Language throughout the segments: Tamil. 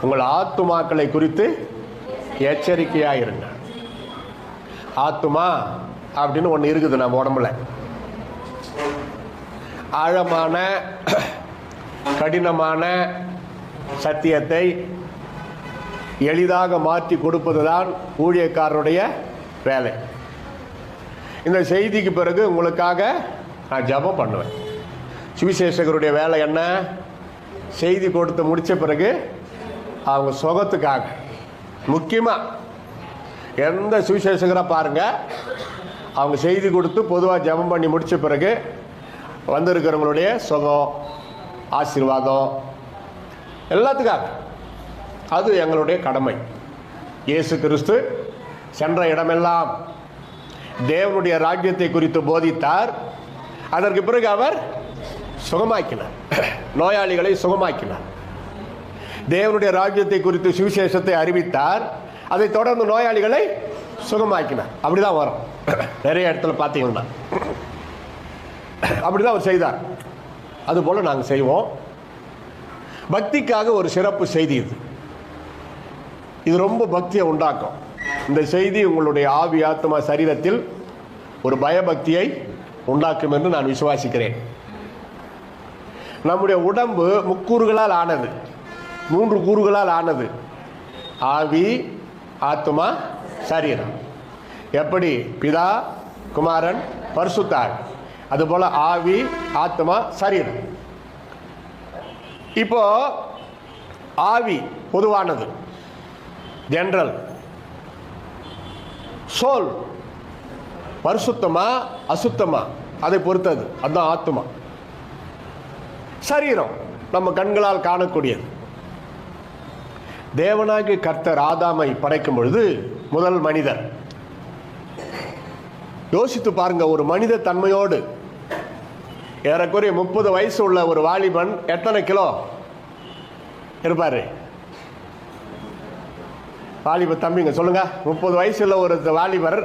உங்கள் ஆத்துமாக்களை குறித்து எச்சரிக்கையாக இருங்க. ஆத்துமா அப்படின்னு ஒன்று இருக்குது நம்ம உடம்புல. ஆழமான கடினமான சத்தியத்தை எளிதாக மாற்றி கொடுப்பது தான் ஊழியக்காரருடைய வேலை. இந்த செய்திக்கு பிறகு உங்களுக்காக நான் ஜெபம் பண்ணுவேன். சுவிசேஷகருடைய வேலை என்ன? செய்தி கொடுத்து முடித்த பிறகு அவங்க சுகத்துக்காக, முக்கியமாக எந்த சுவிசேஷகராக பாருங்கள், அவங்க செய்தி கொடுத்து பொதுவாக ஜெபம் பண்ணி முடித்த பிறகு வந்திருக்கிறவங்களுடைய சுகம், ஆசீர்வாதம் எல்லாத்துக்காக. அது எங்களுடைய கடமை. இயேசு கிறிஸ்து சென்ற இடமெல்லாம் தேவனுடைய ராஜ்யத்தை குறித்து போதித்தார். அதற்கு பிறகு அவர் சுகமாக்கினார், நோயாளிகளை சுகமாக்கினார். தேவனுடைய ராஜ்யத்தை குறித்து சுவிசேஷத்தை அறிவித்தார். அதை தொடர்ந்து நோயாளிகளை சுகமாக்கினார். அப்படிதான் வரும் நிறைய இடத்துல பார்த்தீங்கன்னா. அப்படிதான் அவர் செய்தார். அதுபோல் நாங்கள் செய்வோம். பக்திக்காக ஒரு சிறப்பு செய்தி இது. இது ரொம்ப பக்தியை உண்டாக்கும். இந்த செய்தி உங்களுடைய ஆவி, ஆத்மா, சரீரத்தில் ஒரு பயபக்தியை உண்டாக்கும் என்று நான் விசுவாசிக்கிறேன். நம்முடைய உடம்பு முக்கூறுகளால் ஆனது, 3 கூறுகளால் ஆனது: ஆவி, ஆத்மா, சரீரம். எப்படி பிதா, குமாரன், பரிசுத்த ஆவி, அதுபோல ஆவி, ஆத்மா, சரீரம். இப்போ ஆவி பொதுவானது, ஜெனரல். சோல் பரிசுத்தமா அசுத்தமா அதை பொறுத்தது, அதுதான் ஆத்மா. சரீரம் நம்ம கண்களால் காணக்கூடியது. தேவனாகிய கர்த்தர் ஆதாமை படைக்கும் பொழுது முதல் மனிதர், யோசித்து பாருங்க, ஒரு மனித தன்மையோடு ஏறக்குறைய 30 வயசு உள்ள ஒரு வாலிபன் எத்தனை கிலோ இருப்பாரு? வாலிப தம்பிங்க சொல்லுங்க, 30 வயசுல ஒரு வாலிபர்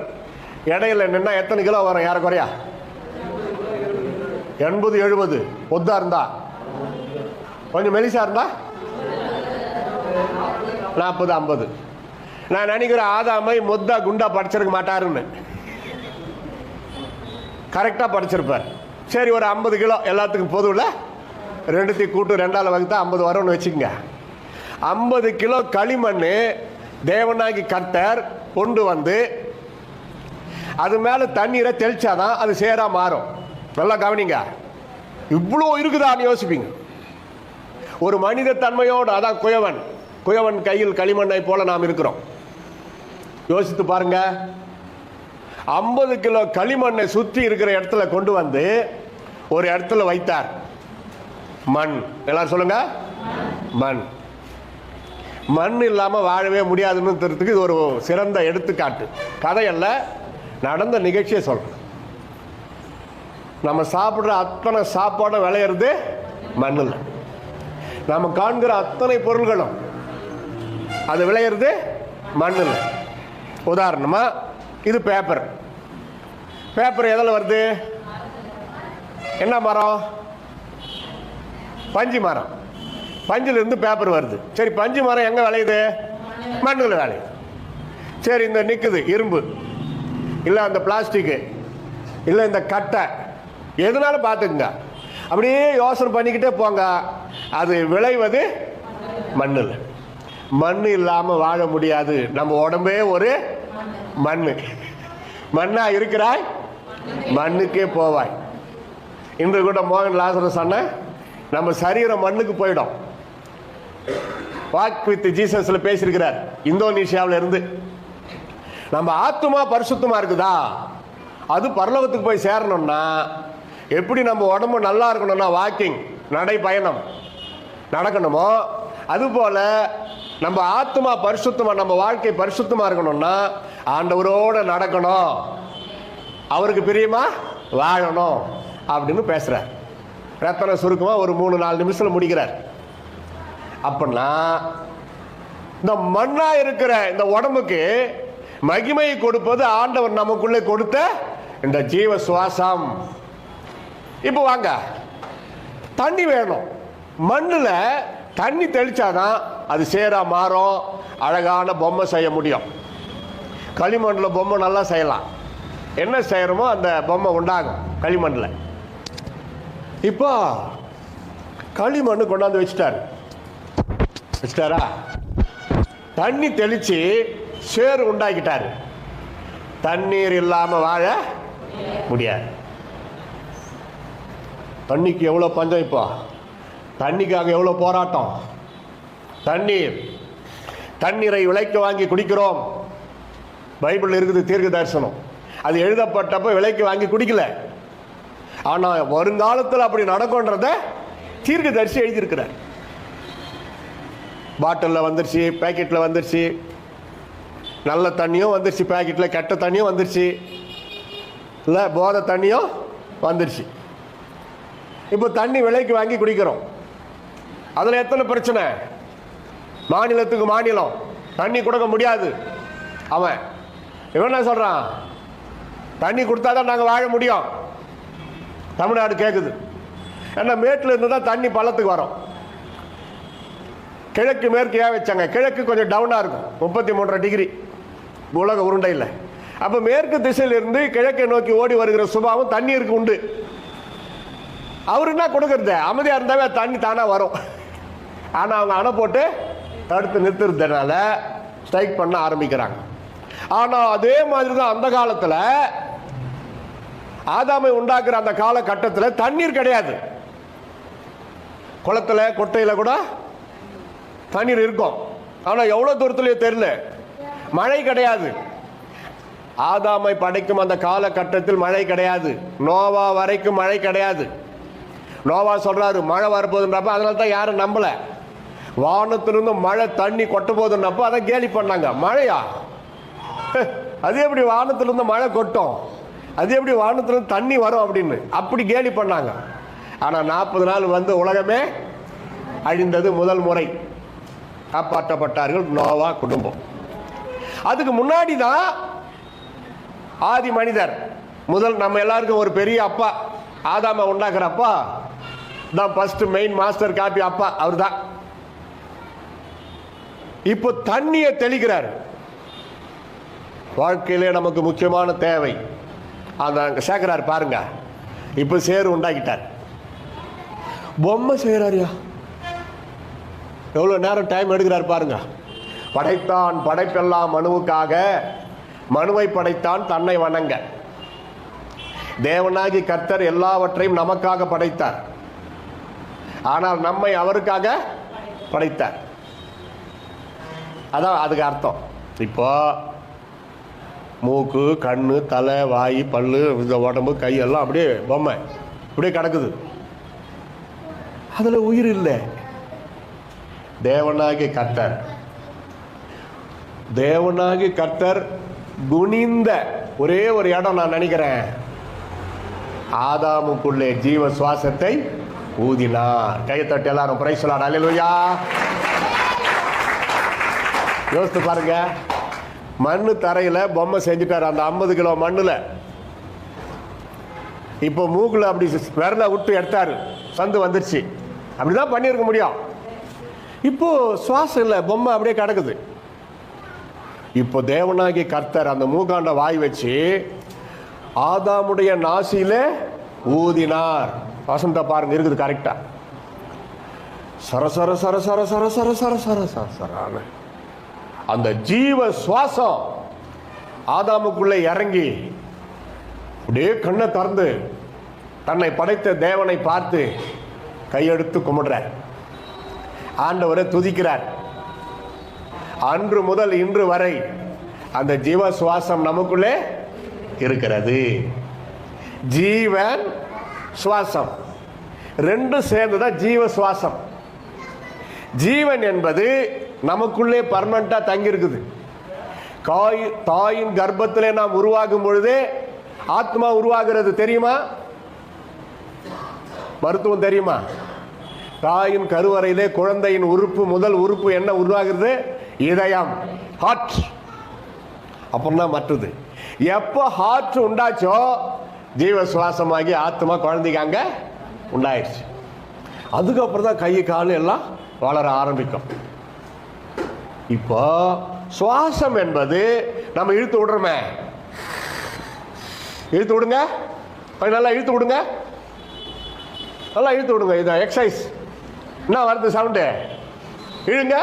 இடையில நின்னா எத்தனை கிலோ வரும்? ஏறக்குறையா 80-70. பொத்தா இருந்தா, கொஞ்சம் மெலிசா இருந்தா 40-50. நான் நினைக்கிறேன் ஆதாமை மொத்தா குண்டா படிச்சிருக்க மாட்டாருன்னு. கரெக்டா படிச்சிருப்பார். சரி, ஒரு 50 கிலோ எல்லாத்துக்கும் பொதுவில் 2 கூட்டு 2ஆல் வகுத்தா 50 வரும்னு வச்சுக்கோங்க. 50 கிலோ களிமண் தேவனாகி கர்த்தர் கொண்டு வந்து அது மேலே தண்ணீரை தெளிச்சாதான் அது சேரா மாறும். நல்லா கவனிங்க, இவ்வளோ இருக்குதான்னு யோசிப்பீங்க. ஒரு மனித தன்மையோடு, அதான் குயவன் கையில் களிமண்ணை போல நாம் இருக்கிறோம். யோசித்து பாருங்க, 50 கிலோ களிமண்ணை சுற்றி இருக்கிற இடத்துல கொண்டு வந்து ஒரு இடத்துல வைத்தார். மண். எல்லாரும் சொல்லுங்க, மண். மண் இல்லாமல் வாழவே முடியாதுன்னு இது ஒரு சிறந்த எடுத்துக்காட்டு. கதையல்ல, நடந்த நிகழ்ச்சியை சொல்றேன். நம்ம சாப்பிட்ற அத்தனை சாப்பாடு விளையிறது மண்ணில். நம்ம காண்கிற அத்தனை பொருள்களும் அது விளையிறது மண்ணில். உதாரணமா இது பேப்பர். பேப்பர் எதில் வருது? என்ன மரம்? பஞ்சு மரம். பஞ்சிலிருந்து பேப்பர் வருது. சரி, பஞ்சு மரம் எங்கே விளையுது? மண்ணில் விளையுது. சரி, இந்த நிற்குது இரும்பு, இல்லை அந்த பிளாஸ்டிக்கு, இல்லை இந்த கட்டை, எதுனாலும் பார்த்துக்குங்க. அப்படியே யோசனை பண்ணிக்கிட்டே போங்க, அது விளைவது மண்ணில். மண் இல்லாமல் வாழ முடியாது. நம்ம உடம்பே ஒரு மண். மண்ணா இருக்கிறாய், மண்ணுக்கே போவாய். இன்று கூட மோகன் லாசரஸ் சொன்ன, நம்ம சரீரம் மண்ணுக்கு போயிடும். வாக் வித் ஜீசஸ்ல பேசியிருக்கிறார், இந்தோனேஷியாவில் இருந்து. நம்ம ஆத்துமா பரிசுத்தமா இருக்குதா, அது பரலோகத்துக்கு போய் சேரணும்னா எப்படி நம்ம உடம்பு நல்லா இருக்கணும்னா வாக்கிங், நடை பயணம் நடக்கணுமோ அதுபோல நம்ம ஆத்துமா பரிசுத்தமா, நம்ம வாழ்க்கை பரிசுத்தமா இருக்கணும்னா ஆண்டவரோட நடக்கணும், அவருக்கு பிரியமா வாழணும் அப்படின்னு பேசுறார். ரத்தன சுருக்கமா ஒரு 3-4 நிமிஷத்துல முடிக்கிறார். அப்படின்னா இந்த மண்ணா இருக்கிற இந்த உடம்புக்கு மகிமையை கொடுப்பது ஆண்டவர் நமக்குள்ளே கொடுத்த இந்த ஜீவ சுவாசம். இப்போ வாங்க, தண்ணி வேணும். மண்ணில் தண்ணி தெளிச்சாதான் அது சேரா மாறும், அழகான பொம்மை செய்ய முடியும். களிமண்ணில் பொம்மை நல்லா செய்யலாம். என்ன செய்யறோமோ அந்த பொம்மை உண்டாகும் களிமண்ணில். இப்போ களிமண் கொண்டாந்து வச்சுட்டாரா, தண்ணி தெளித்து சேறு உண்டாக்கிட்டாரு. தண்ணீர் இல்லாமல் வாழ முடியாது. தண்ணிக்கு எவ்வளோ பஞ்சம், இப்போ தண்ணிக்காக எவ்வளோ போராட்டம். தண்ணீரை விலைக்கு வாங்கி குடிக்கிறோம். பைபிள் இருக்குது, தீர்க்க தரிசனம். அது எழுதப்பட்டப்போ விலைக்கு வாங்கி குடிக்கல. ஆனால் வருங்காலத்தில் அப்படி நடக்கும்ன்றத தீர்க்க தரிசி எழுதியிருக்கிறார். பாட்டிலில் வந்துருச்சு, பேக்கெட்டில் வந்துருச்சு. நல்ல தண்ணியும் வந்துருச்சு பேக்கெட்டில், கெட்ட தண்ணியும் வந்துருச்சு, இல்லை போதை தண்ணியும் வந்துருச்சு. இப்போ தண்ணி விலைக்கு வாங்கி குடிக்கிறோம். அதில் எத்தனை பிரச்சனை. மாநிலத்துக்கு மாநிலம் தண்ணி கொடுக்க முடியாது. அவன் இவன் என்ன சொல்கிறான், தண்ணி கொடுத்தா தான் நாங்கள் வாழ முடியும். தமிழ்நாடு கேட்குது. ஏன்னா மேட்டில் இருந்து தான் தண்ணி பள்ளத்துக்கு வரும். கிழக்கு மேற்கு ஏன் வச்சாங்க, கிழக்கு கொஞ்சம் டவுனாக இருக்கும், 33.5 டிகிரி உலக உருண்டையில். அப்போ மேற்கு திசையிலிருந்து கிழக்கை நோக்கி ஓடி வருகிற சுபாவம் தண்ணீருக்கு உண்டு. அவரு என்ன கொடுக்கறது, அமைதியாக இருந்தாவே தண்ணி தானாக வரும். ஆனால் அவங்க அணை போட்டு தடுத்து நிறுத்துறதுனால ஸ்ட்ரைக் பண்ண ஆரம்பிக்கிறாங்க. ஆனால் அதே மாதிரி தான் அந்த காலத்தில் ஆதாமை உண்டாக்குற அந்த காலகட்டத்தில் தண்ணீர் கிடையாது. குளத்தில் கொட்டையில் கூட தண்ணீர் இருக்கும், ஆனால் எவ்வளோ தூரத்துலேயே தெரியல. மழை கிடையாது. ஆதாமை படைக்கும் அந்த காலகட்டத்தில் மழை கிடையாது. நோவா வரைக்கும் மழை கிடையாது. நோவா சொல்றாரு மழை வரப்போகுதுன்றப்ப, அதனால தான் யாரும் நம்பல. வானத்திலிருந்து மழை தண்ணி கொட்ட போகுதுன்றப்ப அதை கேலி பண்ணாங்க. மழையா, அது எப்படி வானத்திலிருந்து மழை கொட்டும், அது எப்படி வானத்திலிருந்து தண்ணி வரும் அப்படின்னு அப்படி கேலி பண்ணாங்க. ஆனால் 40 நாள் வந்து உலகமே அழிந்தது முதல் முறை. காப்பாற்றப்பட்டார்கள் நோவா குடும்பம். அதுக்கு முன்னாடி தான் ஆதி மனிதர் முதல் நம்ம எல்லாருக்கும் ஒரு பெரிய அப்பா ஆதாம உண்டாக்குற அப்பா தான் ஃபர்ஸ்ட் மெயின் மாஸ்டர் காப்பி அப்பா அவர் தான். இப்போ தண்ணியை தெளிக்கிறார். வாழ்க்கையிலே நமக்கு முக்கியமான தேவை அந்த சேர்க்கிறார் பாருங்க. இப்போ சேரு உண்டாக்கிட்டார், பொம்மை செய்கிறாரியா, எவ்வளோ நேரம் டைம் எடுக்கிறார் பாருங்க. படைத்தான் படைப்பெல்லாம் மனுவுக்காக, மனுவை படைத்தான் தன்னை வணங்க. தேவனாகி கர்த்தர் எல்லாவற்றையும் நமக்காக படைத்தார், ஆனால் நம்மை அவருக்காக படைத்தார். அதான் அதுக்கு அர்த்தம். இப்போ மூக்கு, கண்ணு, தலை, வாய், பல்லு, இந்த உடம்பு, கை எல்லாம் அப்படியே பொம்மை இப்படியே கிடக்குது. அதில் உயிர் இல்லை. தேவனாகி கர்த்தர் குனிந்த ஒரே ஒரு இடம் நான் நினைக்கிறேன், ஆதாமுக்குள்ளே ஜீவ சுவாசத்தை ஊதினார். கையை தட்டி எல்லாரும் பிரைஸ் சொல்லார். அல்லேலூயா. யோசித்து பாருங்க, மண்ணு தரையில் பொம்மை செஞ்சுட்டார் அந்த 50 கிலோ மண்ணில். இப்போ மூக்கில் அப்படி விரல விட்டு எடுத்தாரு, சந்து வந்துருச்சு. அப்படிதான் பண்ணியிருக்க முடியும். இப்போ சுவாசம் இல்லை, பொம்மை அப்படியே கிடக்குது. இப்போ தேவனாகி கர்த்தர் அந்த மூக்காண்ட வாய் வச்சு ஆதாமுடைய நாசியில ஊதினார். வசந்த பாருங்க இருக்குது கரெக்டா. சர சர சர சர சர சர சர சர சர சர அந்த ஜீவ சுவாசம் ஆதாமுக்குள்ளே இறங்கி அப்படியே கண்ணை திறந்து தன்னை படைத்த தேவனை பார்த்து கையெடுத்து கும்பிடுறார். ஆண்டவரை துதிக்கிறார். அன்று முதல் இன்று வரை அந்த ஜீவ சுவாசம் நமக்குள்ளே இருக்கிறது. ஜீவன் சுவாசம் ரெண்டும் சேர்ந்துதான் ஜீவ சுவாசம். ஜீவன் என்பது நமக்குள்ளே பர்மனண்டா தங்கி இருக்குது. தாயின் கர்ப்பத்திலே நாம் உருவாகும் பொழுதே ஆத்மா உருவாகிறது தெரியுமா? மருத்துவம் தெரியுமா? தாயின் கருவறையிலே குழந்தையின் உறுப்பு, முதல் உறுப்பு என்ன உருவாகிறது? இதயம், ஹார்ட். அப்புறம் தான் மற்றது. எப்போ ஹார்ட் உண்டாச்சோ ஜீவ சுவாசமாகி ஆத்மா குழந்தைக்கு அங்க உண்டாயிடுச்சு. அதுக்கப்புறம் தான் கை கால் எல்லாம் வளர ஆரம்பிக்கும். இப்போ சுவாசம் என்பது நம்ம இழுத்து விடுறோமே, இழுத்து விடுங்க, நல்லா இழுத்து விடுங்க, நல்லா இழுத்து விடுங்க. இது எக்ஸசைஸ். என்ன வருது சவுண்டு? இழுங்க,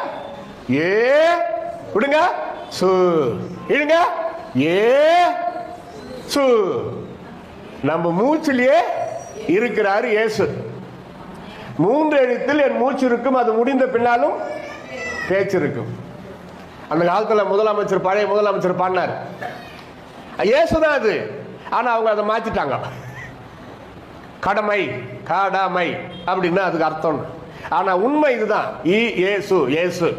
ஏ விடுங்க, சு இழுங்க, ஏ சு. நம்ம மூச்சிலேயே இருக்கிறாரு இயேசு. 3 எழுத்தில் என் மூச்சு இருக்கும், அது முடிந்த பின்னாலும் பேச்சு இருக்கும். அந்த காலத்தில் முதலமைச்சர், பழைய முதலமைச்சர் பாடினார், இயேசுதான் அது. ஆனா அவங்க அதை மாத்திட்டாங்க, கடமை கடமை அப்படின்னு அதுக்கு அர்த்தம். ஆனா உண்மை இதுதான், இயேசு இயேசு.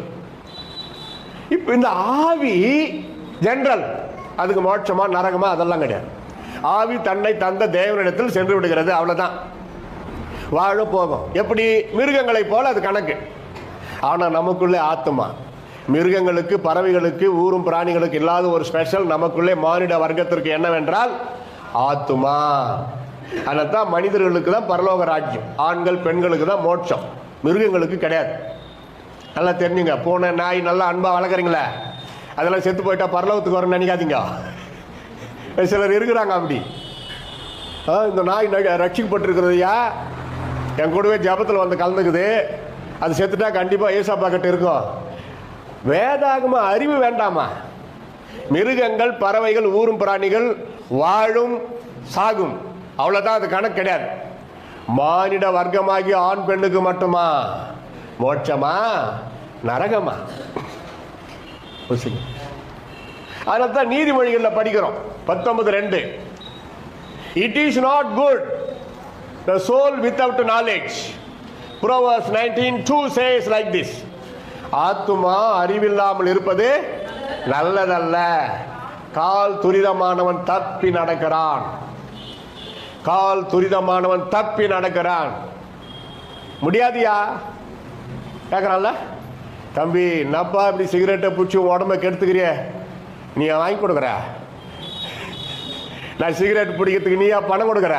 இப்ப இந்த ஆவி ஜெனரல், அதுக்கு மோட்சமா நரகமா அதெல்லாம் கிடையாது. ஆவி தன்னை தந்த தேவனிடத்தில் சென்று விடுகிறது, அவ்வளவுதான். வாழ போகும். எப்படி? மிருகங்களை போல அது கணக்கு. ஆனா நமக்குள்ளே ஆத்மா. மிருகங்களுக்கு, பறவைகளுக்கு, ஊரும் பிராணிகளுக்கு இல்லாத ஒரு ஸ்பெஷல் நமக்குள்ளே மானிட வர்க்கத்திற்கு என்னவென்றால் ஆத்மா. அதனால்தான் மனிதர்களுக்கு தான் பரலோக ராஜ்யம், ஆண்கள் பெண்களுக்கு தான் மோட்சம், மிருகங்களுக்கு கிடையாது. நல்லா தெரிஞ்சுங்க. பூனை நாய் நல்லா அன்பா வளர்க்குறீங்களே, அதெல்லாம் செத்து போயிட்டா பரலோகத்துக்கு வரணும்னு நினைக்காதீங்க. சிலர் இருக்கிறாங்க அப்படி. இந்த நாய் ரட்சிக்கப்பட்டிருக்கிறதையா, என் கூடவே ஜபத்தில் வந்து கலந்துக்குது, அது செத்துட்டா கண்டிப்பாக ஏசாப்பா கிட்ட இருக்கும். வேதாகம அறிவு வேண்டாமா? மிருகங்கள், பறவைகள், ஊரும் பிராணிகள் வாழும் சாகும், அவ்வளவுதான். அது கணக்கு கிடையாது. மானிட வர்க்கமாகி ஆண் பெண்ணுக்கு மட்டுமா மோட்சமா நரகமா? அதனால்தான் நீதிமொழிகளில் படிக்கிறோம் 19:2, it is not good the soul without knowledge. Proverbs 19:2 says like this, ஆத்துமா அறிவில்லாமல் இருப்பது நல்லதல்ல, கால் துரிதமானவன் தப்பி நடக்கிறான், கால் துரிதமானவன் தப்பி நடக்கிறான். முடியாதியா கேட்கறான்ல, தம்பி நப்பா இப்படி சிகரெட்டை பிடிச்சி உடம்ப கெடுத்துக்கிறிய, நீ வாங்கி கொடுக்குற? நான் சிகரெட் பிடிக்கிறதுக்கு நீயா பணம் கொடுக்குற?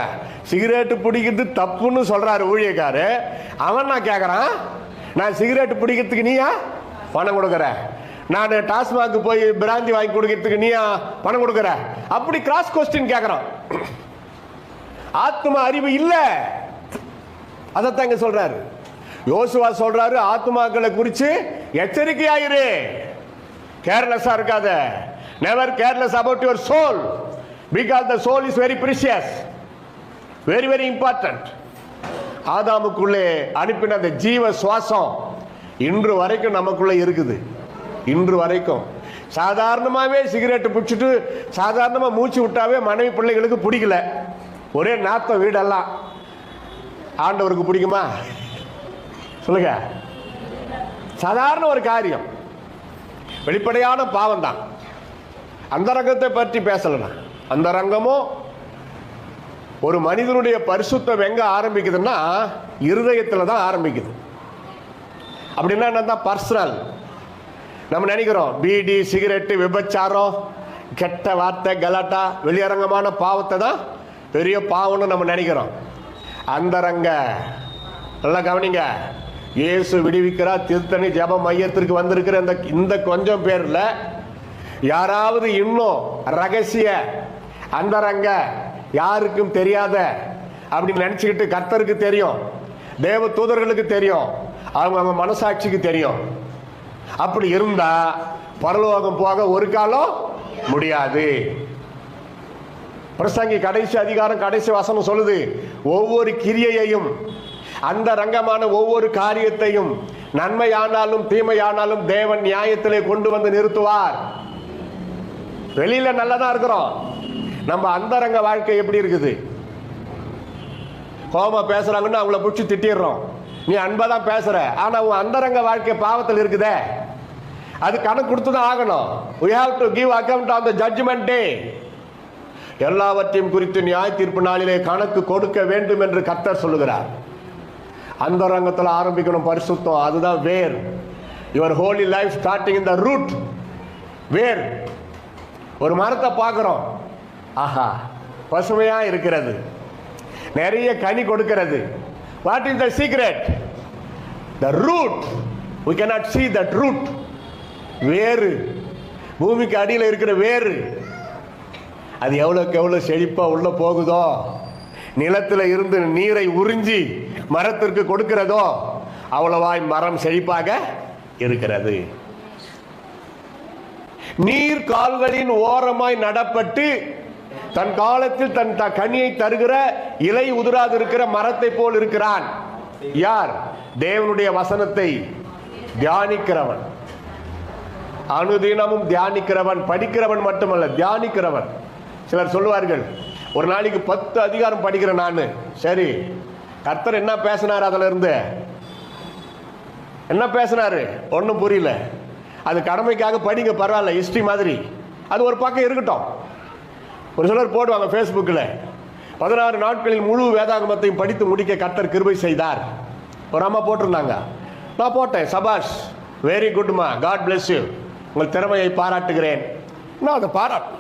சிகரெட்டு பிடிக்கிறது தப்புன்னு சொல்றாரு ஊழியக்காரு. அவன் நான் கேட்கறான், நான் சிகரெட் பிடிக்கிறதுக்கு நீயா பணம் கொடுக்குற? நான் டாஸ்மாக் போய் பிராந்தி வாங்கி கொடுக்கறதுக்கு நீயா பணம் கொடுக்குற? அப்படி கிராஸ் கொஸ்டின் கேட்கறான். ஆத்மா அறிவு இல்ல. அதைத்தான் இங்க சொல்றாரு. யோசுவா சொல்றாரு, ஆத்மாக்களை குறித்து எச்சரிக்கையாயிரு, கேர்லெஸ்ஸா இருக்காத. Never careless about your soul, because the soul is very precious, very very important. ஆதாமுக்குள்ளே அனுப்பின அந்த ஜீவ சுவாசம் இன்று வரைக்கும் நமக்குள்ள இருக்குது. இன்று வரைக்கும் சாதாரணமாகவே சிகரெட்டு பிடிச்சிட்டு சாதாரணமாக மூச்சு விட்டாவே மனைவி பிள்ளைகளுக்கு பிடிக்கல, ஒரே நாத்தம் வீடெல்லாம். ஆண்டவருக்கு பிடிக்குமா சொல்லுங்க? சாதாரண ஒரு காரியம், வெளிப்படையான பாவம் தான். அந்த ரங்கத்தை பற்றி பேசலனா, அந்த ரங்கமும் ஒரு மனிதனுடைய பரிசுத்தம் எங்க ஆரம்பிக்குதுன்னா இருதயத்தில் தான் ஆரம்பிக்குது. அப்படின்னா என்ன? பர்சனல். நம்ம நினைக்கிறோம் பீடி, சிகரெட்டு, விபச்சாரம், கெட்ட வார்த்தை, கலாட்டா, வெளியரங்கமான பாவத்தை தான் பெரிய பாவம்னு நம்ம நினைக்கிறோம். அந்த ரங்க நல்லா கவனிங்க. இயேசு விடுவிக்கிறார். திருத்தணி ஜெப மையத்திற்கு வந்திருக்கிற இந்த கொஞ்சம் பேர்ல யாராவது இன்னும் ரகசிய அந்தரங்க யாருக்கும் தெரியாத அப்படின்னு நினைச்சுக்கிட்டு, கர்த்தருக்கு தெரியும், தேவ தூதர்களுக்கு தெரியும், அவங்க மனசாட்சிக்கு தெரியும், அப்படி இருந்தா பரலோகம் போக ஒரு காலம் முடியாது. பிரசங்கி கடைசி அதிகாரம் கடைசி வசனம் சொல்லுது, ஒவ்வொரு கிரியையையும், அந்த ரங்கமான ஒவ்வொரு காரியத்தையும், நன்மையானாலும் தீமையானாலும் தேவன் நியாயத்திலே கொண்டு வந்து நிறுத்துவார். வெளியில நல்லதா இருக்கிறோம், நம்ம அந்தரங்க வாழ்க்கை எப்படி இருக்குது? கோபமா பேசுறாங்கன்னு அவங்கள பிடிச்சி திட்டிடுறோம், நீ அன்பா தான் பேசுற, ஆனா உன் அந்தரங்க வாழ்க்கை பாவத்தில் இருக்குதே, அது கணக்கு கொடுத்துதான் ஆகணும். we have to give account on the judgment day. எல்லாவற்றையும் குறித்து நியாய தீர்ப்பு நாளிலே கணக்கு கொடுக்க வேண்டும் என்று கர்த்தர் சொல்லுகிறார். அந்தரங்கத்தில் ஆரம்பிக்கணும் பரிசுத்தம், அதுதான் வேர். your holy life starting in the root. வேர். ஒரு மரத்தை பார்க்கிறோம், ஆஹா பசுமையா இருக்கிறது, நிறைய கனி கொடுக்கிறது. What is the secret? The root. We cannot see that root. வேறு, பூமிக்கு அடியில் இருக்கிற வேறு, அது எவ்வளோக்கு எவ்வளோ செழிப்பாக உள்ள போகுதோ, நிலத்தில் இருந்து நீரை உறிஞ்சி மரத்திற்கு கொடுக்கிறதோ அவ்வளவாய் மரம் செழிப்பாக இருக்கிறது. நீர் கால்களின் ஓரமாய் நடப்பட்டு தன் காலத்தில் தன் கனியை தருகிற இலை உதிராது இருக்கிற மரத்தை போல் இருக்கிறான். யார்? தேவனுடைய வசனத்தை தியானிக்கிறவன், அனுதினமும் தியானிக்கிறவன். படிக்கிறவன் மட்டுமல்ல, தியானிக்கிறவன். சிலர் சொல்லுவார்கள், ஒரு நாளைக்கு 10 அதிகாரம் படிக்கிறேன் நான். சரி, கர்த்தர் என்ன பேசினார்? அதுல இருந்து என்ன பேசினாரு? ஒன்றும் புரியல. அது கடமைக்காக படிங்க, பரவாயில்ல, ஹிஸ்டரி மாதிரி. அது ஒரு பக்கம் இருக்கட்டும். ஒரு சிலர் போடுவாங்க ஃபேஸ்புக்கில், 16 நாட்களில் முழு வேதாகமத்தையும் படித்து முடிக்க கர்த்தர் கிருபை செய்தார். ஒரு அம்மா போட்டிருந்தாங்க, நான் போட்டேன். சபாஷ், வெரி குட்மா, காட் பிளஸ் யூ, உங்கள் திறமையை பாராட்டுகிறேன். நான் அதை பாராட்டு.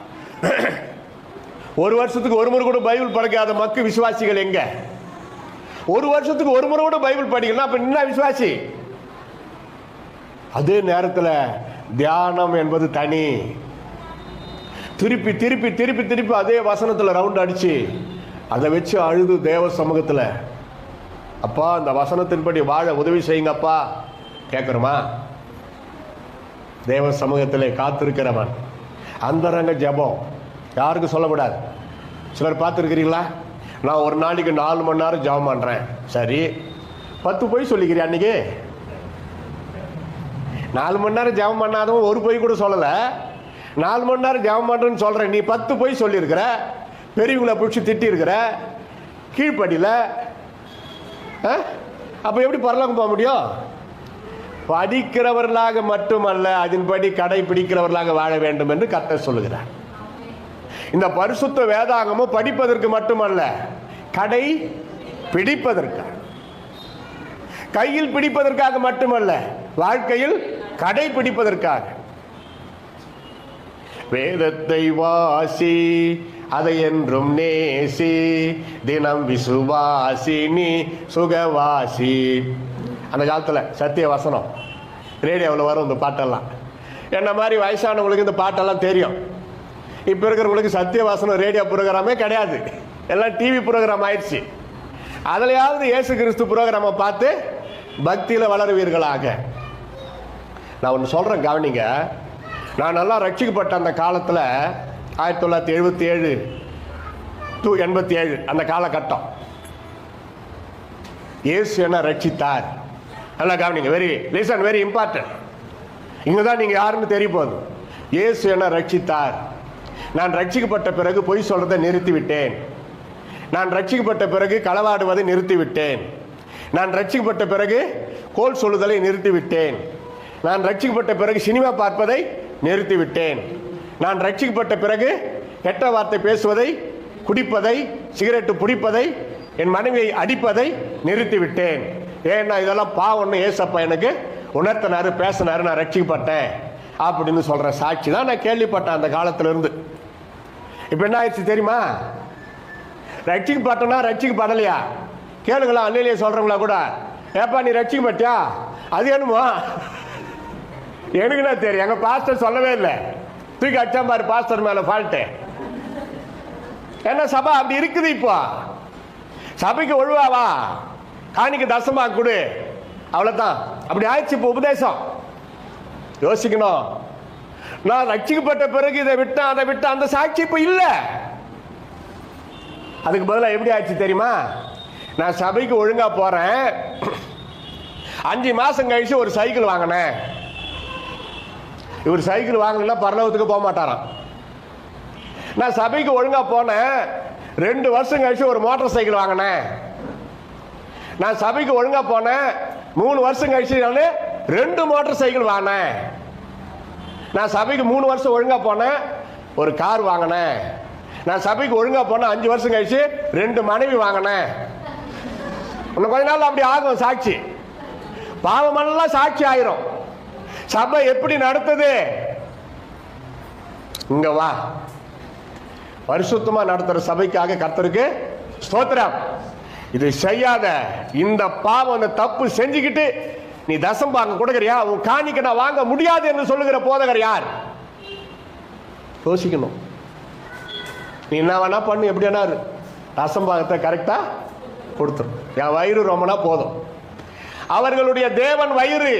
ஒரு வருஷத்துக்கு ஒரு முறை கூட பைபிள் படிக்காத மக்கு விசுவாசிகள் எங்க? ஒரு வருஷத்துக்கு ஒரு முறை கூட பைபிள் படிக்கணும், அப்ப என்ன விசுவாசி? அதே நேரத்தில் தியானம் என்பது தனி. திருப்பி திருப்பி திருப்பி திருப்பி அதே வசனத்தில் ரவுண்ட் அடிச்சு அதை வச்சு அழுது தேவ சமூகத்தில், அப்பா இந்த வசனத்தின்படி வாழ உதவி செய்யுங்கப்பா கேட்குறோமா? தேவ சமூகத்தில் காத்திருக்கிறவன். அந்தரங்க ஜெபம் யாருக்கும் சொல்லக்கூடாது. சிலர் பார்த்துருக்கிறீங்களா? நான் ஒரு நாளைக்கு 4 மணி நேரம் ஜெபம் பண்ணுறேன். சரி, 10 பொய் சொல்லிக்கிறேன். அன்னைக்கு 4 மணி நேரம் ஜெபம் பண்ணாதவன் ஒரு பொய் கூட சொல்லலை. 4 மணி நேரம் ஜெபம் பண்ணுறேன்னு சொல்கிறேன். நீ 10 பொய் சொல்லியிருக்கிற, பெரியவங்களை பிடிச்சி திட்டி இருக்கிற, கீழ்ப்படியில். அப்போ எப்படி பரலோகம் போக முடியும்? படிக்கிறவர்களாக மட்டுமல்ல, அதன்படி கடைபிடிக்கிறவர்களாக வாழ வேண்டும் என்று கர்த்தர் சொல்லுகிறார். இந்த பரிசுத்த வேதாகமும் படிப்பதற்கு மட்டுமல்ல, கடை பிடிப்பதற்காக, கையில் பிடிப்பதற்காக மட்டுமல்ல, வாழ்க்கையில் கடைபிடிப்பதற்காக. வேதத்தை வாசி, அதை என்றும் நேசி, தினம் விசுவாசி, நீ சுகவாசி. அந்த காலத்தில் சத்திய வசனம் ரேடியோவில் வரும் இந்த பாட்டெல்லாம். என்ன மாதிரி வயசானவங்களுக்கு இந்த பாட்டெல்லாம் தெரியும். இப்போ இருக்கிறவங்களுக்கு சத்திய வசனம் ரேடியோ ப்ரோக்ராமே கிடையாது, எல்லாம் டிவி ப்ரோக்ராம் ஆயிடுச்சு. அதுலையாவது இயேசு கிறிஸ்து ப்ரோக்ராமை பார்த்து பக்தியில் வளருவீர்களாக. நான் ஒன்று சொல்கிறேன், கவனிங்க. நான் நல்லா ரட்சிக்கப்பட்ட அந்த காலத்தில் 1977 to 87 அந்த காலகட்டம், இயேசு என்ன ரட்சித்தார். நல்லா கவனிங்க, வெரி லிசன், வெரி இம்பார்ட்டன்ட். இங்கே தான் நீங்கள் யாருன்னு தெரிய போகுது. இயேசு என்ன ரட்சித்தார். நான் ரட்சிக்கப்பட்ட பிறகு பொய் சொல்றதை நிறுத்திவிட்டேன். நான் ரட்சிக்கப்பட்ட பிறகு களவாடுவதை நிறுத்திவிட்டேன். நான் ரட்சிக்கப்பட்ட பிறகு கோல் சொல்லுதலை நிறுத்திவிட்டேன். நான் ரட்சிக்கப்பட்ட பிறகு சினிமா பார்ப்பதை நிறுத்திவிட்டேன். நான் ரட்சிக்கப்பட்ட பிறகு கெட்ட வார்த்தை பேசுவதை, குடிப்பதை, சிகரெட்டு பிடிப்பதை, என் மனைவியை அடிப்பதை நிறுத்திவிட்டேன். ஏன்னா இதெல்லாம் பாவம்னு ஏசப்பா எனக்கு உணர்த்தினாரு, பேசினாரு, நான் ரட்சிக்கப்பட்டேன் அப்படின்னு சொல்ற சாட்சி தான் நான் கேள்விப்பட்டேன் அந்த காலத்துல இருந்து. இப்ப என்ன ஆயிடுச்சு தெரியுமா? ரட்சிக்கப்பட்டனா ரட்சிக்கப்படலையா கேளுங்களா, அல்லையே சொல்றவங்களா கூட, ஏப்பா நீ ரட்சிக்கப்பட்டியா? அது என்னமோ எனக்குன்னா தெரியும், எங்க பாஸ்டர் சொல்லவே இல்லை. தூக்கி அச்சா பாரு பாஸ்டர் மேல ஃபால்ட்டு. என்ன சபை அப்படி இருக்குது. இப்போ சபைக்கு ஒழுவாவா, காணிக்கு தசமா கொடு, அவ்வளவுதான். அப்படி ஆயிடுச்சு இப்போ உபதேசம். யோசிக்கணும். நான் ரட்சிக்கப்பட்ட பிறகு இதை விட்டேன், அதை விட்டேன், அந்த சாட்சி இப்போ இல்லை. அதுக்கு பதிலாக எப்படி ஆயிடுச்சு தெரியுமா? நான் சபைக்கு ஒழுங்கா போறேன், 5 மாசம் கழிச்சு ஒரு சைக்கிள் வாங்கினேன். இவர் சைக்கிள் வாங்கலன்னா பரலோகத்துக்கு போக மாட்டாராம். நான் சபைக்கு ஒழுங்கா போனேன், 2 வருஷம் கழிச்சு ஒரு மோட்டார் சைக்கிள் வாங்கினேன். நான் சபைக்கு ஒழுங்கா போனேன், 3 வருஷம் கழிச்சு நான் 2 மோட்டார் சைக்கிள் வாங்கினேன். நான் சபைக்கு 3 வருஷம் ஒழுங்கா போனேன், ஒரு கார் வாங்கினேன். நான் சபைக்கு ஒழுங்கா போனேன், 5 வருஷம் கழிச்சு 2 மனைவி வாங்கினேன். இன்னும் கொஞ்ச நாள் அப்படி ஆகும் சாட்சி. பாவமெல்லாம் சாட்சி ஆயிரும். சபை எப்படி நடத்துது? இங்க வா, பரிசுத்தமா நடத்துற சபைக்காக கர்த்தருக்கு ஸ்தோத்திரம். இது செய்யாத, இந்த பாவம், இந்த தப்பு செஞ்சுக்கிட்டு நீ தசம் பாங்க கொடுக்கறியா? உன் காணிக்க நான் வாங்க முடியாது என்று சொல்லுகிற போதகர் யார்? யோசிக்கணும். நீ என்ன வேணா பண்ணு, எப்படி வேணா தசம் பாகத்தை கரெக்டா கொடுத்துரும். என் வயிறு ரொம்பனா போதும். அவர்களுடைய தேவன் வயிறு.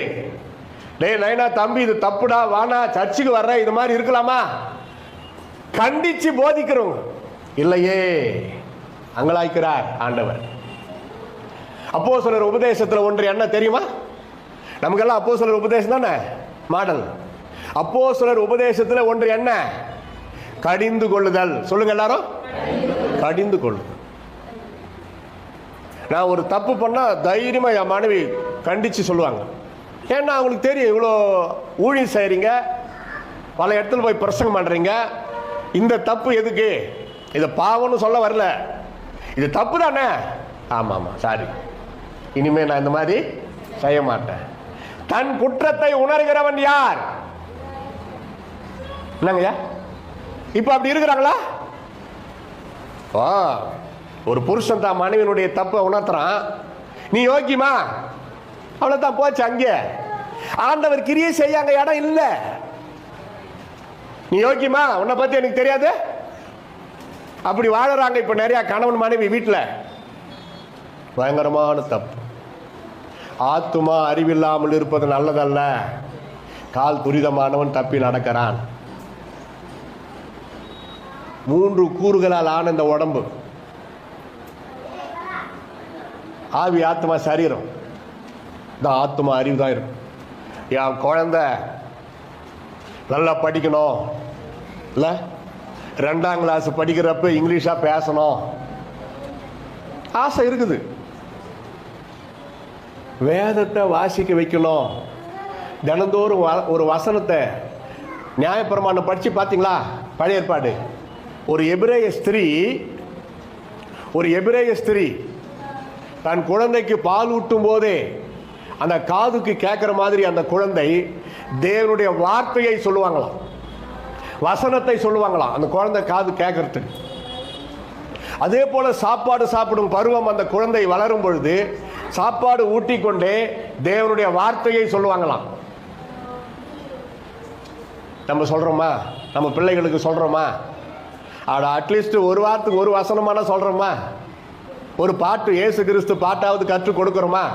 டேய் நைனா தம்பி, இது தப்புடா, வானா சர்ச்சுக்கு வர்ற, இது மாதிரி இருக்கலாமா? கண்டிச்சு போதிக்கிறோம் இல்லையே, அங்கலாய்க்கிறார் ஆண்டவர். அப்போஸ்தலர் உபதேசத்தில் ஒன்று என்ன தெரியுமா? நமக்கெல்லாம் அப்போஸ்தலர் உபதேசம் தானே மாடல். அப்போஸ்தலர் உபதேசத்தில் ஒன்று என்ன? கடிந்து கொள்ளுதல். சொல்லுங்க எல்லாரும், கடிந்து கொள்ளுதல். நான் ஒரு தப்பு பண்ணா தைரியமா என் மனைவி கண்டிச்சு சொல்லுவாங்க. ஏன்னா அவங்களுக்கு தெரியும், இவ்வளோ ஊழியம் செய்றீங்க, பல இடத்துல போய் பிரசங்கம் பண்றீங்க, இந்த தப்பு எதுக்கு? இது பாவம்னு சொல்ல வரல, இது தப்பு தானே. ஆமா ஆமா சாரி, இனிமே நான் இந்த மாதிரி செய்ய மாட்டேன். தன் குற்றத்தை உணர்கிறவன் யார்? என்னங்கய்யா, இப்ப அப்படி இருக்கிறாங்களா? ஒரு புருஷன் தான் மனைவியினுடைய தப்பை உணர்த்துறான், நீ யோக்கியமா? அவ்வளவுதான், போச்சு. அங்கே ஆண்டவர் கிரியை செய்ய அங்க இடம் இல்ல. நீ யோக்கியமா? உன்னை பத்தி எனக்கு தெரியாது. அப்படி வாழறாங்க இப்ப நிறைய கணவன் மனைவி வீட்டுல. பயங்கரமான தப்பு. ஆத்துமா அறிவில்லாமல் இருப்பது நல்லதல்ல, கால் துரிதமானவன் தப்பி நடக்கிறான். 3 கூறுகளால் ஆன இந்த உடம்பு, ஆவி, ஆத்மா, சரீரம். இந்த ஆத்மா அறிவு தான் இருக்கும். என் குழந்தை நல்லா படிக்கணும், இல்லை 2ஆம் கிளாஸ் படிக்கிறப்ப இங்கிலீஷா பேசணும், ஆசை இருக்குது. வேதத்தை வாசிக்க வைக்கணும். தினந்தோறும் ஒரு வசனத்தை, நியாயப்பிரமாணம் படிச்சு பார்த்தீங்களா? பழைய ஏற்பாடு. ஒரு எபிரேய ஸ்திரீ தன் குழந்தைக்கு பால் ஊட்டும் போதே அந்த காதுக்கு கேட்கிற மாதிரி அந்த குழந்தை தேவனுடைய வார்த்தையை சொல்லுவாங்களாம், வசனத்தை சொல்லுவாங்களாம் அந்த குழந்தை காது கேட்கறதுக்கு. அதே போல சாப்பாடு சாப்பிடும் பருவம் அந்த குழந்தை வளரும் பொழுது சாப்பாடு ஊட்டி கொண்டே தேவனுடைய வார்த்தையை சொல்லுவாங்களாம். நம்ம சொல்றோமா? நம்ம பிள்ளைகளுக்கு சொல்றோமா? அட்லீஸ்ட் ஒரு வாரத்துக்கு ஒரு வசனமான சொல்றோமா? ஒரு பாட்டு, இயேசு கிறிஸ்து பாட்டாவது கற்றுக் கொடுக்கிறோமா?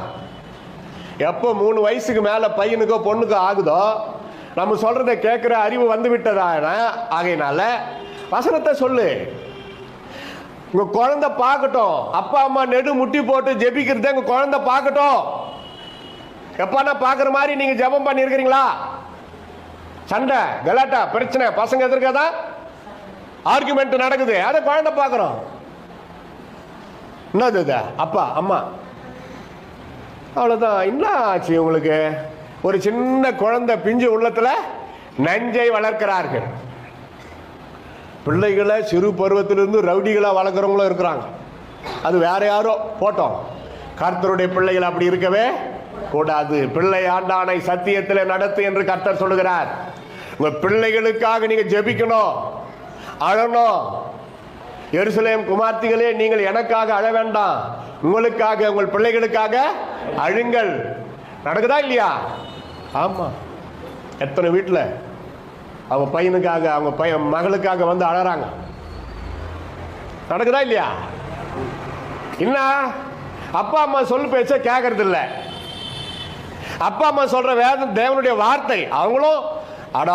எப்போ 3 வயசுக்கு மேல பையனுக்கோ பொண்ணுக்கோ ஆகுதோ, நம்ம சொல்றதை கேட்கிற அறிவு வந்து விட்டதான ஆகையினால வசனத்தை சொல்லு. உங்க குழந்தை பார்க்கட்டும், அப்பா அம்மா நெடு முட்டி போட்டு ஜெபிக்கிறத உங்க குழந்தை பார்க்கட்டும். எப்பனா பார்க்குற மாதிரி நீங்க ஜெபம் பண்ணி இருக்கிறீங்களா? சண்டை, கலாட்டா, பிரச்சனை, பசங்க எதிர்க்கதான் ஆர்குமெண்ட் நடக்குது, அதை குழந்தை பார்க்குறோம். என்னது இது? அப்பா அம்மா, அவ்வளோதான். என்ன ஆச்சு உங்களுக்கு? ஒரு சின்ன குழந்தை பிஞ்சு உள்ளத்துல நஞ்சை வளர்க்கிறார்கள். பிள்ளைகளை சிறு பருவத்திலிருந்து ரவுடிகளாக வளர்க்குறவங்களும் இருக்கிறாங்க. அது வேற யாரோ போட்டோம். கர்த்தருடைய பிள்ளைகள் அப்படி இருக்கவே கூடாது. பிள்ளை ஆண்டானை சத்தியத்தில் நடத்து என்று கர்த்தர் சொல்லுகிறார். உங்க பிள்ளைகளுக்காக நீங்க ஜெபிக்கணும், அழணும். எருசலேம் குமார்த்திகளே, நீங்கள் எனக்காக அழ வேண்டாம், உங்களுக்காக, உங்கள் பிள்ளைகளுக்காக அழுங்கள். நடக்குதா இல்லையா? ஆமா. எத்தனை வீட்டில் அவங்க பையனுக்காக, அவங்க பையன் மகளுக்காக வந்து அழறாங்க. நடக்குதா இல்லையா? என்ன, அப்பா அம்மா சொல்லு பேச்ச கேட்கறது இல்லை. அப்பா அம்மா சொல்ற வேதம் தேவனுடைய வார்த்தை. அவங்களும்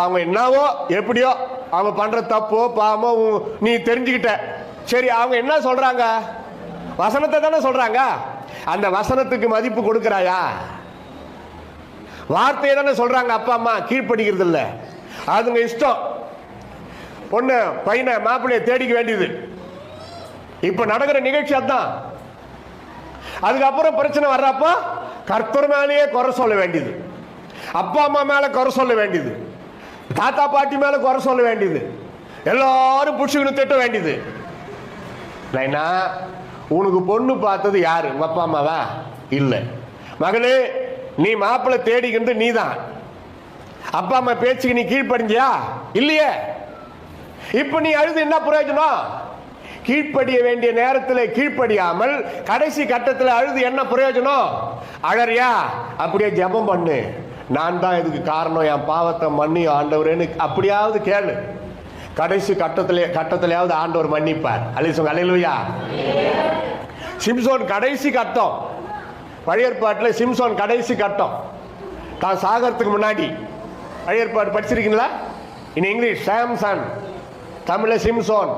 அவங்க என்னவோ எப்படியோ அவங்க பண்ற தப்போ பாவமோ நீ தெரிஞ்சுக்கிட்ட. சரி, அவங்க என்ன சொல்றாங்க? வசனத்தை தானே சொல்றாங்க. அந்த வசனத்துக்கு மதிப்பு கொடுக்கிறாயா? வார்த்தையை தானே சொல்றாங்க. அப்பா அம்மா கீழ்ப்படிக்கிறது இல்லை. அதுங்க இஷ்டம். பொண்ணு பையனை மாப்பிள்ளைய தேடிக்க வேண்டியது இப்ப நடக்கிற நிகழ்ச்சி அதான். அதுக்கப்புறம் பிரச்சனை வர்றப்போ கர்த்தர் மேலேயே குறை சொல்ல வேண்டியது, அப்பா அம்மா மேல குறை சொல்ல வேண்டியது, தாத்தா பாட்டி மேல குறை சொல்ல வேண்டியது, எல்லாரும் புடிச்சுக்கணும் திட்ட வேண்டியது. உனக்கு பொண்ணு பார்த்தது யாரு? உங்க அப்பா அம்மாவா? இல்லை. மகளே, நீ மாப்பிள்ளை தேடிக்கிறது நீ தான். அப்பா அம்மா பேச்சுக்கு நீ கீழ்ப்படிஞ்சியா? இல்லையே. இப்ப நீ அழுது என்ன பிரயோஜனம்? கீழ்ப்படிய வேண்டிய நேரத்தில் கீழ்ப்படியாமல் கடைசி கட்டத்தில் அழுது என்ன பிரயோஜனம்? அழறியா? அப்படியே ஜெபம் பண்ணு, நான் தான் இதுக்கு காரணம், என் பாவத்தை மன்னி ஆண்டவரேன்னு அப்படியாவது கேளு. கடைசி கட்டத்திலேயாவது ஆண்டவர் மன்னிப்பார். அல்லேலூயா. சிம்சோன் கடைசி கட்டம், பழைய ஏற்பாட்டில் சிம்சோன் கடைசி கட்டம், தான் சாகறதுக்கு முன்னாடி. பழைய ஏற்பாடு படிச்சிருக்கீங்களா? இன் இங்கிலீஷ் சாம்சன், தமிழ சிம்சோன்.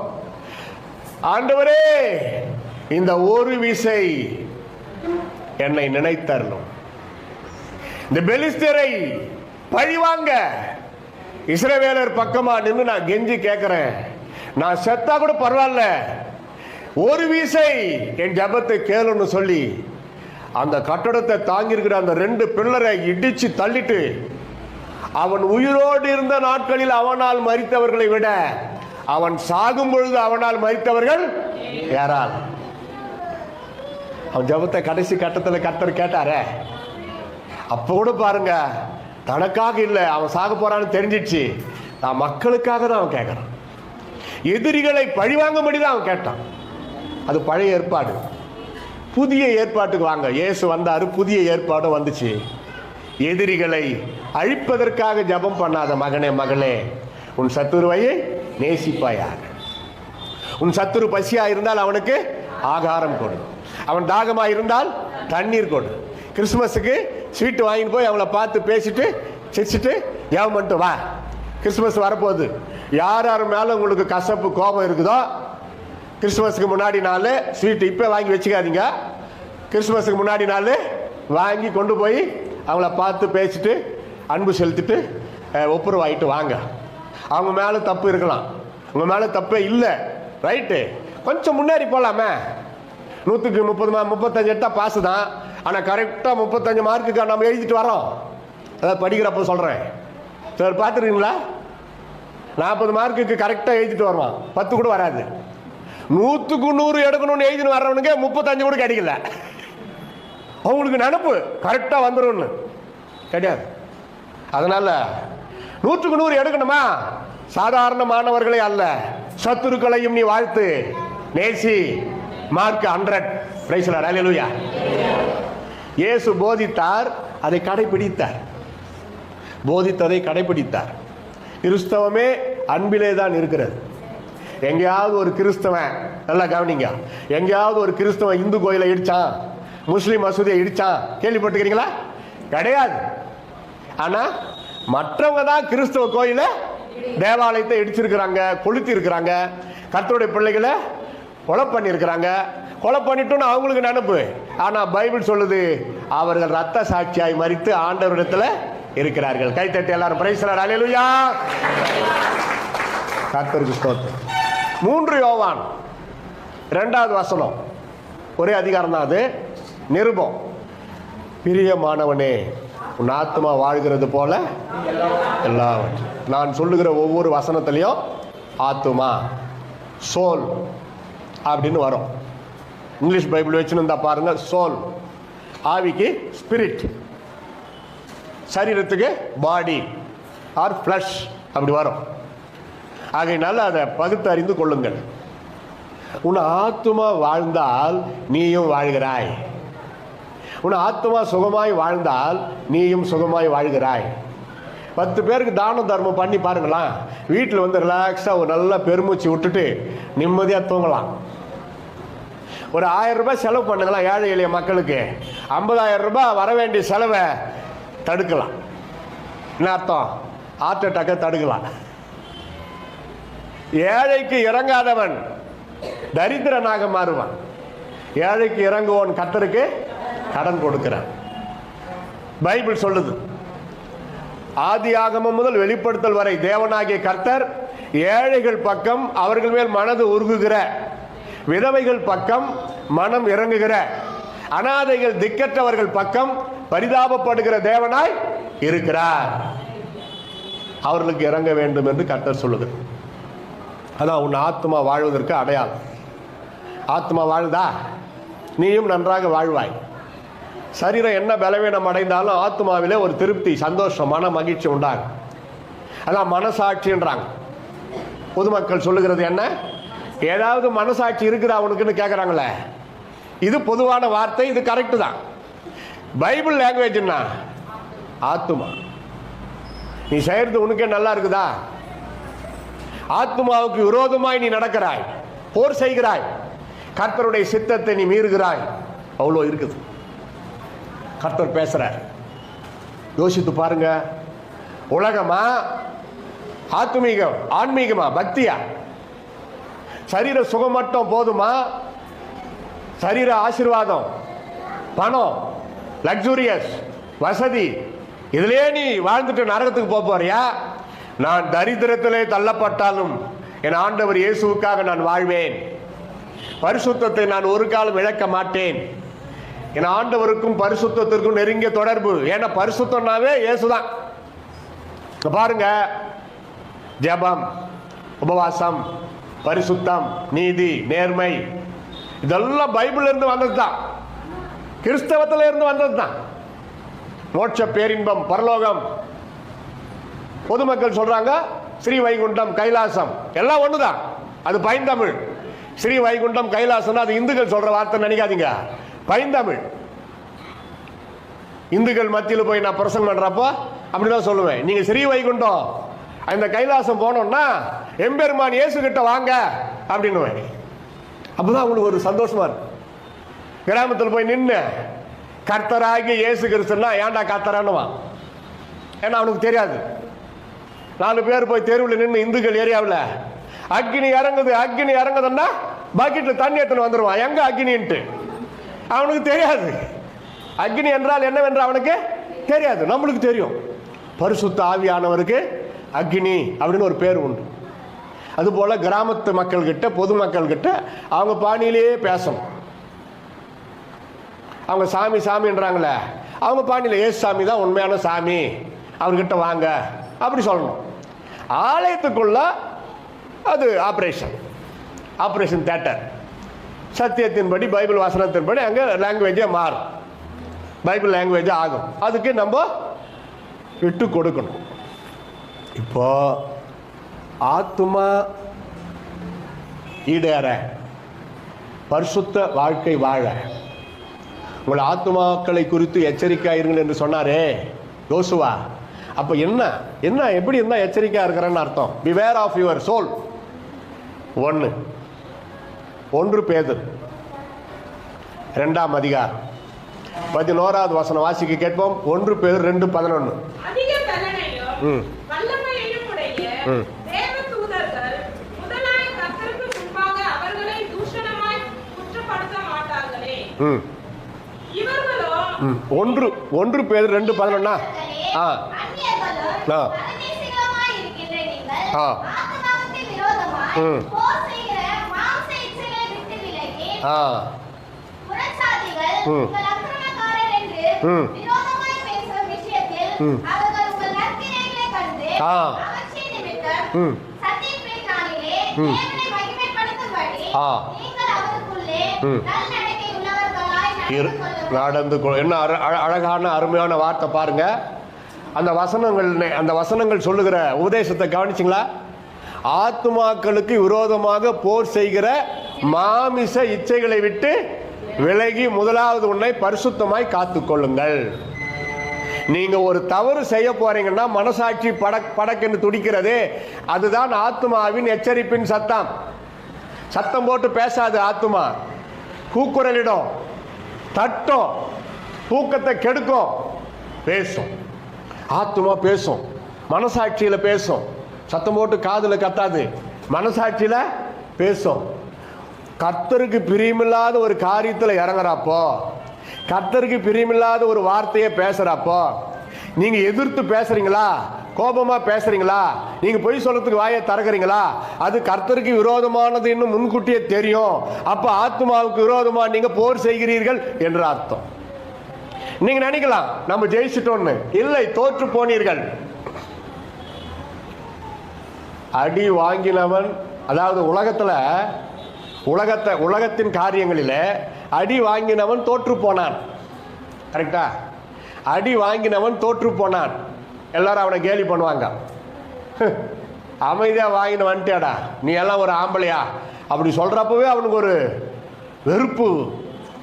ஆண்டவரே, இந்த ஒரு விசை என்னை நினைத்தரணும், இந்த பெலிஸ்தரை பழிவாங்க இஸ்ரவேலர் பக்கமா நின்று நான் கெஞ்சி கேட்கிறேன், நான் செத்தா கூட பரவாயில்ல, ஒரு விசை என் ஜெபத்தை கேளுன்னு சொல்லி அந்த கட்டடத்தை தாங்கியிருக்கிற அந்த 2 பில்லரை இடிச்சு தள்ளிட்டு, அவன் உயிரோடு இருந்த நாட்களில் அவனால் மரித்தவர்களை விட அவன் சாகும் பொழுது அவனால் மரித்தவர்கள் யாரால்? அவன் ஜெபத்தை கடைசி கட்டத்தில் கர்த்தர் கேட்டாரே, அப்போ கூட பாருங்க, தனக்காக இல்லை, அவன் சாக போறான்னு தெரிஞ்சிச்சு, நான் மக்களுக்காக தான் அவன் கேட்கறான். எதிரிகளை பழிவாங்கும்படி தான் அவன் கேட்டான். அது பழைய ஏற்பாடு. புதிய ஏற்பாட்டுக்கு வாங்க. இயேசு வந்தாரு, புதிய ஏற்பாடும் வந்துச்சு. எதிரிகளை அழிப்பதற்காக ஜெபம் பண்ணாத மகனே மகளே, உன் சத்துருவை நேசிப்பாயாக. உன் சத்துரு பசியா இருந்தால் அவனுக்கு ஆகாரம் கொடு, அவன் தாகமா இருந்தால் தண்ணீர் கொடு. கிறிஸ்துமஸுக்கு ஸ்வீட்டு வாங்கிட்டு போய் அவங்கள பார்த்து பேசிட்டு சிரிச்சிட்டு ஜெபம் பண்ணிட்டு வா. கிறிஸ்துமஸ் வரப்போகுது. யார் யார் மேலே உங்களுக்கு கசப்பு கோபம் இருக்குதோ, கிறிஸ்துமஸுக்கு முன்னாடி நாள் ஸ்வீட்டு இப்போ வாங்கி வச்சுக்காதீங்க. கிறிஸ்துமஸுக்கு முன்னாடி நாள் வாங்கி கொண்டு போய் அவங்கள பார்த்து பேசிட்டு அன்பு செலுத்திட்டு ஒப்புரவாயிட்டு வாங்க. அவங்க மேலே தப்பு இருக்கலாம், உங்கள் மேலே தப்பே இல்லை, ரைட்டு, கொஞ்சம் முன்னேறி போகலாமே. 100க்கு 35 எடுத்தால் பாசு தான். ஆனால் கரெக்டாக 35 மார்க்குக்கு நம்ம எழுதிட்டு வரோம். அதாவது படிக்கிறப்போ சொல்கிறேன். சரி, பார்த்துருக்கீங்களா? 40 மார்க்குக்கு கரெக்டாக எழுதிட்டு வருவான், 10 கூட வராது. 100க்கு 100 எடுக்கணும்னு எழுதின்னு வர்றவனுக்கு 35 கூட கிடைக்கல. அவங்களுக்கு நினப்பு கரெக்டாக வந்துடும் கிடையாது. அதனால 100க்கு 100 எடுக்கணுமா? சாதாரண மாணவர்களே அல்ல, சத்துருக்களையும் நீ வாழ்த்து, நேசி, mark 100. Praise the Lord. Hallelujah. இயேசு போதித்தார், அதை கடைபிடித்தார். போதித்ததை கடைபிடித்தார். கிறிஸ்தவமே அன்பிலே தான் இருக்கிறது. எங்கேயாவது ஒரு கிறிஸ்தவன், நல்லா கவனிங்க, எங்கேயாவது ஒரு கிறிஸ்தவன் இந்து கோயிலை இடிச்சான், முஸ்லீம் மசூதியை இடிச்சான் கேள்விப்பட்டிருக்கிறீங்களா? கிடையாது. ஆனா மற்றவங்க தான் கிறிஸ்தவ கோயில, தேவாலயத்தை இடிச்சிருக்கிறாங்க, கொளுத்தி இருக்கிறாங்க, கர்த்தருடைய பிள்ளைகளை கொலை பண்ணியிருக்கிறாங்க. கொலை பண்ணிட்டோன்னு அவங்களுக்கு நினைப்பு. ஆனா பைபிள் சொல்லுது, அவர்கள் ரத்த சாட்சியாய் மரித்து ஆண்டவரிடத்துல இருக்கிறார்கள். கைத்தட்டி எல்லாரும் பிரைஸ் தி லார்ட். ஹல்லேலூயா. கர்த்தருக்கு ஸ்தோத்திரம். 3 யோவான் 2வது வசனம், ஒரே அதிகாரம் தான் அது. நிருபம். பிரியமானவனே, உன் ஆத்மா வாழ்கிறது போல எல்லாவற்றும். நான் சொல்லுகிற ஒவ்வொரு வசனத்திலையும் ஆத்துமா, சோல் அப்படின்னு வரும். இங்கிலீஷ் பைபிள் வச்சுன்னு இருந்தா பாருங்க, சோல். ஆவிக்கு ஸ்பிரிட், சரீரத்துக்கு பாடி ஆர் ஃப்ளஷ் அப்படி வரும். ஆகையினால அதை பகுத்து அறிந்து கொள்ளுங்கள். உன் ஆத்துமா வாழ்ந்தால் நீயும் வாழ்கிறாய். உன் ஆத்துமா சுகமாய் வாழ்ந்தால் நீயும் சுகமாய் வாழ்கிறாய். 10 பேருக்கு தானம் தர்மம் பண்ணி பாருங்களா, வீட்டில் வந்து ரிலாக்ஸாக ஒரு நல்ல பெருமூச்சு விட்டுட்டு நிம்மதியாக தூங்கலாம். ஒரு 1000 ரூபாய் செலவு பண்ணுங்களா ஏழை எளிய மக்களுக்கு, 50,000 ரூபாய் வர வேண்டிய செலவை தடுக்கலாம். என்ன அர்த்தம்? ஹார்ட் அட்டாக்கை தடுக்கலாம். ஏழைக்கு இறங்காதவன் தரித்திரனாக மாறுவான். ஏழைக்கு இறங்குவோன் கர்த்தருக்கு கடன் கொடுக்கிறான். பைபிள் சொல்லுது, ஆதியாகமம் முதல் வெளிப்படுத்தல் வரை தேவனாகிய கர்த்தர் ஏழைகள் பக்கம் அவர்கள் மேல் மனது உருகுகிற, விதவைகள் பக்கம் மனம் இறங்குகிற, அனாதைகள் திக்கற்றவர்கள் பக்கம் பரிதாபப்படுகிற தேவனாய் இருக்கிறார். அவர்களுக்கு இறங்க வேண்டும் என்று கர்த்தர் சொல்லுது. அதான் உன் ஆத்மா வாழ்வதற்கு அடையாளம். ஆத்மா வாழுதா, நீயும் நன்றாக வாழ்வாய். சரீரம் என்ன பலவீனம் அடைந்தாலும் ஆத்மாவிலே ஒரு திருப்தி, சந்தோஷம், மன மகிழ்ச்சி உண்டாகும். அதான் மனசாட்சின்றாங்க. பொதுமக்கள் சொல்லுகிறது என்ன? ஏதாவது மனசாட்சி இருக்குதா அவனுக்குன்னு கேட்குறாங்களே. இது பொதுவான வார்த்தை, இது கரெக்டு தான். பைபிள் லாங்குவேஜ்னா ஆத்துமா. நீ செய்யறது உனக்கே நல்லா இருக்குதா? ஆத்துமாவுக்கு விரோதமாய் நீ நடக்கிறாய், போர் செய்கிறாய், கர்த்தருடைய சித்தத்தை நீ மீறுகிறாய். அவ்வளோ இருக்குது. கர்த்தர் பேசுறார். யோசித்து பாருங்க. உலகமா, ஆத்மீகம், ஆன்மீகமா, பக்தியா? சரீர சுகம் மட்டும் போதுமா? சரீர ஆசீர்வாதம், பணம், லக்ஸூரியஸ், வசதி, இதுலயே நீ வாழ்ந்துட்டு நரகத்துக்கு போறியா? நான் தரித்திரத்திலே தள்ளப்பட்டாலும் என் ஆண்டவர் இயேசுவுக்காக நான் வாழ்வேன். பரிசுத்தத்தை நான் ஒரு காலம் இழக்க மாட்டேன். என் ஆண்டவருக்கும் பரிசுத்தத்திற்கும் நெருங்கிய தொடர்பு. ஏன்னா பரிசுத்தம்னாவே இயேசுதான். பாருங்க, ஜெபம், உபவாசம், பரிசுத்தம், நீதி, நேர்மை, இதெல்லாம் பைபிள்ல இருந்து வந்தது தான், கிறிஸ்தவத்துல இருந்து வந்தது தான். மோட்ச பேரின்பம், பரலோகம், பொதுமக்கள் சொல்றாங்க ஸ்ரீ வைகுண்டம், கைலாசம், எல்லாம் ஒண்ணுதான். அது பைந்தமிழ். ஸ்ரீ வைகுண்டம், கைலாசம் அது இந்துக்கள் சொல்ற வார்த்தை நினைக்காதீங்க, பைந்தமிழ். இந்துக்கள் மத்தியில் போய் நான் பிரசங்கம் பண்றப்போ அப்படிதான் சொல்லுவேன், நீங்க ஸ்ரீ வைகுண்டம் அந்த கைலாசம் போனோம்னா எம்பெருமான் இயேசு கிட்ட வாங்க அப்படின்னு. அப்பதான் அவங்களுக்கு ஒரு சந்தோஷமா இருக்கு. கிராமத்தில் போய் நின்று கர்த்தராகி இயேசு கிறிஸ்துன்னா ஏன்டா கர்த்தரானுவான். ஏன்னா அவனுக்கு தெரியாது. 4 பேர் போய் தெருவில் நின்று இந்துக்கள் ஏரியாவில் அக்னி இறங்குது, அக்னி இறங்குதுன்னா பக்கெட்ல தண்ணி எடுத்துன்னு வந்துடுவான். எங்க அக்னின்ட்டு அவனுக்கு தெரியாது. அக்னி என்றால் என்னவென்று அவனுக்கு தெரியாது. நம்மளுக்கு தெரியும். பரிசுத்த ஆவியானவருக்கு அக்னி அப்படின்னு ஒரு பேர் உண்டு. அதுபோல கிராமத்து மக்கள் கிட்ட, பொதுமக்கள் கிட்ட அவங்க பாணியிலேயே பேசணும். அவங்க சாமி சாமின்றாங்களே, அவங்க பாணியில் ஏசு சாமி தான் உண்மையான சாமி, அவர்கிட்ட வாங்க அப்படி சொல்லணும். ஆலயத்துக்குள்ள அது ஆபரேஷன் தியேட்டர். சத்தியத்தின்படி, பைபிள் வசனத்தின்படி அங்கே லாங்குவேஜே மாறும், பைபிள் லாங்குவேஜே ஆகும். அதுக்கு நம்ம விட்டு கொடுக்கணும். இப்போ ஆத்துமா ஈடேற, பரிசுத்த வாழ்க்கை வாழ உங்கள் ஆத்துமாக்களை குறித்து எச்சரிக்கையாயிருங்கள் என்று சொன்னாரே யோசுவா. அப்ப என்ன என்ன எப்படி இருந்தா எச்சரிக்கையா இருக்கிறேன்னு அர்த்தம். Beware of your soul. 1 பேதுரு 2ஆம் அதிகாரம் 11வது வசனம் வாசிக்க கேட்போம். 1 பேதுரு 2:11. ஒன்று பேதுரு 2:11. நடந்து என்ன அழகான அருமையான வார்த்தை பாருங்க. அந்த வசனங்கள் சொல்லுகிற உபதேசத்தை கவனிச்சிங்களா? ஆத்துமாக்களுக்கு விரோதமாக போர் செய்கிற மாமிச இச்சைகளை விட்டு விலகி முதலாவது உன்னை பரிசுத்தமாய் காத்துக்கொள்ளுங்கள். நீங்க ஒரு தவறு செய்ய போறீங்கன்னா மனசாட்சி படக்கென்று துடிக்கிறது. அதுதான் ஆத்துமாவின் எச்சரிப்பின் சத்தம். சத்தம் போட்டு பேசாது ஆத்துமா. கூக்குரலிடும், தட்டும், தூக்கத்தை கெடுக்கும், பேசும். ஆத்துமா பேசும், மனசாட்சியில பேசும். சத்தம் போட்டு காதுல கத்தாது, மனசாட்சியில பேசும். கர்த்தருக்கு பிரியமில்லாத ஒரு காரியத்தில் இறங்குறப்போ, கர்த்தருக்கு பிரியமில்லாத ஒரு வார்த்தையை பேசுறப்போ, நீங்க எதிர்த்து பேசுறீங்களா, கோபமா பேசுறீங்களா, நீங்க பொய் சொல்றதுக்கு வாயை திறக்கிறீங்களா, அது கர்த்தருக்கு விரோதமானது இன்னும் முன்கூட்டியே தெரியும். அப்ப ஆத்மாவுக்கு விரோதமா நீங்க போர் செய்கிறீர்கள் என்று அர்த்தம். நீங்க நினைக்கலாம் நம்ம ஜெயிச்சிட்டோம்னு. இல்லை, தோற்று போனீர்கள். அடி வாங்கினவன், அதாவது உலகத்தின் காரியங்களிலே அடி வாங்கினவன் தோற்று போனான். கரெக்டா? அடி வாங்கினவன் தோற்று போனான். எல்லாரும் அவனை கேலி பண்ணுவாங்க. அமைதியா வாங்கின வந்துட்டேடா, நீ எல்லாம் ஒரு ஆம்பளையா அப்படி சொல்கிறப்பவே அவனுக்கு ஒரு வெறுப்பு,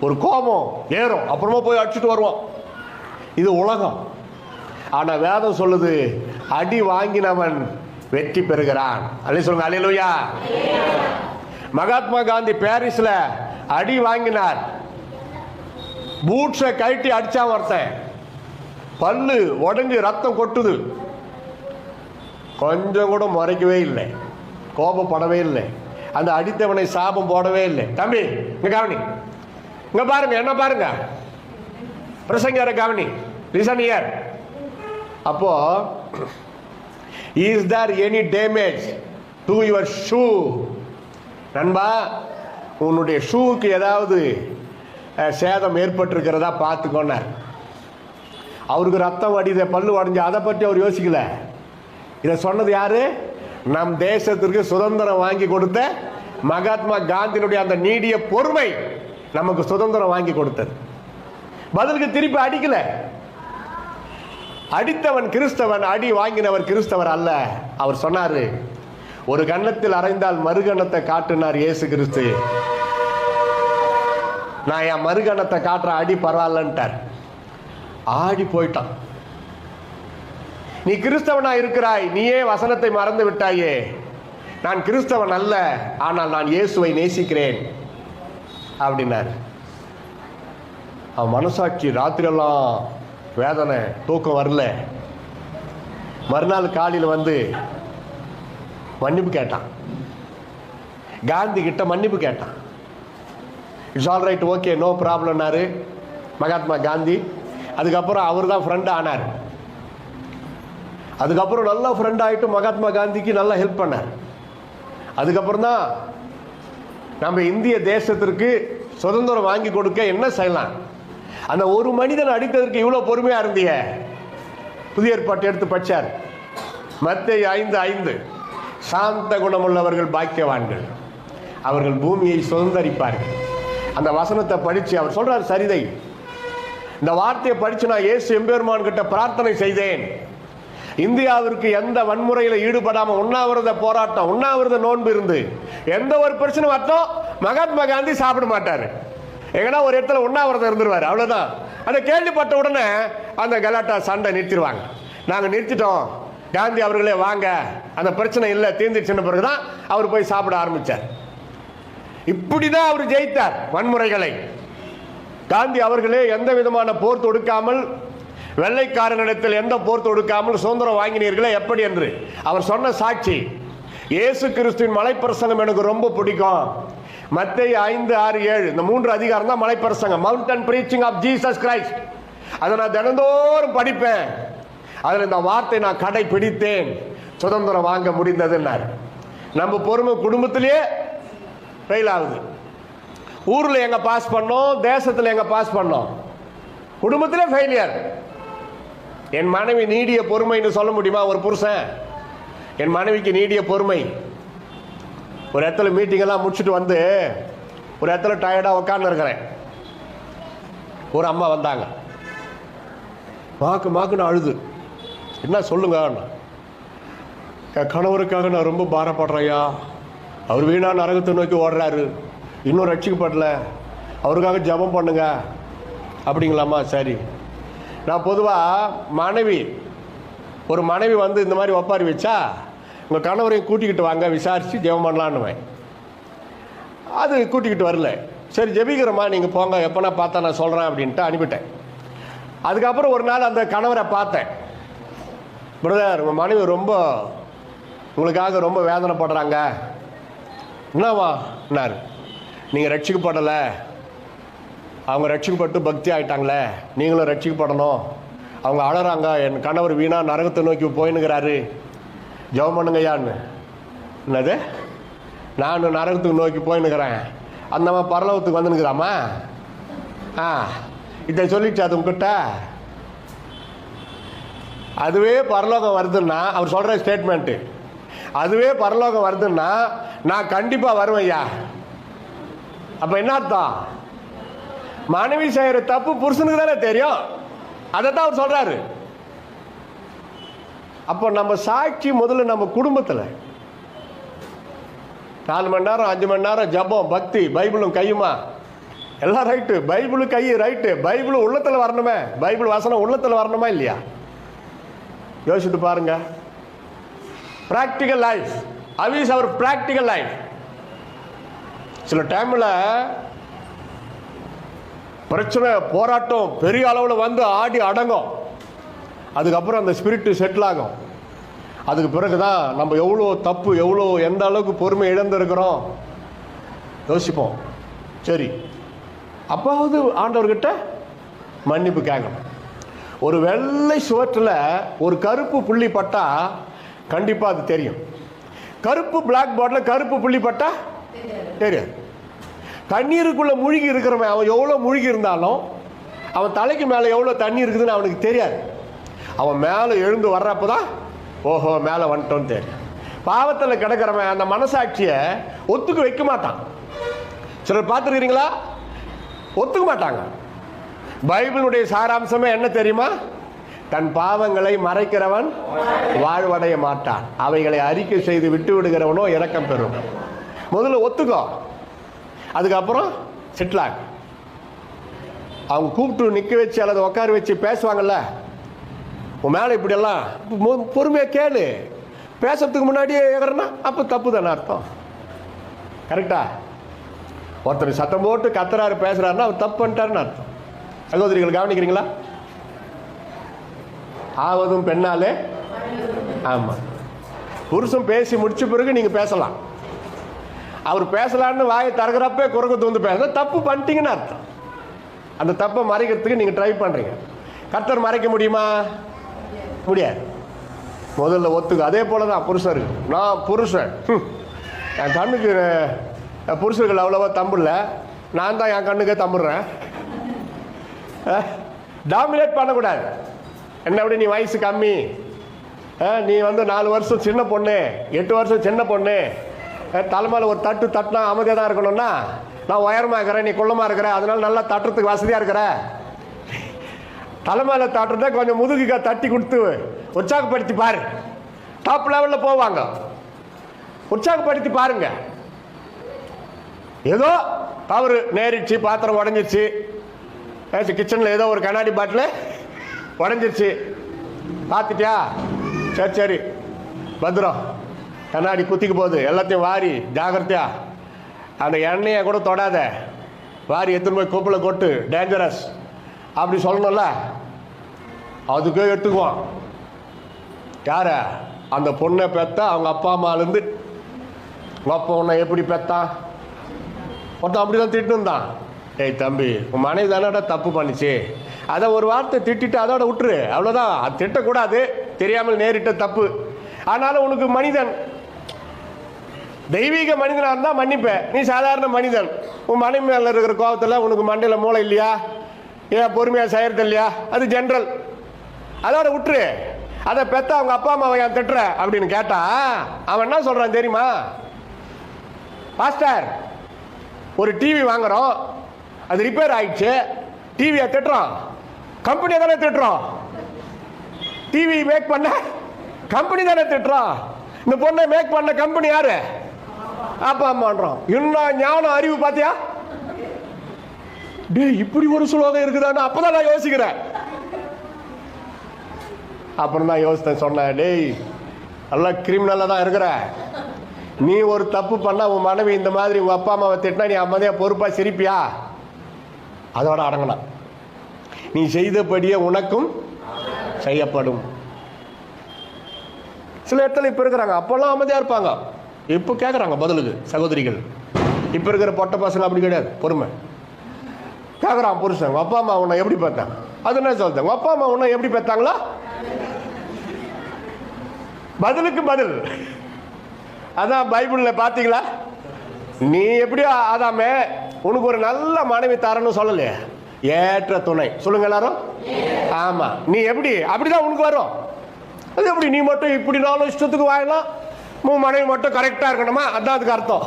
ஒரு கோபம் ஏறும். அப்புறமா போய் அடிச்சுட்டு வருவான். இது உலகம். ஆனால் வேதம் சொல்லுது, அடி வாங்கினவன் வெற்றி பெறுகிறான். அல்ல சொல்லுங்க, அல்லேலூயா. மகாத்மா காந்தி பாரிஸ்ல அடி வாங்கினார். பூட்ஸை கழட்டி அடிச்சான் ஒருத்தன். பல்லு உடஞ்சி ரத்தம் கொட்டுது. கொஞ்சம் கூட முறைக்கவே இல்லை, கோபப்படவே இல்லை. அந்த அடித்தவனை சாபம் போடவே இல்லை. தம்பி இங்க கவனி, இங்க பாருங்க, என்ன பாருங்க, பிரசங்கர கவனி, லிசன் ஹியர். அப்போ is there any damage to your shoe? நண்பா, உன்னுடைய ஷூவுக்கு ஏதாவது சேதம் ஏற்பட்டிருக்கிறதா பார்த்துக்கோன்னார். அவருக்கு ரத்தம் வடித, பல்லு உடஞ்சி, அதை பற்றி அவர் யோசிக்கல. இதை சொன்னது யாரு? நம் தேசத்திற்கு சுதந்திரம் வாங்கி கொடுத்த மகாத்மா காந்தியினுடைய அந்த நீடிய பொறுமை நமக்கு சுதந்திரம் வாங்கி கொடுத்தது. பதிலுக்கு திருப்பி அடிக்கல. அடித்தவன் கிறிஸ்தவன், அடி வாங்கினவர் கிறிஸ்தவர் அல்ல. அவர் சொன்னாரு, ஒரு கன்னத்தில் அறைந்தால் மறுகணத்தை காட்டுனார் இயேசு கிறிஸ்து. நான் என் மறுகணத்தை காட்டுற, அடி பரவாயில்லன்ட்டார். ஆடி போயிட்டான். நீ கிறிஸ்தவனா இருக்கிறாய், நீயே வசனத்தை மறந்து விட்டாயே. நான் கிறிஸ்தவன் அல்ல, ஆனால் நான் இயேசுவை நேசிக்கிறேன் அப்படின்னார். அவன் மனசாட்சி ராத்திரியெல்லாம் வேதனை, தூக்கம் வரல. மறுநாள் காலையில் வந்து மன்னிப்பு கேட்டான். காந்தி கிட்ட மன்னிப்பு கேட்டான். It's all right, okay, no ப்ராப்ளம்னாரு மகாத்மா காந்தி. அதுக்கப்புறம் அவர் தான் ஃப்ரெண்ட் ஆனார். அதுக்கப்புறம் நல்லா ஃப்ரெண்ட் ஆகிட்டு மகாத்மா காந்திக்கு நல்லா ஹெல்ப் பண்ணார். அதுக்கப்புறம் தான் நம்ம இந்திய தேசத்திற்கு சுதந்திரம் வாங்கி கொடுக்க என்ன செய்யலாம். அந்த ஒரு மனிதன் அடித்ததற்கு இவ்வளோ பொறுமையாக இருந்திய. புதிய ஏற்பாட்டை எடுத்து படித்தார். மத்தேயு 5:5, சாந்த குணமுள்ளவர்கள் பாக்கியவான்கள், அவர்கள் பூமியை சுதந்தரிப்பார்கள். அந்த வசனத்தை படித்து அவர் சொல்றார், சரிதை. இந்த வார்த்தையை படித்து நான் இயேசு எம்பெருமான் கிட்ட பிரார்த்தனை செய்தேன். இந்தியாவிற்கு எந்த வன்முறையில் ஈடுபடாமல் உண்ணாவிரத போராட்டம், உண்ணாவிரத நோன்பு இருந்து எந்த ஒரு பிரச்சனை வரட்டும், மகாத்மா காந்தி சாப்பிட மாட்டார். எங்கன்னா ஒரு இடத்துல உண்ணாவிரதம் இருந்துருவார், அவ்வளோதான். அதை கேள்விப்பட்ட உடனே அந்த கலாட்டா சண்டை நிறுத்திடுவாங்க. நாங்கள் நிறுத்திட்டோம், காந்தி அவர்களே வாங்க, அந்த பிரச்சனை இல்லை, தீர்ந்துச்சுன்னு பிறகுதான் அவர் போய் சாப்பிட ஆரம்பித்தார். இப்படிதான் அவர் ஜெயித்தார் வன்முறைகளை. காந்தி அவர்களே எந்த விதமான போர் தொடுக்காமல், வெள்ளைக்காரனிடத்தில் எந்த போர் தொடுக்காமல் சுதந்திரம் வாங்கினீர்களே எப்படி என்று அவர் சொன்ன சாட்சி. இயேசு கிறிஸ்துவின் மலைப்பிரசங்கம் எனக்கு ரொம்ப பிடிக்கும். மத்தேயு 5:6-7 இந்த 3 அதிகாரம் தான் மலைப்பிரசங்கம், mountain preaching of Jesus Christ. அதை நான் தினந்தோறும் படிப்பேன். அதில் இந்த வார்த்தை நான் கடைபிடித்தேன், சுதந்திரம் வாங்க முடிந்ததுன்னார். நம்ம பொறுமை குடும்பத்திலேயே ஃபெயில் ஆகுது. ஊரில் எங்க பாஸ் பண்ணோம், தேசத்தில் எங்க பாஸ் பண்ணோம், குடும்பத்திலே ஃபெயிலியர். என் மனைவி நீடிய பொறுமைன்னு சொல்ல முடியுமா? ஒரு புருஷன் என் மனைவிக்கு நீடிய பொறுமை. ஒரு இடத்துல மீட்டிங் எல்லாம் முடிச்சுட்டு வந்து ஒரு இடத்துல டயர்டாக உட்கார்ந்து இருக்கிறேன். ஒரு அம்மா வந்தாங்க, மாக்குன்னு அழுது. என்ன சொல்லுங்க? என் கணவருக்காக நான் ரொம்ப பாரப்படுறேயா, அவர் வீணா நரகத்தை நோக்கி ஓடுறாரு, இன்னும் ரட்சிக்கப்படல, அவருக்காக ஜெபம் பண்ணுங்க. அப்படிங்களாம்மா? சரி. நான் பொதுவாக ஒரு மனைவி வந்து இந்த மாதிரி ஒப்பாரி வச்சா, உங்கள் கணவரையும் கூட்டிக்கிட்டு வாங்க, விசாரித்து ஜெபம் பண்ணலான்னுவேன். அது கூட்டிக்கிட்டு வரல. சரி ஜெபிக்கிறம்மா, நீங்கள் போங்க, எப்போனா பார்த்தா நான் சொல்கிறேன் அப்படின்ட்டு அனுப்பிட்டேன். அதுக்கப்புறம் ஒரு நாள் அந்த கணவரை பார்த்தேன். பிரதர், உங்கள் மனைவி ரொம்ப உங்களுக்காக ரொம்ப வேதனைப்படுறாங்க. என்னவா என்னார்? நீங்கள் ரட்சிக்கப்படலை, அவங்க ரட்சிக்கப்பட்டு பக்தி ஆகிட்டாங்களே, நீங்களும் ரட்சிக்கப்படணும். அவங்க அழறாங்க, என் கணவர் வீணா நரகத்தை நோக்கி போயின்னுக்கிறாரு, ஜெபம் பண்ணுங்கய்யான்னு. என்னது? நான் நரகத்துக்கு நோக்கி போயின்னுக்கிறேன், அந்தம்மா பரலோகத்துக்கு வந்துன்னுக்குறாமா? இதை சொல்லிச்சு அது உங்ககிட்ட. அதுவே பரலோகம் வருதுன்னா, அவர் சொல்கிற ஸ்டேட்மெண்ட்டு, அதுவே பரலோகம் வருதுன்னா நான் கண்டிப்பாக வருவேன் ஐயா. அப்போ என்ன அர்த்தம்? மனைவி செய்கிற தப்பு புருஷனுக்கு தானே தெரியும், அதை தான் அவர் சொல்கிறாரு. அப்போ நம்ம சாட்சி முதல்ல நம்ம குடும்பத்தில். 4 மணி நேரம் 5 மணி நேரம் ஜபம், பக்தி, பைபிளும் கையுமா, எல்லாம் ரைட்டு. பைபிளு கை ரைட்டு. பைபிள் உள்ளத்தில் வரணுமே, பைபிள் வசனம் உள்ளத்தில் வரணுமா இல்லையா? யோசிச்சுட்டு பாருங்க. Practical life, how is our practical life? சில டைமில் பிரச்சனை, போராட்டம் பெரிய அளவில் வந்து ஆடி அடங்கும். அதுக்கப்புறம் அந்த ஸ்பிரிட்டு செட்டில் ஆகும். அதுக்கு பிறகு தான் நம்ம எவ்வளோ தப்பு, எவ்வளோ எந்த அளவுக்கு பொறுமை இழந்திருக்கிறோம் யோசிப்போம். சரி, அப்பாவது ஆண்டவர்கிட்ட மன்னிப்பு கேட்கணும். ஒரு வெள்ளை சுவற்றில் ஒரு கருப்பு புள்ளி பட்டா கண்டிப்பாக அது தெரியும். கருப்பு பிளாக் போர்டில் கருப்பு புள்ளி பட்டா தெரியாது. தண்ணீருக்குள்ளே மூழ்கி இருக்கிறவன் அவன் எவ்வளோ மூழ்கி இருந்தாலும் அவன் தலைக்கு மேலே எவ்வளோ தண்ணி இருக்குதுன்னு அவனுக்கு தெரியாது. அவன் மேலே எழுந்து வர்றப்போ தான் ஓஹோ மேலே வந்துட்டோன்னு தெரியும். பாவத்தில் கிடக்கிறவன் அந்த மனசாட்சியை ஒத்துக்க வைக்க மாட்டான். சிலர் பார்த்துருக்கிறீங்களா? ஒத்துக்க மாட்டாங்க. பைபிளுடைய சாராம்சமே என்ன தெரியுமா? தன் பாவங்களை மறைக்கிறவன் வாழ்வடைய மாட்டான், அவைகளை அறிக்கை செய்து விட்டு விடுகிறவனோ இரக்கம் பெறும். முதல்ல ஒத்துக்கோ, அதுக்கப்புறம் செட்டிலாக. அவங்க கூப்பிட்டு நிற்க வச்சு அல்லது உட்கார வச்சு பேசுவாங்கல்ல, உன் மேலே இப்படியெல்லாம் பொறுமையாக கேளு. பேசுறதுக்கு முன்னாடியே ஏகிறன்னா அப்போ தப்பு தானே அர்த்தம். கரெக்டா? ஒருத்தர் சத்தம் போட்டு கத்துறாரு, பேசுறாருன்னா அவர் தப்பு பண்ணிட்டாருன்னு அர்த்தம். சகோதரிகள் கவனிக்கிறீங்களா? ஆவதும் பெண்ணாலே. ஆமாம், புருஷன் பேசி முடிச்ச பிறகு நீங்கள் பேசலாம். அவர் பேசலான்னு வாயை தரகிறப்ப குறுக்கு தூந்து பேச தப்பு பண்ணிட்டீங்கன்னு அர்த்தம். அந்த தப்பை மறைக்கிறதுக்கு நீங்கள் ட்ரை பண்ணுறீங்க. கர்த்தர் மறைக்க முடியுமா? முடியாது. முதல்ல ஒத்துக்க. அதே போல தான் புருஷருக்கு. நான் புருஷன், என் கண்ணுக்கு புருஷர்கள் அவ்வளோவா தம்பில்ல, நான் தான் என் கண்ணுக்கே தம்பிடுறேன். டாமினேட் பண்ணக்கூடாது. என்ன விட நீ வயசு கம்மி, நீ வந்து 4 வருஷம் சின்ன பொண்ணு, 8 வருஷம் சின்ன பொண்ணு, தலைமையில் ஒரு தட்டு தட்டினா அமைதியாக தான் இருக்கணும்னா, நான் உயரமாக இருக்கிறேன், நீ குள்ளமாக இருக்கிற, அதனால நல்லா தட்டுறதுக்கு வசதியாக இருக்கிற. தலைமையில் தட்டுறத கொஞ்சம் முதுகுக்க தட்டி கொடுத்து உற்சாகப்படுத்தி பாரு. டாப் லெவலில் போவாங்க. உற்சாகப்படுத்தி பாருங்க. ஏதோ தவறு நேரிடுச்சு, பாத்திரம் உடஞ்சிருச்சு, கிச்சனில் ஏதோ ஒரு கண்ணாடி பாட்டில் உடஞ்சிருச்சு, பார்த்துட்டியா? சரி சரி பத்திரம், கண்ணாடி குத்திக்கு போகுது, எல்லாத்தையும் வாரி ஜாகிரதையா, அந்த எண்ணெயை கூட தொடாத, வாரி எடுத்துன்னு போய் கொப்பில் கொட்டு, டேஞ்சரஸ் அப்படி சொல்லணும்ல. அதுக்கே எடுத்துக்குவான். யார? அந்த பொண்ணை பெத்தா அவங்க அப்பா அம்மாலேருந்து. உங்கள் அப்பா உன்னை எப்படி பெத்தான்? ஒருத்தன் அப்படி தான் திட்டுன்னு தான். ஏய் தம்பி, உன் மனைவி தானடா தப்பு பண்ணிச்சு, அதை ஒரு வார்த்தை திட்டிட்டு அதோட விட்டுரு, அவ்வளோதான். அது திட்டக்கூடாது, தெரியாமல் நேரிட்ட தப்பு. ஆனாலும் உனக்கு மனிதன், தெய்வீக மனிதனாக இருந்தால் மன்னிப்பேன். நீ சாதாரண மனிதன், உன் மனைவி மேலே இருக்கிற கோபத்தில் உனக்கு மண்டையில் மூளை இல்லையா, ஏன் பொறுமையாக செய்கிறது இல்லையா, அது ஜென்ரல், அதோட விட்டுரு. அதை பெற்ற அவங்க அப்பா அம்மாவை ஏன் திட்டுற அப்படின்னு கேட்டா அவன் என்ன சொல்கிறான் தெரியுமா? பாஸ்டர், ஒரு டிவி வாங்குறோம், அது ரிப்பேர் ஆயிடுச்சு, டிவியை திட்டுறோம், கம்பெனியை தானே திட்டுறோம், டிவி மேக் பண்ண கம்பெனி தானே திட்டுறோம், இந்த பொண்ணை மேக் பண்ண கம்பெனி யாரு? அப்பா அம்மான்றோம். இன்னும் ஞானம் அறிவு பார்த்தியா? டே, இப்படி ஒரு சுலோகம் இருக்குதான்னு அப்பதான் நான் யோசிக்கிறேன். அப்புறம் தான் யோசித்தேன், சொன்னேன், டேய் நல்லா கிரிமினலாக தான் இருக்கிற, நீ ஒரு தப்பு பண்ணா உன் மனைவி இந்த மாதிரி உன் அப்பா அம்மாவை திட்டினா நீ அமைதியாக பொறுப்பாக சிரிப்பியா? அதோட அடங்கலாம். நீ செய்தபடியே உனக்கும் செய்யப்படும். சில இடத்துல இப்போ இருக்கிறாங்க, அப்போல்லாம் அமைதியாக இருப்பாங்க, இப்போ கேட்குறாங்க பதிலுக்கு. சகோதரிகள், இப்போ இருக்கிற பொட்ட பசங்க அப்படி கிடையாது, பொறுமை. கேட்குறான் புருஷன், உங்கள் அப்பா அம்மா உன்னை எப்படி பார்த்தாங்க? அது என்ன சொல்லுங்க, உங்கள் அப்பா அம்மா உன்னை எப்படி பார்த்தாங்களா? பதிலுக்கு பதில். அதான் பைபிளில் பார்த்தீங்களா? நீ எப்படியோ ஆதாமே உனக்கு ஒரு நல்ல மனைவி தரணும் சொல்லலையே, ஏற்ற துணை. சொல்லுங்க எல்லாரும். ஆமா, நீ எப்படி அப்படிதான் உனக்கு வரும். அது எப்படி நீ மட்டும் இப்படினாலும் இஷ்டத்துக்கு வாழலாம், உன் மனைவி மட்டும் கரெக்டாக இருக்கணுமா? அதுதான் அதுக்கு அர்த்தம்.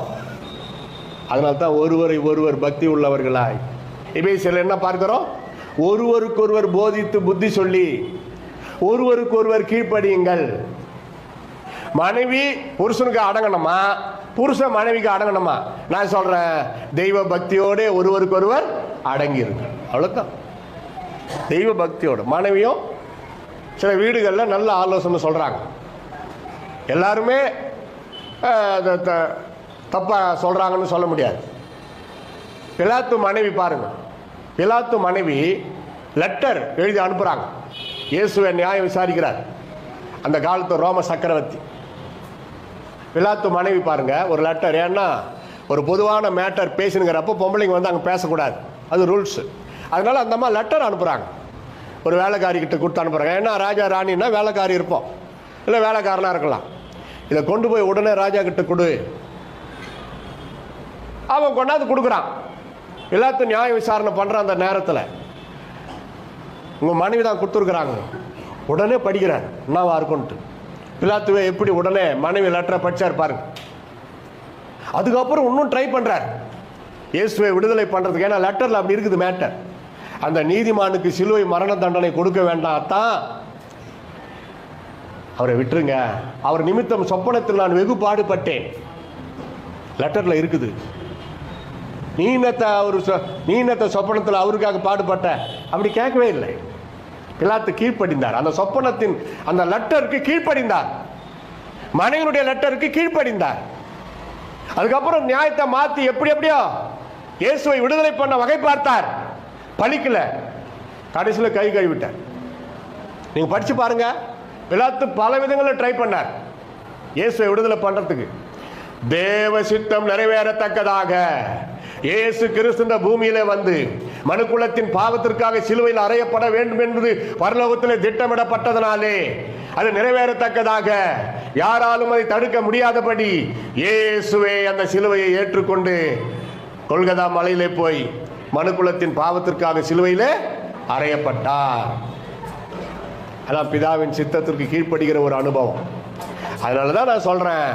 அதனால தான் ஒருவரை ஒருவர் பக்தி உள்ளவர்களாய். எபேசியரில் என்ன பார்க்கிறோம்? ஒருவருக்கொருவர் போதித்து புத்தி சொல்லி ஒருவருக்கொருவர் கீழ்ப்படியுங்கள். மனைவி புருஷனுக்கு அடங்கணுமா, புருஷன் மனைவிக்கு அடங்கணுமா? நான் சொல்றேன், தெய்வ பக்தியோட ஒருவருக்கு ஒருவர் அடங்கி இருக்கு, அவ்வளவுதான். தெய்வ பக்தியோட மனைவியும் சில வீடுகளில் நல்ல ஆலோசனை சொல்றாங்க. எல்லாருமே தப்பா சொல்றாங்கன்னு சொல்ல முடியாது. பிலாத்து மனைவி பாருங்க, பிலாத்து மனைவி லெட்டர் எழுதி அனுப்புறாங்க. இயேசுவை நியாயம் விசாரிக்கிறார் அந்த காலத்து ரோம சக்கரவர்த்தி. பிலாத்து மனைவி பாருங்க ஒரு லெட்டர். ஏன்னா ஒரு பொதுவான மேட்டர் பேசுனுங்கிறப்போ பொம்பளைங்க வந்து அங்கே பேசக்கூடாது, அது ரூல்ஸ். அதனால அந்த அம்மா லெட்டர் அனுப்புகிறாங்க, ஒரு வேலைக்காரிக்கிட்ட கொடுத்து அனுப்புகிறாங்க. ஏன்னா ராஜா ராணின்னா வேலைக்காரி இருப்போம், இல்லை வேலைக்காரனாக இருக்கலாம். இதை கொண்டு போய் உடனே ராஜா கிட்ட கொடு. அவன் கொண்டாந்து கொடுக்குறான். எல்லாத்தையும் நியாய விசாரணை பண்ணுற அந்த நேரத்தில் உங்கள் மனைவி தான் கொடுத்துருக்குறாங்க. உடனே படிக்கிறார் என்னவா இருக்குன்ட்டு. பிலாத்துவே எப்படி உடனே மனைவி லெட்டரை படிச்சார் பாருங்க. அதுக்கப்புறம் இன்னும் ட்ரை பண்ணுறார் இயேசுவை விடுதலை பண்ணுறதுக்கு. ஏன்னா லெட்டரில் அப்படி இருக்குது மேட்டர். அந்த நீதிமானுக்கு சிலுவை மரண தண்டனை கொடுக்க வேண்டாம் தான், அவரை விட்டுருங்க, அவர் நிமித்தம் சொப்பனத்தில் நான் வெகு பாடுபட்டேன், லெட்டரில் இருக்குது. நீனத்தை சொப்பனத்தில் அவருக்காக பாடுபட்ட, அப்படி கேட்கவே இல்லை. பிலாத்து கீழ்ப்படிந்தார், அந்த சொப்பனத்தின் அந்த லெட்டருக்கு கீழ்ப்படிந்தார், மனைவியுடைய லெட்டருக்கு கீழ்ப்படிந்தார். அதுக்கப்புறம் நியாயத்தை மாற்றி எப்படியோ இயேசுவை விடுதலை பண்ண வகை பார்த்தார், பலிக்கல, கடைசியில் கை கழுவிட்டார். நீங்க படிச்சு பாருங்க, பிலாத்து பல விதங்களில் ட்ரை பண்ணார் இயேசுவை விடுதலை பண்றதுக்கு. தேவ சித்தம் நிறைவேறத்தக்கதாக இயேசு கிறிஸ்து இந்த பூமியிலே வந்து மனுக்குலத்தின் பாவத்திற்காக சிலுவையில் அறையப்பட வேண்டும் என்பது பரலோகத்தில் திட்டமிடப்பட்டதனாலே அது நிறைவேறத்தக்கதாக யாராலும் அதை தடுக்க முடியாதபடி இயேசுவே அந்த சிலுவையை ஏற்றுக்கொண்டு கொல்கதா மலையிலே போய் மனுக்குலத்தின் பாவத்திற்காக சிலுவையிலே அறையப்பட்டார். அதான் பிதாவின் சித்தத்திற்கு கீழ்ப்படுகிற ஒரு அனுபவம். அதனால தான் நான் சொல்றேன்,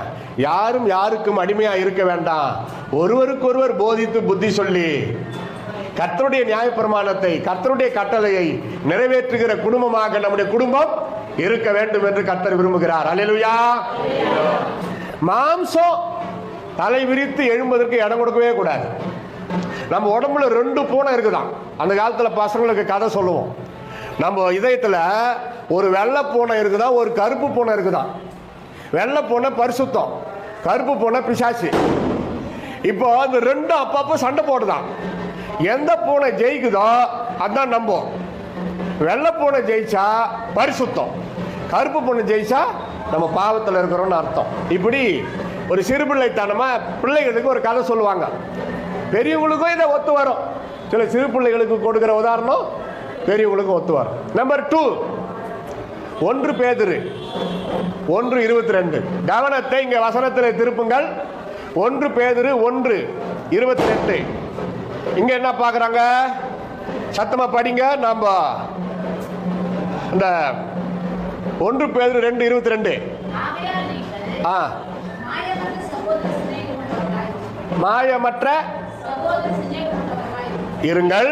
யாரும் யாருக்கும் அடிமையா இருக்க வேண்டாம், ஒருவருக்கு ஒருவர் போதித்து புத்தி சொல்லி கர்த்தருடைய நியாயப்பிரமாணத்தை, கர்த்தருடைய கட்டளையை நிறைவேற்றுகிற குடும்பமாக நம்முடைய குடும்பம் இருக்க வேண்டும் என்று கர்த்தர் விரும்புகிறார். அல்லேலூயா. மாம்சம் தலை விரித்து எழும்பதற்கு இடம் கொடுக்கவே கூடாது. நம்ம உடம்புல 2 பூனை இருக்குதான். அந்த காலத்துல பசங்களுக்கு கதை சொல்லுவோம். நம்ம இதயத்துல ஒரு வெள்ளை பூனை இருக்குதான், ஒரு கருப்பு பூனை இருக்குதான். வெள்ளை பூனை பரிசுத்தம், கருப்பு பூனை பிசாசு. இப்போ அந்த 2 அப்பப்போ சண்டை போடுதான். எந்த பூனை ஜெயிக்குதோ அதான் நம்பும். வெள்ளை பூனை ஜெயிச்சா பரிசுத்தம், கருப்பு பூனை ஜெயிச்சா நம்ம பாவத்தில் இருக்கிறோம்னு அர்த்தம். இப்படி ஒரு சிறுபிள்ளைத்தனமா பிள்ளைகளுக்கு ஒரு கதை சொல்லுவாங்க. பெரியவங்களுக்கும் இதை ஒத்து வரும். சில சிறு பிள்ளைகளுக்கு கொடுக்கிற உதாரணம் பெரியவங்களுக்கும் ஒத்து வரும். நம்பர் 2, 1 பேதுரு 1:22. கவனத்தை இங்க வசனத்தில் திருப்புங்கள். 1 பேதுரு 1:28. இங்க என்ன பார்க்கறாங்க? சத்தமா படிங்க. நாம இந்த 1 பேதுரு 2:22. மாயமற்ற இருங்கள்.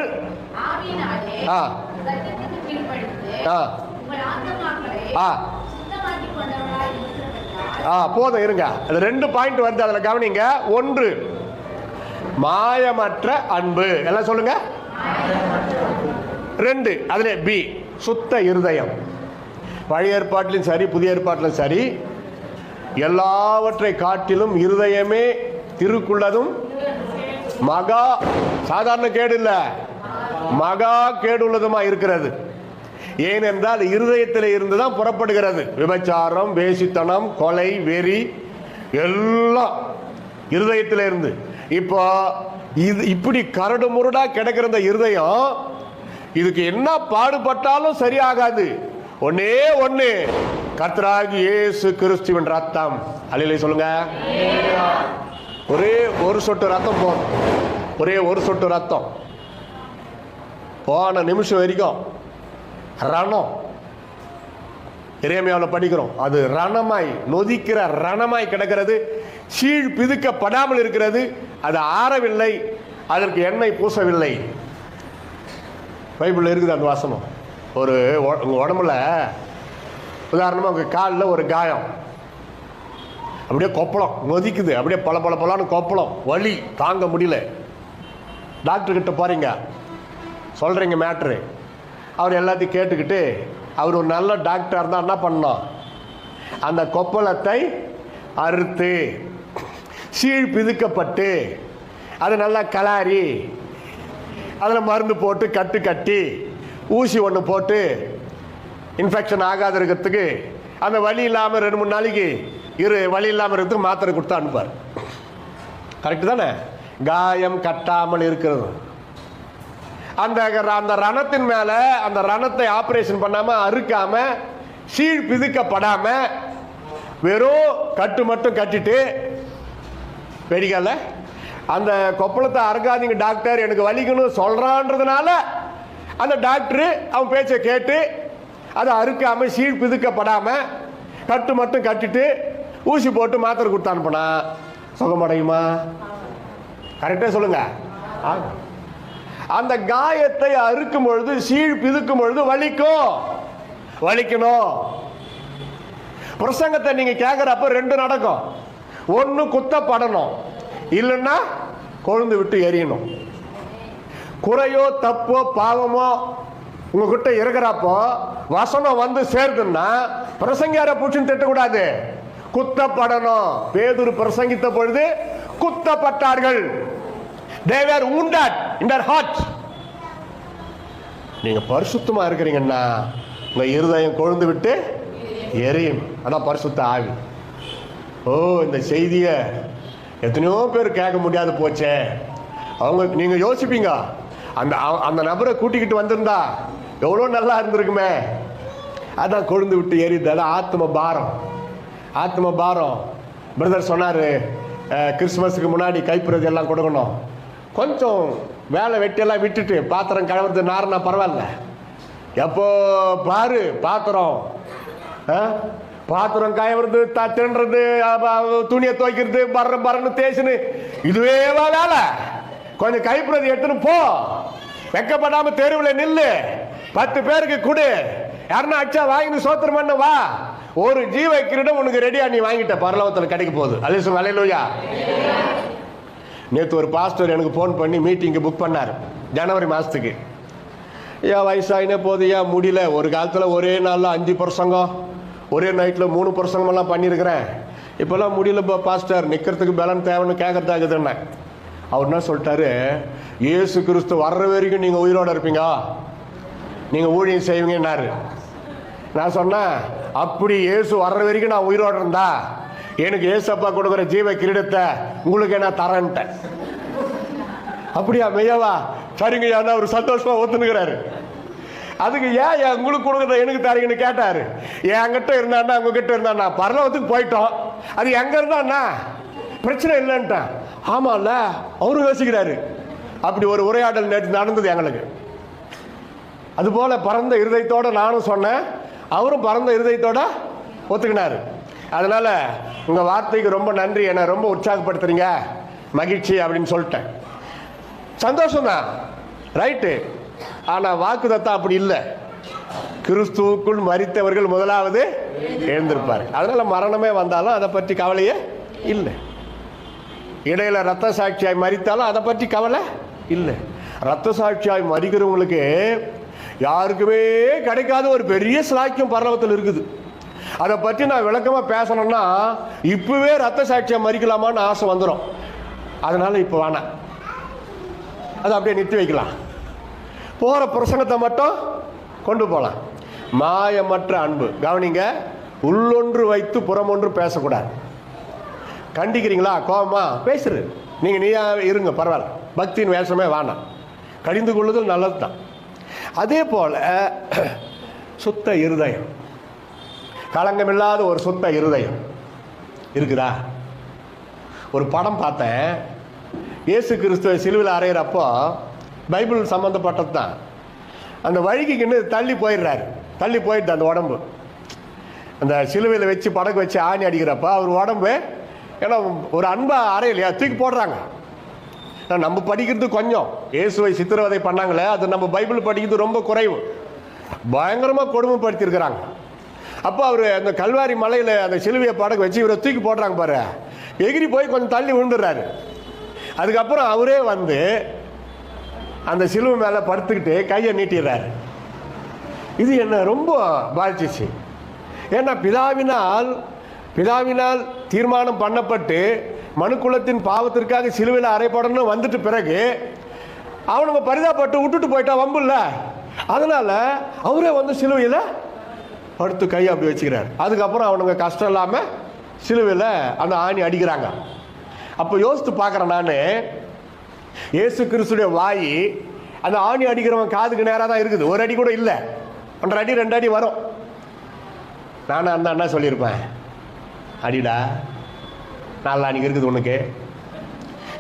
போதும் இருங்க. அது 2 பாயிண்ட் வருது, அதில் கவனிங்க. 1 மாயமற்ற அன்பு, எல்லாம் சொல்லுங்க. 2 அதுல பி சுத்த இருதயம். பழைய ஏற்பாட்டிலும் சரி புதிய ஏற்பாட்டிலும் சரி, எல்லாவற்றை காட்டிலும் இருதயமே திருக்குள்ளதும் மகா சாதாரண கேடு இல்ல, மகா கேடு உள்ளதுமா இருக்கிறது. ஏனென்றால் இருதயத்தில் இருந்துதான் புறப்படுகிறது. விபச்சாரம், வேசித்தனம், கொலை, வெறி எல்லாம் இருதயத்தில் இருந்து. இப்போ இது இப்படி கரடு முரடா கிடக்கிற இந்த இருதயம், இதுக்கு என்ன பாடுபட்டாலும் சரியாகாது. ஒன்னே ஒண்ணு, கர்த்தராகி இயேசு கிறிஸ்துவின் ரத்தம். அல்லேலூயா சொல்லுங்க. ஒரே ஒரு சொட்டு ரத்தம் போதும். ஒரே ஒரு சொட்டு ரத்தம் போன நிமிஷம் வரைக்கும் ரணம். எரேமியாவில் படிக்கிறோம், அது ரணமாய் நொதிக்கிற ரணமாய் கிடக்கிறது, சீழ் பிதுக்கப்படாமல் இருக்கிறது. அது ஆறவில்லை, அதற்கு எண்ணெய் பூசவில்லை. பைபிளில் இருக்குது அந்த வாசனம். உங்கள் உடம்புல உதாரணமாக உங்கள் காலில் ஒரு காயம், அப்படியே கொப்பளம் நொதிக்குது, அப்படியே பல பல பலான்னு கொப்பளம், வலி தாங்க முடியல. டாக்டர்கிட்ட போகிறீங்க, சொல்கிறீங்க மேட்ரு. அவர் எல்லாத்தையும் கேட்டுக்கிட்டு, அவர் ஒரு நல்ல டாக்டராக இருந்தால் என்ன பண்ணோம், அந்த கொப்பளத்தை அறுத்து சீழ் பிதுக்கப்பட்டு அதை நல்லா கலாரி அதில் மருந்து போட்டு கட்டு கட்டி ஊசி ஒன்று போட்டு இன்ஃபெக்ஷன் ஆகாத இருக்கிறதுக்கு, அந்த வலி இல்லாமல் 2-3 நாளைக்கு வலி இல்லாமல் இருக்கிறதுக்கு மாத்திரை கொடுத்து அனுப்பார். கரெக்டு தானே? காயம் கட்டாமல் இருக்கிறது. அந்த ரணத்தின் மேலே அந்த ரணத்தை ஆப்ரேஷன் பண்ணாமல் அறுக்காமல் சீழ் பிதுக்கப்படாமல் வெறும் கட்டு மட்டும் கட்டிட்டு வெடிக்கல. அந்த கொப்பளத்தை அறுக்காதீங்க டாக்டர், எனக்கு வலிக்கணும் சொல்கிறான்றதுனால அந்த டாக்டரு அவன் பேச்சை கேட்டு அதை அறுக்காமல் சீழ் பிதுக்கப்படாமல் கட்டு மட்டும் கட்டிட்டு ஊசி போட்டு மாத்திரை கொடுத்து அனுப்பினா சுகமடையுமா? கரெக்டாக சொல்லுங்க. அந்த காயத்தை அறுக்கும் பொழுது, சீழ் பிதுக்கும் பொழுது வலிக்கணும். பிரசங்கத்தை நீங்க கேட்கிறப்ப 2 நடக்கும். ஒன்று குத்தப்படணும், இல்லைன்னா கொழுந்து விட்டு எரியணும். குறையோ தப்போ பாவமோ உங்ககிட்ட இருக்கிறப்போ வசனம் வந்து சேர்த்துன்னா பிரசங்கியார பூச்சின்னு திட்டக்கூடாது, குத்தப்படணும். பேதுரு பிரசங்கித்த பொழுது குத்தப்பட்டார்கள். They were wounded in their heart. நீங்க பரிசுத்தமா இருக்கிறீங்கன்னா உங்க இருதயம் கொழுந்து விட்டு எரியும். அதான் பரிசுத்த ஆவி. ஓ, இந்த செய்தியை எத்தனையோ பேர் கேட்க முடியாது போச்சே. அவங்க நீங்க யோசிப்பீங்க, அந்த நபரை கூட்டிக்கிட்டு வந்திருந்தா எவ்வளோ நல்லா இருந்திருக்குமே. அதான் கொழுந்து விட்டு எரியுது. அதான் ஆத்ம பாரம். பிரதர் சொன்னார், கிறிஸ்மஸுக்கு முன்னாடி கைப்பிரதி எல்லாம் கொடுக்கணும். கொஞ்சம் வேலை வெட்டியெல்லாம் விட்டுட்டு பாத்திரம் கழுவுறது நார்னா பரவாயில்ல. எப்போ பாரு பாத்திரம் கழுவுறது, தின்றது, துணியை துவைக்கிறது, பறன்னு தேய்ச்சுன்னு இதுவேவா வேலை? கொஞ்சம் கைப்பிரதி எடுத்துன்னு போ, வெக்கப்படாம தெருவில் நில்லு, 10 பேருக்கு கொடு, யாருன்னா அச்சா வாங்கின்னு சோத்திரம் பண்ண வா. ஒரு ஜீவ கிரீடம் உனக்கு ரெடியா நீ வாங்கிட்ட, பரலோகத்தில் கிடைக்க போகுது. அல்லேலூயா. நேற்று ஒரு பாஸ்டர் எனக்கு ஃபோன் பண்ணி மீட்டிங்கு புக் பண்ணார் ஜனவரி மாதத்துக்கு. ஏன் வயசாகினே போது, ஏன் முடியல. ஒரு காலத்தில் ஒரே நாளில் 5 பிரசங்கம், ஒரே நைட்டில் 3 பிரசங்கமெல்லாம் பண்ணியிருக்கிறேன். இப்போல்லாம் முடியல பாஸ்டர், நிற்கிறதுக்கு பலன் தேவைன்னு கேட்கறதாகுதுன்னு. அவர் என்ன சொல்லிட்டாரு, இயேசு கிறிஸ்து வர்ற வரைக்கும் நீங்கள் உயிரோடு இருப்பீங்க, நீங்கள் ஊழியம் செய்வீங்கன்னாரு. நான் சொன்னேன், அப்படி இயேசு வர்ற வரைக்கும் நான் உயிரோடு இருந்தா எனக்கு ஏசப்பா கொடுக்குற ஜீவ கிரீடத்தை உங்களுக்கு என்ன தரேன்ட்டேன். அப்படியா மெய்யாவா? சரிங்க, ஏன்னா அவர் சந்தோஷமா ஒத்துனுக்கிறாரு. அதுக்கு ஏன் உங்களுக்கு கொடுக்குறத எனக்கு தரீங்கன்னு கேட்டாரு. என்கிட்ட இருந்தாண்ணா உங்ககிட்ட இருந்தாண்ணா பரலோகத்துக்கு போயிட்டோம், அது எங்க இருந்தாண்ணா பிரச்சனை இல்லைன்ட்டான். ஆமாம்ல, அவரும் யோசிக்கிறாரு. அப்படி ஒரு உரையாடல் நேற்று நடந்தது எங்களுக்கு. அதுபோல பரந்த இருதயத்தோட நானும் சொன்னேன், அவரும் பரந்த இருதயத்தோட ஒத்துக்கினாரு. அதனால உங்க வார்த்தைக்கு ரொம்ப நன்றி, என்னை ரொம்ப உற்சாகப்படுத்துறீங்க, மகிழ்ச்சி அப்படின்னு சொல்லிட்டேன். சந்தோஷம்தான், ரைட்டு. ஆனால் வாக்குதத்தம் அப்படி இல்லை. கிறிஸ்துவுக்குள் மரித்தவர்கள் முதலாவது எழுந்திருப்பார். அதனால மரணமே வந்தாலும் அதை பற்றி கவலையே இல்லை. இடையில ரத்த சாட்சியாய் மரித்தாலும் அதை பற்றி கவலை இல்லை. ரத்த சாட்சியாய் மரிக்கிறவங்களுக்கு யாருக்குமே கிடைக்காத ஒரு பெரிய சிலாக்கியம் பரலோகத்தில் இருக்குது. அதை பற்றி நான் விளக்கமாக பேசணும்னா இப்பவே ரத்த சாட்சியாக மறிக்கலாமான்னு ஆசை வந்துடும். அதனால இப்போ வேணாம், அதை அப்படியே நிறுத்தி வைக்கலாம். போகிற பிரசங்கத்தை மட்டும் கொண்டு போகலாம். மாயமற்ற அன்பு. கவனிங்க, உள்ளொன்று வைத்து புறமொன்று பேசக்கூடாது. கண்டிக்கிறீங்களா, கோபமா பேசுரு, நீங்கள் நீயா இருங்க, பரவாயில்ல, பக்தியின் வேஷமே வேணாம். கடிந்து கொள்ளுதல் நல்லது தான். அதே போல் சுத்த இருதயம், களங்கமில்லாத ஒரு சுத்த இருதயம் இருக்குதா? ஒரு படம் பார்த்தேன், இயேசு கிறிஸ்துவ சிலுவையில் அறையிறப்போ பைபிள் சம்மந்தப்பட்டது தான். அந்த வழிக்குன்னு தள்ளி போயிடுறாரு, தள்ளி போயிட்டு அந்த உடம்பு அந்த சிலுவையில் வச்சு படகு வச்சு ஆணி அடிக்கிறப்ப அவர் உடம்பு, ஏன்னா ஒரு அன்பா அறையிலையா தூக்கி போடுறாங்க. நம்ம படிக்கிறது கொஞ்சம், இயேசுவை சித்திரவதை பண்ணாங்களே, அது நம்ம பைபிள் படிக்கிறது ரொம்ப குறைவு. பயங்கரமாக கொடுமைப்படுத்தியிருக்கிறாங்க. அப்போ அவர் அந்த கல்வாரி மலையில் அந்த சிலுவையை படகு வச்சு இவரை தூக்கி போடுறாங்க பாரு, எகிரி போய் கொஞ்சம் தள்ளி விழுந்துடுறாரு. அதுக்கப்புறம் அவரே வந்து அந்த சிலுவை மேலே படுத்துக்கிட்டு கையை நீட்டிடுறாரு. இது என்ன ரொம்ப பாதிச்சிச்சு. ஏன்னா பிதாவினால் தீர்மானம் பண்ணப்பட்டு மனுக்குலத்தின் பாவத்திற்காக சிலுவையில் அறைப்படணும் வந்துட்டு பிறகு அவனுங்க பரிதாபப்பட்டு விட்டுட்டு போயிட்டா வம்பு இல்லை. அதனால அவரே வந்து சிலுவையில் படுத்து கையை அப்படி வச்சுக்கிறார். அதுக்கப்புறம் அவனுங்க கஷ்டம் இல்லாமல் சிலுவையில் அந்த ஆணி அடிக்கிறாங்க. அப்போ யோசித்து பார்க்குறேன் நான், இயேசு கிறிஸ்துடைய வாய் அந்த ஆணி அடிக்கிறவன் காதுக்கு நேராக தான் இருக்குது, ஒரு அடி கூட இல்லை, 1.5 அடி 2 அடி வரும். நானும் அந்த அண்ணா சொல்லியிருப்பேன், அடிடா நாலு அன்னைக்கு இருக்குது உனக்கு.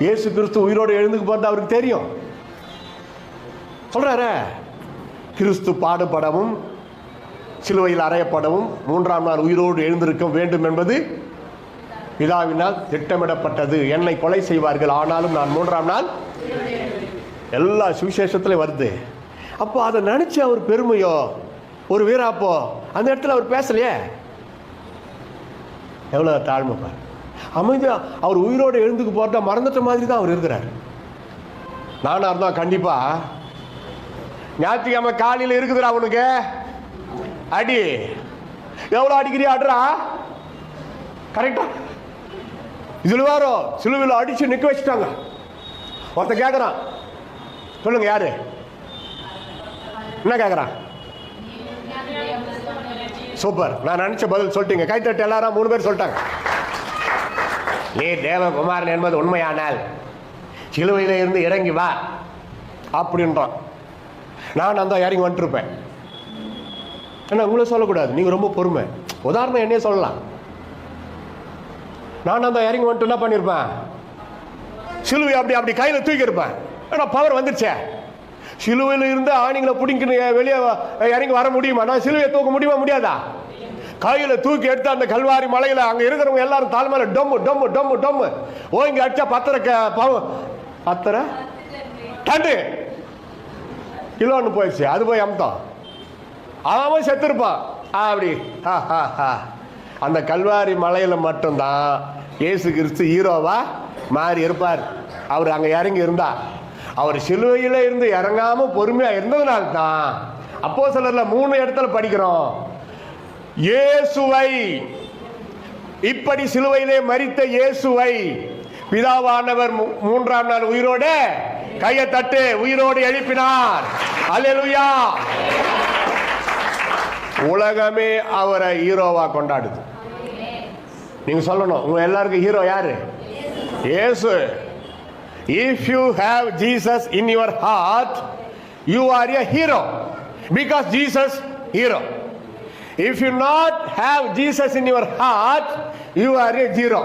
இயேசு கிறிஸ்து உயிரோடு எழுந்துக்கு போகிறது அவருக்கு தெரியும். சொல்றாரு, கிறிஸ்து பாடுபடவும் சிலுவையில் அறையப்படவும் 3ஆம் நாள் உயிரோடு எழுந்திருக்க வேண்டும் என்பது பிதாவினால் திட்டமிடப்பட்டது. என்னை கொலை செய்வார்கள், ஆனாலும் நான் 3ஆம் நாள். எல்லா சுவிசேஷத்திலையும் வருது. அப்போ அதை நினைச்சு அவர் பெருமையோ ஒரு வீராப்போ அந்த இடத்துல அவர் பேசலையே. எவ்வளோ தாழ்மை பாரு. அமைதியா அவர் உயிரோடு எழுந்துக்கு போறத மறந்துட்ட மாதிரி தான் அவர் இருக்கிறார். நானா இருந்தா கண்டிப்பா ஞாயிற்றுக்கிழமை காலையில் இருக்குதுடா அவனுக்கு அடி, எவ்வளோ அடிக்கிறியா அட்ரா கரெக்டா. இதுல வாரம் சிலுவையில் அடிச்சு நிக்க வச்சுட்டாங்க. ஒருத்த கேட்கறான், சொல்லுங்க யாரு என்ன கேட்கறான்? சூப்பர், நான் நினைச்ச பதில் சொல்லிட்டீங்க. கைத்தட்டு எல்லாரும் 3 பேர் சொல்லிட்டாங்க. நீ தேவகுமாரன் என்பது உண்மையானால் சிலுவையில இருந்து இறங்கி வா அப்படின்றான். நான் அந்த இறங்கி வந்துருப்பேன். ஏன்னா உங்களை சொல்லக்கூடாது, நீங்க ரொம்ப பொறுமை. உதாரணம் என்னையே சொல்லலாம். நான் அந்த இறங்கி வந்துட்டு என்ன பண்ணிருப்பேன், சிலுவை அப்படி கையில தூக்கி இருப்பேன். ஏன்னா பவர் வந்துருச்சே. சிலுவையில் இருந்து ஆணிங்களை பிடிங்கன்னு வெளியே இறங்கி வர முடியுமா? நான் சிலுவையை தூக்க முடியுமா? முடியாதா? கையில தூக்கி எடுத்து அந்த கல்வாரி மலையில அங்க இருக்கிறவங்க எல்லாரும் தாழ்மையில டொம்மு டொம்மு டொம்மு டொம்மு ஓங்கி அடிச்சா 10 டண்டு கிலோன்னு போயிடுச்சு. அது போய் அம்தான் அவன் செத்துருப்பான். அப்படி அந்த கல்வாரி மலையில மட்டும்தான் இயேசு கிறிஸ்து ஹீரோவா மாறி இருப்பார். அவர் அங்க இறங்கி இருந்தா, அவர் சிலுவையில இருந்து இறங்காம பொறுமையா இருந்ததுனால்தான் அப்போஸ்தலர்ல 3 இடத்துல படிக்கிறோம், இயேசுவை இப்படி சிலுவையிலே மரித்த இயேசுவை பிதாவானவர் 3ஆம் நாள் உயிரோட கையை தட்டு உயிரோடு எழுப்பினார். அல்லேலூயா. உலகமே அவரை ஹீரோவா கொண்டாடுது. நீங்க சொல்லணும், உங்க எல்லாருக்கும் ஹீரோ யாரு? இயேசு. If you have Jesus in your heart, you are a hero because Jesus hero. If you not have Jesus in your heart, you are a zero.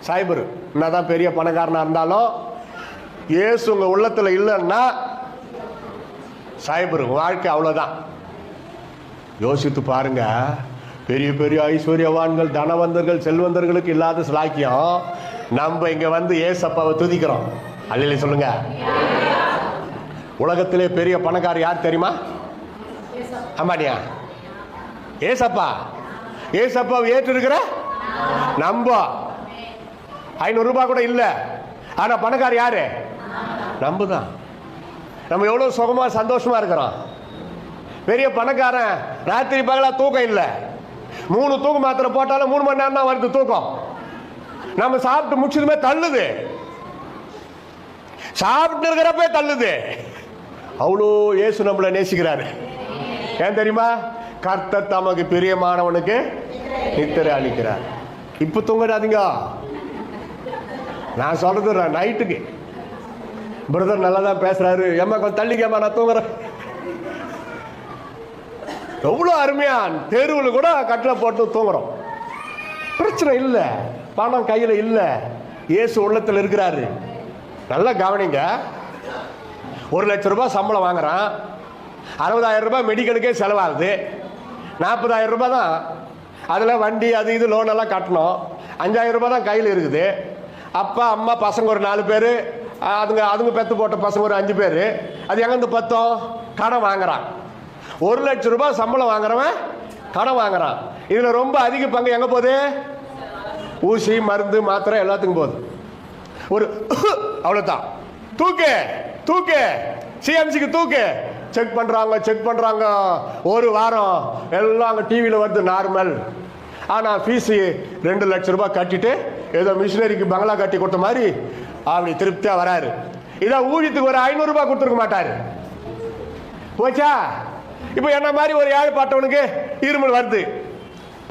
சைபர் என்னதான் பெரிய பணக்காரனா இருந்தாலும் இயேசு உங்க உள்ளத்துல இல்லைன்னா சைபர் வாழ்க்கை அவ்வளவுதான். யோசித்து பாருங்க, பெரிய பெரிய ஐஸ்வர்யவான்கள் தனவந்தர்கள் செல்வந்தர்களுக்கு இல்லாத சிலாக்கியம் நம்ம இங்க வந்து ஏசப்பாவை துதிக்கிறோம். அல்லேலூயா சொல்லுங்க. உலகத்திலே பெரிய பணக்காரர் யார் தெரியுமா? அம்பானியா? ஏசப்பா. ஏசப்பாவை ஏற்று இருக்கிற நம்ப 500 ரூபாய் கூட இல்ல, ஆனா பணக்காரர் யாரு? நம்புதான். நம்ம எவ்வளவு சுகமா சந்தோஷமா இருக்கிறோம். பெரிய பணக்காரன் ராத்திரி பகலா தூக்கம் இல்லை, 3 தூக்கு மாத்திரை போட்டாலும் 3 மணி நேரம் தான் வருது தூக்கம். நம்ம சாப்பிட்டு முடிச்சதுமே தள்ளுது, சாப்பிட்டு இருக்கிறப்ப தள்ளுது. அவ்வளோ இயேசு நம்மளை நேசிக்கிறாரு. ஏன் தெரியுமா? கர்த்தர் தமக்கு பிரியமானவனுக்கு நித்திரை அளிக்கிறார். இப்ப தூங்காதீங்க, நான் சொல்றது நைட்டுக்கு. பிரதர் நல்லா தான் பேசுறாரு, ஏமா கொஞ்சம் தள்ளிக்கேமா நான் தூங்குறேன். எவ்வளோ அருமையா தெருவில் கூட கட்டில் போட்டு தூங்குறோம், பிரச்சனை இல்லை. பணம் கையில் இல்லை, இயேசு உள்ளத்தில் இருக்கிறாரு. நல்லா கவனிங்க. 1 லட்சம் ரூபாய் சம்பளம் வாங்குறான், 60,000 ரூபாய் மெடிக்கலுக்கே செலவாகுது, 40,000 ரூபாய் தான் அதில் வண்டி அது இது லோன் எல்லாம் கட்டணும், 5,000 ரூபாய் தான் கையில் இருக்குது. அப்பா அம்மா பசங்க ஒரு 4 பேர், அதுங்க பெற்று போட்ட பசங்க ஒரு 5 பேர். அது எங்கேருந்து பத்தோம்? கடன் வாங்குறான். 1 லட்சம் ரூபாய் சம்பளம் வாங்குறவன் கடன் வாங்குறான். இதுல ரொம்ப அதிக பங்கு எங்க போகுது? ஊசி, மருந்து, மாத்திரை எல்லாத்துக்கும் போகுது. ஒரு அவ்வளவுதான், தூக்கு தூக்கு, சிஎம்சிக்கு தூக்கு. செக் பண்றாங்க ஒரு வாரம் எல்லாம் அங்க டிவியில வருது நார்மல். ஆனா ஃபீஸ் 2 லட்சம் ரூபாய் கட்டிட்டு ஏதோ மிஷினரிக்கு பங்களா கட்டி கொடுத்த மாதிரி அப்படி திருப்தியா வராரு. இதான் ஊழியத்துக்கு ஒரு 500 ரூபாய் கொடுத்துருக்க மாட்டாரு. போச்சா? இப்ப என்ன மாதிரி ஒரு ஏழை பாட்டவனுக்கு இருமல் வருது,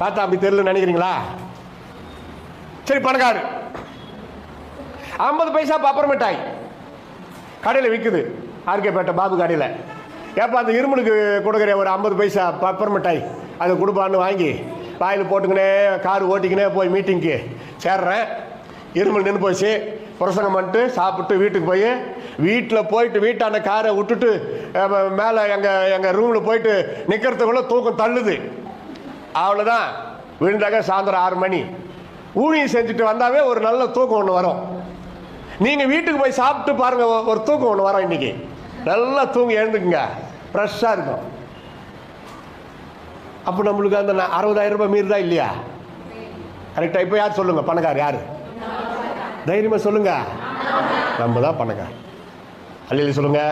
பார்த்தா அப்படி தெரியல நினைக்கிறீங்களா? சரி, பணக்காரு 50 பைசா பப்பர் மிட்டாய் கடையில் விற்குது, ஆர்கேபேட்டை பாபு கடையில். ஏப்பா அந்த இருமலுக்கு கொடுக்குற ஒரு 50 பைசா பப்பர் மிட்டாய் அதை கொடுப்பான்னு வாங்கி வாயில் போட்டுக்கினே கார் ஓட்டிக்கினே போய் மீட்டிங்க்கு சேர்றேன். இருமல் நின்று போச்சு. பிரசங்கம் பண்ணிட்டு சாப்பிட்டு வீட்டுக்கு போய் வீட்டாண்ட காரை விட்டுட்டு மேலே எங்கள் ரூமில் போயிட்டு நிற்கிறதுக்குள்ள தூக்கம் தள்ளுது. அவ்வளோதான், விழுந்தாக்க சாயந்தரம் 6 மணி. ஊழியம் செஞ்சுட்டு வந்தாவே ஒரு நல்ல தூக்கம் ஒன்று வரும். நீங்கள் வீட்டுக்கு போய் சாப்பிட்டு பாருங்கள், ஒரு தூக்கம் ஒன்று வரும். இன்னைக்கு நல்லா தூங்கி எழுந்துக்குங்க, ஃப்ரெஷ்ஷாக இருக்கும். அப்போ நம்மளுக்கு அந்த 60,000 ரூபாய் மீறுதா இல்லையா? கரெக்டாக. இப்போ யார் சொல்லுங்க பணக்கார்? யார்? தைரியமாக சொல்லுங்க. நம்ம தான் பணக்கார். அல்லையா சொல்லுங்க.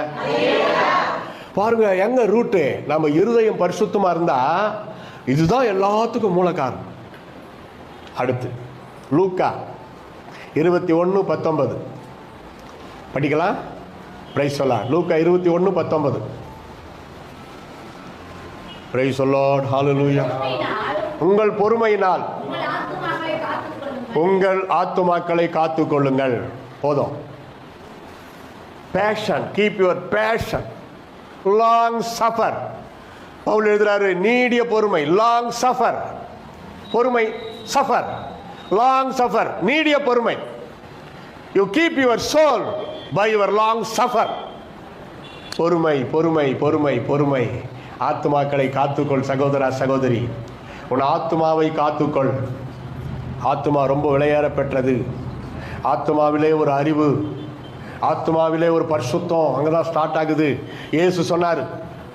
பாருங்க எங்க ரூட்டு. நம்ம இருதயம் பரிசுத்தமா இருந்தா இதுதான் எல்லாத்துக்கும் மூல காரணம். அடுத்து லூக்கா 21:19 படிக்கலாம். பிரைஸ் சொல்லலாம். லூக்கா 21:19. Praise lord, hallelujah. உங்கள் பொறுமையினால் உங்கள் ஆத்துமாக்களை காத்துக்கொள்ளுங்கள். போதும். Patience, keep your patience. Long suffer. பவுல் எழுதுறாரு, நீடிய பொறுமை, லாங் சஃபர். பொறுமை, சஃபர், லாங் சஃபர், நீடிய பொறுமை. You keep your soul by your long suffer. பொறுமை பொறுமை பொறுமை பொறுமை. ஆத்துமாக்களை காத்துக்கொள் சகோதரா சகோதரி. உன் ஆத்துமாவை காத்துக்கொள். ஆத்துமா ரொம்ப விலையேற பெற்றது. ஆத்துமாவிலே ஒரு அறிவு, ஆத்துமாவிலே ஒரு பரிசுத்தம் அங்கதான் ஸ்டார்ட் ஆகுது. இயேசு சொன்னார்,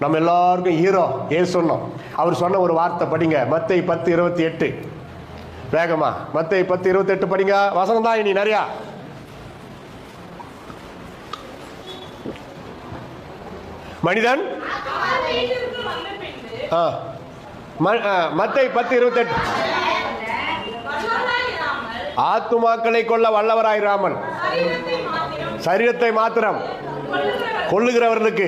நம்ம எல்லாருக்கும் ஹீரோ ஏசு சொன்னோம். அவர் சொன்ன ஒரு வார்த்தை படிங்க, மத்தேயு 10:28. வேகமா மத்தேயு 10:28 படிங்க. வசனம் தான் இனி நிறையா. மனிதன் மத்தேயு 10:28. ஆத்துமாக்களை கொள்ள வல்லவராயிராமல் சரீரத்தை மாத்திரம் கொள்ளுகிறவர்களுக்கு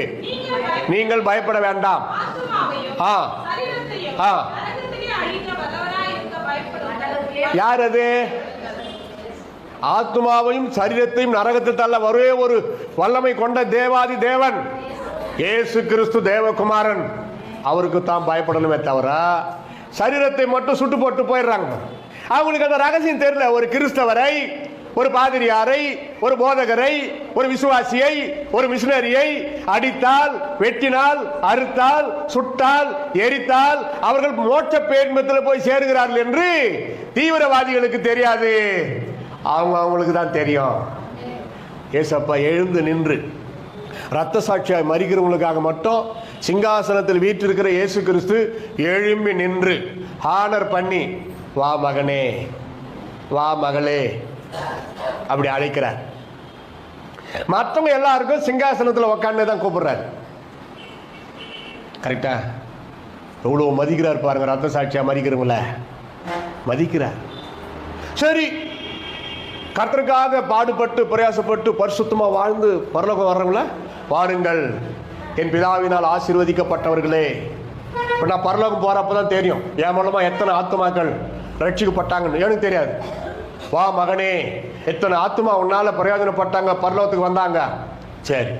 நீங்கள் பயப்பட வேண்டாம். யார் அது? ஆத்துமாவையும் சரீரத்தையும் நரகத்தை தள்ள ஒரே ஒரு வல்லமை கொண்ட தேவாதி தேவன் இயேசு கிறிஸ்து தேவகுமாரன். அவருக்கு தான் பயப்படணுமே தவிர சரீரத்தை மட்டும் சுட்டு போட்டு போயிடுறாங்க. அவங்களுக்கு அந்த ரகசியம் தெரியல. ஒரு கிறிஸ்தவரை, ஒரு பாதிரியாரை, ஒரு போதகரை, ஒரு விசுவாசியை, ஒரு மிஷினரியை அடித்தால், வெட்டினால், அறுத்தால், சுட்டால், எரித்தால் அவர்கள் மோட்ச பேரின்பத்தில் போய் சேருகிறார்கள் என்று தீவிரவாதிகளுக்கு தெரியாது. அவங்களுக்கு தான் தெரியும். ஏசப்பா எழுந்து நின்று ரத்த சாட்சியாய் மரிக்கிறவங்களுக்காக மட்டும் சிங்காசனத்தில் வீற்றிருக்கிற இயேசு கிறிஸ்து எழும்பி நின்று ஹானர் பண்ணி, வா மகனே, வா மகளே அப்படி அழைக்கிறார். மற்றவங்க எல்லாருக்கும் சிங்காசனத்தில் உக்காந்து தான் கூப்பிடுறாரு. கரெக்டா? எவ்வளவு மதிக்கிறார் பாருங்க. ரத்த சாட்சியா மதிக்கிறவங்கள மதிக்கிறார். சரி, கர்த்தருக்காக பாடுபட்டு பிரயாசப்பட்டு பரிசுத்தமா வாழ்ந்து பரலோகம் வர்றவங்கள பாருங்கள், என் பிதாவினால் ஆசீர்வதிக்கப்பட்டவர்களே. இப்போ நான் பரலோகம் போறப்பதான் தெரியும் என் மூலமா எத்தனை ஆத்துமாக்கள் ரட்சிக்கப்பட்டாங்கன்னு. எனக்கு தெரியாது. வா மகனே, எத்தனை ஆத்துமா உன்னால பிரயோஜனப்பட்டாங்க, பரலோகத்துக்கு வந்தாங்க. சரி,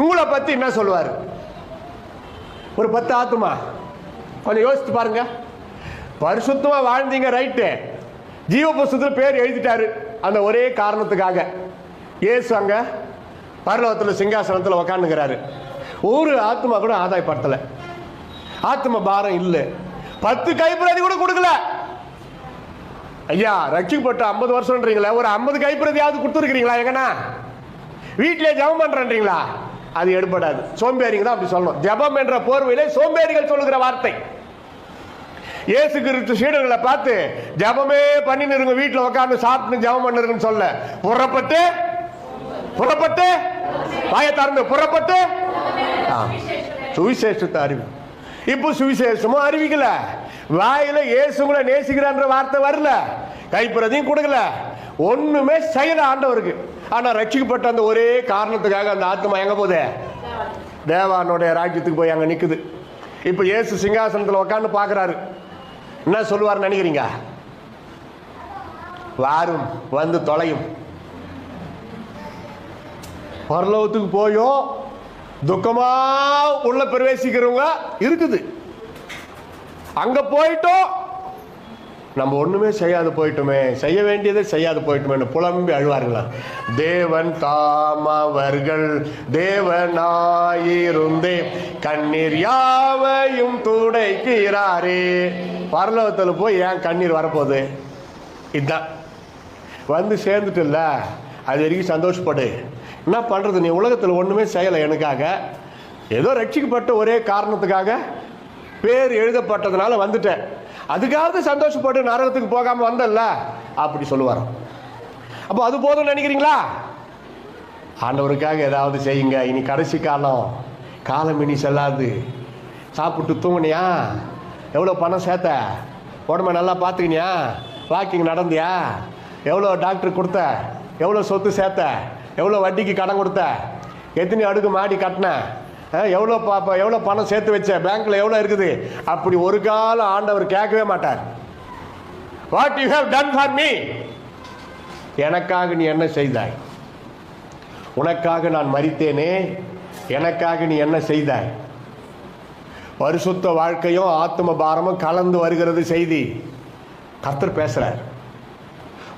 உங்களை பத்தி என்ன சொல்லுவார்? ஒரு 10 ஆத்துமா. கொஞ்சம் யோசித்து பாருங்க. பரிசுத்தமா வாழ்ந்தீங்க, ரைட்டு. ஜீவ புஸ்தகத்தில் பேர் எழுதிட்டாரு. அந்த ஒரே காரணத்துக்காக இயேசு அங்க பரலோகத்தில் சிங்காசனத்தில் உக்காந்துக்கிறாரு. ஒரு ஆத்மா கூட ஆதாயப்படுத்தல. ஆத்ம பாரம் இல்லை. 10 கைப்பிரதி கூட கொடுக்கல. ஐயா, ரட்சிக்கப்பட்ட 50 வருஷம்ன்றீங்களா? ஒரு 50 கைப்பிரதியாவது கொடுத்துருக்கிறீங்களா? எங்கன்னா வீட்டிலே ஜபம் பண்றீங்களா? அது எடுபடாது. சோம்பேறிங்க தான் அப்படி சொல்லணும். ஜபம் என்ற போர்வையிலே சோம்பேறிகள் சொல்லுகிற வார்த்தை. இயேசு கிறிஸ்து சீடர்களை பார்த்து ஜெபமே பண்ணிருங்க, வீட்டில் உட்கார்ந்து சாப்பிட்டு ஜெபம் பண்ணிருங்கன்னு சொல்ல, புறப்பட்டு வாயை திறந்து புறப்பட்டு சுவிசேஷத்தை அறிவி. இப்போ சுவிசேஷமும் அறிவிக்கல, வாயில இயேசுங்களை நேசிக்கிறான்ற வார்த்தை வரல, கைப்பிரதியும் கொடுக்கல, ஒண்ணுமே செய்யல ஆண்டவருக்கு. ஆனா ரட்சிக்கப்பட்ட அந்த ஒரே காரணத்துக்காக அந்த ஆத்மா எங்க போகுது? தேவானுடைய ராஜ்யத்துக்கு போய் அங்க நிக்குது. இப்ப இயேசு சிங்காசனத்தில் உட்காந்து பாக்குறாரு. என்ன சொல்லுவார் நினைக்கிறீங்க? வாரும் வந்து தொலையும். பரலோகத்துக்கு போயும் துக்கமா உள்ள பிரவேசிக்கிறவங்க இருக்குது. அங்க போயிட்டோம், நம்ம ஒண்ணுமே செய்யாது போயிட்டோமே, செய்ய வேண்டியதை செய்யாது போயிட்டோமே புலம்பி அழுவார்களா. தேவன் தாமவர்கள் தேவனாயிருந்தே கண்ணீர் யாவையும் துடைக்கிறாரே. பரலோகத்தில் போய் ஏன் கண்ணீர் வரப்போகுது? இதுதான் வந்து சேர்ந்துட்டு இல்ல, அது வரைக்கும் சந்தோஷப்படு. என்ன பண்றது, நீ உலகத்தில் ஒண்ணுமே செய்யலை எனக்காக, ஏதோ ரட்சிக்கப்பட்ட ஒரே காரணத்துக்காக பேர் எழுதப்பட்டதுனால வந்துட்டேன், அதுக்காக சந்தோஷப்பட்டு நரகத்துக்கு போகாம வந்தல்ல அப்படி சொல்லுவார். அப்போ அது போதும் நினைக்கிறீங்களா? ஆண்டவருக்காக ஏதாவது செய்யுங்க. இனி கடைசி காலம் இனி செல்லாது. சாப்பிட்டு தூங்குனியா? எவ்வளோ பணம் சேர்த்த? உடம்பை நல்லா பார்த்துக்கினியா? வாக்கிங் நடந்தியா? எவ்வளோ டாக்டர் கொடுத்த? எவ்வளோ சொத்து சேர்த்த? எவ்வளோ வட்டிக்கு கடன் கொடுத்த? எத்தனை அடுக்கு மாடி கட்டின? எவ்வளோ பணம் சேர்த்து வச்ச? பேங்க்ல எவ்வளோ இருக்குது? அப்படி ஒரு காலம் ஆண்டவர் கேட்கவே மாட்டார். What you have done for me, எனக்காக நீ என்ன செய்தாய்? உனக்காக நான் மரித்தேனே, எனக்காக நீ என்ன செய்தாய்? பரிசுத்த வாழ்க்கையும் ஆத்ம பாரமும் கலந்து வருகிறது செய்தி. கர்த்தர் பேசுறார்.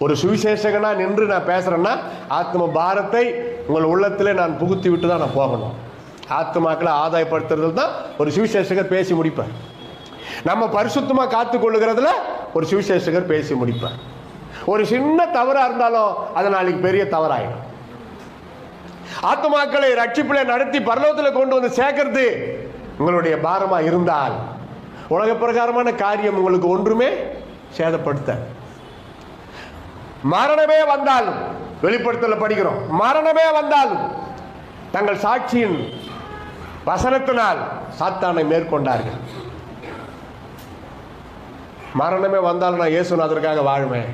ஒரு சுவிசேஷகனா நின்று நான் பேசுறேன்னா ஆத்ம பாரத்தை உங்கள் உள்ளத்தில் நான் புகுத்தி விட்டு தான் நான் போகணும். ஆத்மாக்களை ஆதாயப்படுத்துறது தான் ஒரு சுவிசேஷகர் பேசி முடிப்பார். நம்ம பரிசுத்தமா காத்து கொள்ளுகிறதுல ஒரு சுவிசேஷகர் பேசி முடிப்பார். ஒரு சின்ன தவறா இருந்தாலும் அது நாளைக்கு பெரிய தவறாயிடும். ஆத்மாக்களை ரட்சிப்பிலே நடத்தி பரலோகத்தில் கொண்டு வந்து சேர்க்கிறது உங்களுடைய பாரமா இருந்தால் உலக பிரகாரமான காரியம் உங்களுக்கு ஒன்றுமே சேதப்படுத்த. மரணமே வந்தாலும், வெளிப்படுத்தல படிக்கிறோம், மரணமே வந்தாலும் தங்கள் சாட்சியின் வசனத்தினால் சாத்தானை மேற்கொண்டார்கள். மரணமே வந்தாலும் நான் இயேசுநாதருக்காக வாழ்வேன்.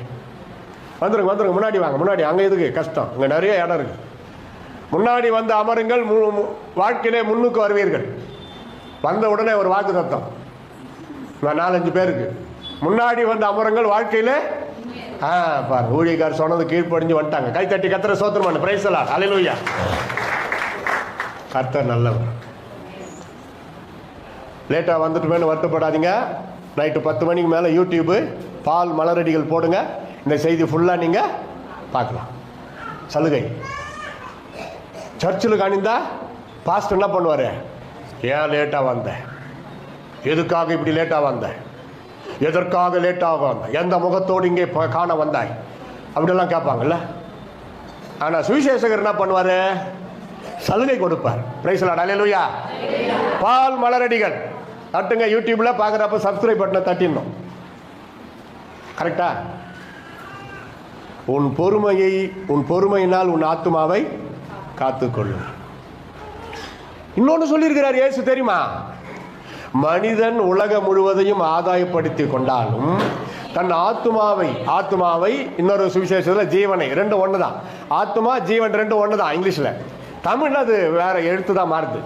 வந்துருங்க முன்னாடி வாங்க. முன்னாடி அங்கே எதுக்கு கஷ்டம்? அங்கே நிறைய இடம் இருக்கு. முன்னாடி வந்து அமருங்கள், வாழ்க்கையிலே முன்னுக்கு வருவீர்கள். வந்த உடனே ஒரு வாக்கு சத்தம் 4-5 பேருக்கு, முன்னாடி வந்து அமருங்கள், வாழ்க்கையிலே பாருங்க. ஊழியக்கார் சொன்னது கீழ்ப்படிஞ்சு வந்துட்டாங்க. கைத்தட்டி கர்த்தரை ஸ்தோத்திரம் பண்ணு. பிரைஸ் தி லார்ட், ஹல்லேலூயா. கர்த்தர் நல்லவர். லேட்டாக வந்துட்டுமேனு வருத்தப்படாதீங்க. நைட்டு 10 மணிக்கு மேலே யூடியூப்பு பால் மலரடிகள் போடுங்க. இந்த செய்தி ஃபுல்லாக நீங்கள் பார்க்கலாம். சலுகை சர்ச்சில் காணிந்தா பாஸ்டர் என்ன பண்ணுவார்? ஏன் லேட்டாக வந்தேன்? எதுக்காக இப்படி லேட்டாக வந்தேன்? எதற்காக லேட்டாக வந்தேன்? எந்த முகத்தோடு இங்கே காண வந்தாய்? அப்படிலாம் கேட்பாங்கல்ல. ஆனால் சுவிசேஷகர் என்ன பண்ணுவார்? சலுகை கொடுப்பார். பிரைஸ் தி லார்ட், ஹல்லேலூயா. பால் மலரடிகள் தட்டுங்க. யூடியூப்ல பார்க்குறப்ப சப்ஸ்கிரைப் பட்டனை தட்டிடணும். கரெக்டா? உன் பொறுமையினால் உன் ஆத்துமாவை காத்துக்கொள்ளும். இன்னொன்று சொல்லியிருக்கிறார் இயேசு, தெரியுமா? மனிதன் உலகம் முழுவதையும் ஆதாயப்படுத்தி கொண்டாலும் தன் ஆத்துமாவை இன்னொரு சுவிசேஷத்தில் ஜீவனை, ரெண்டு ஒன்று தான். ஆத்துமா ஜீவன் ரெண்டு ஒன்று தான். இங்கிலீஷில், தமிழ் அது வேற எழுத்து தான் மாறுது.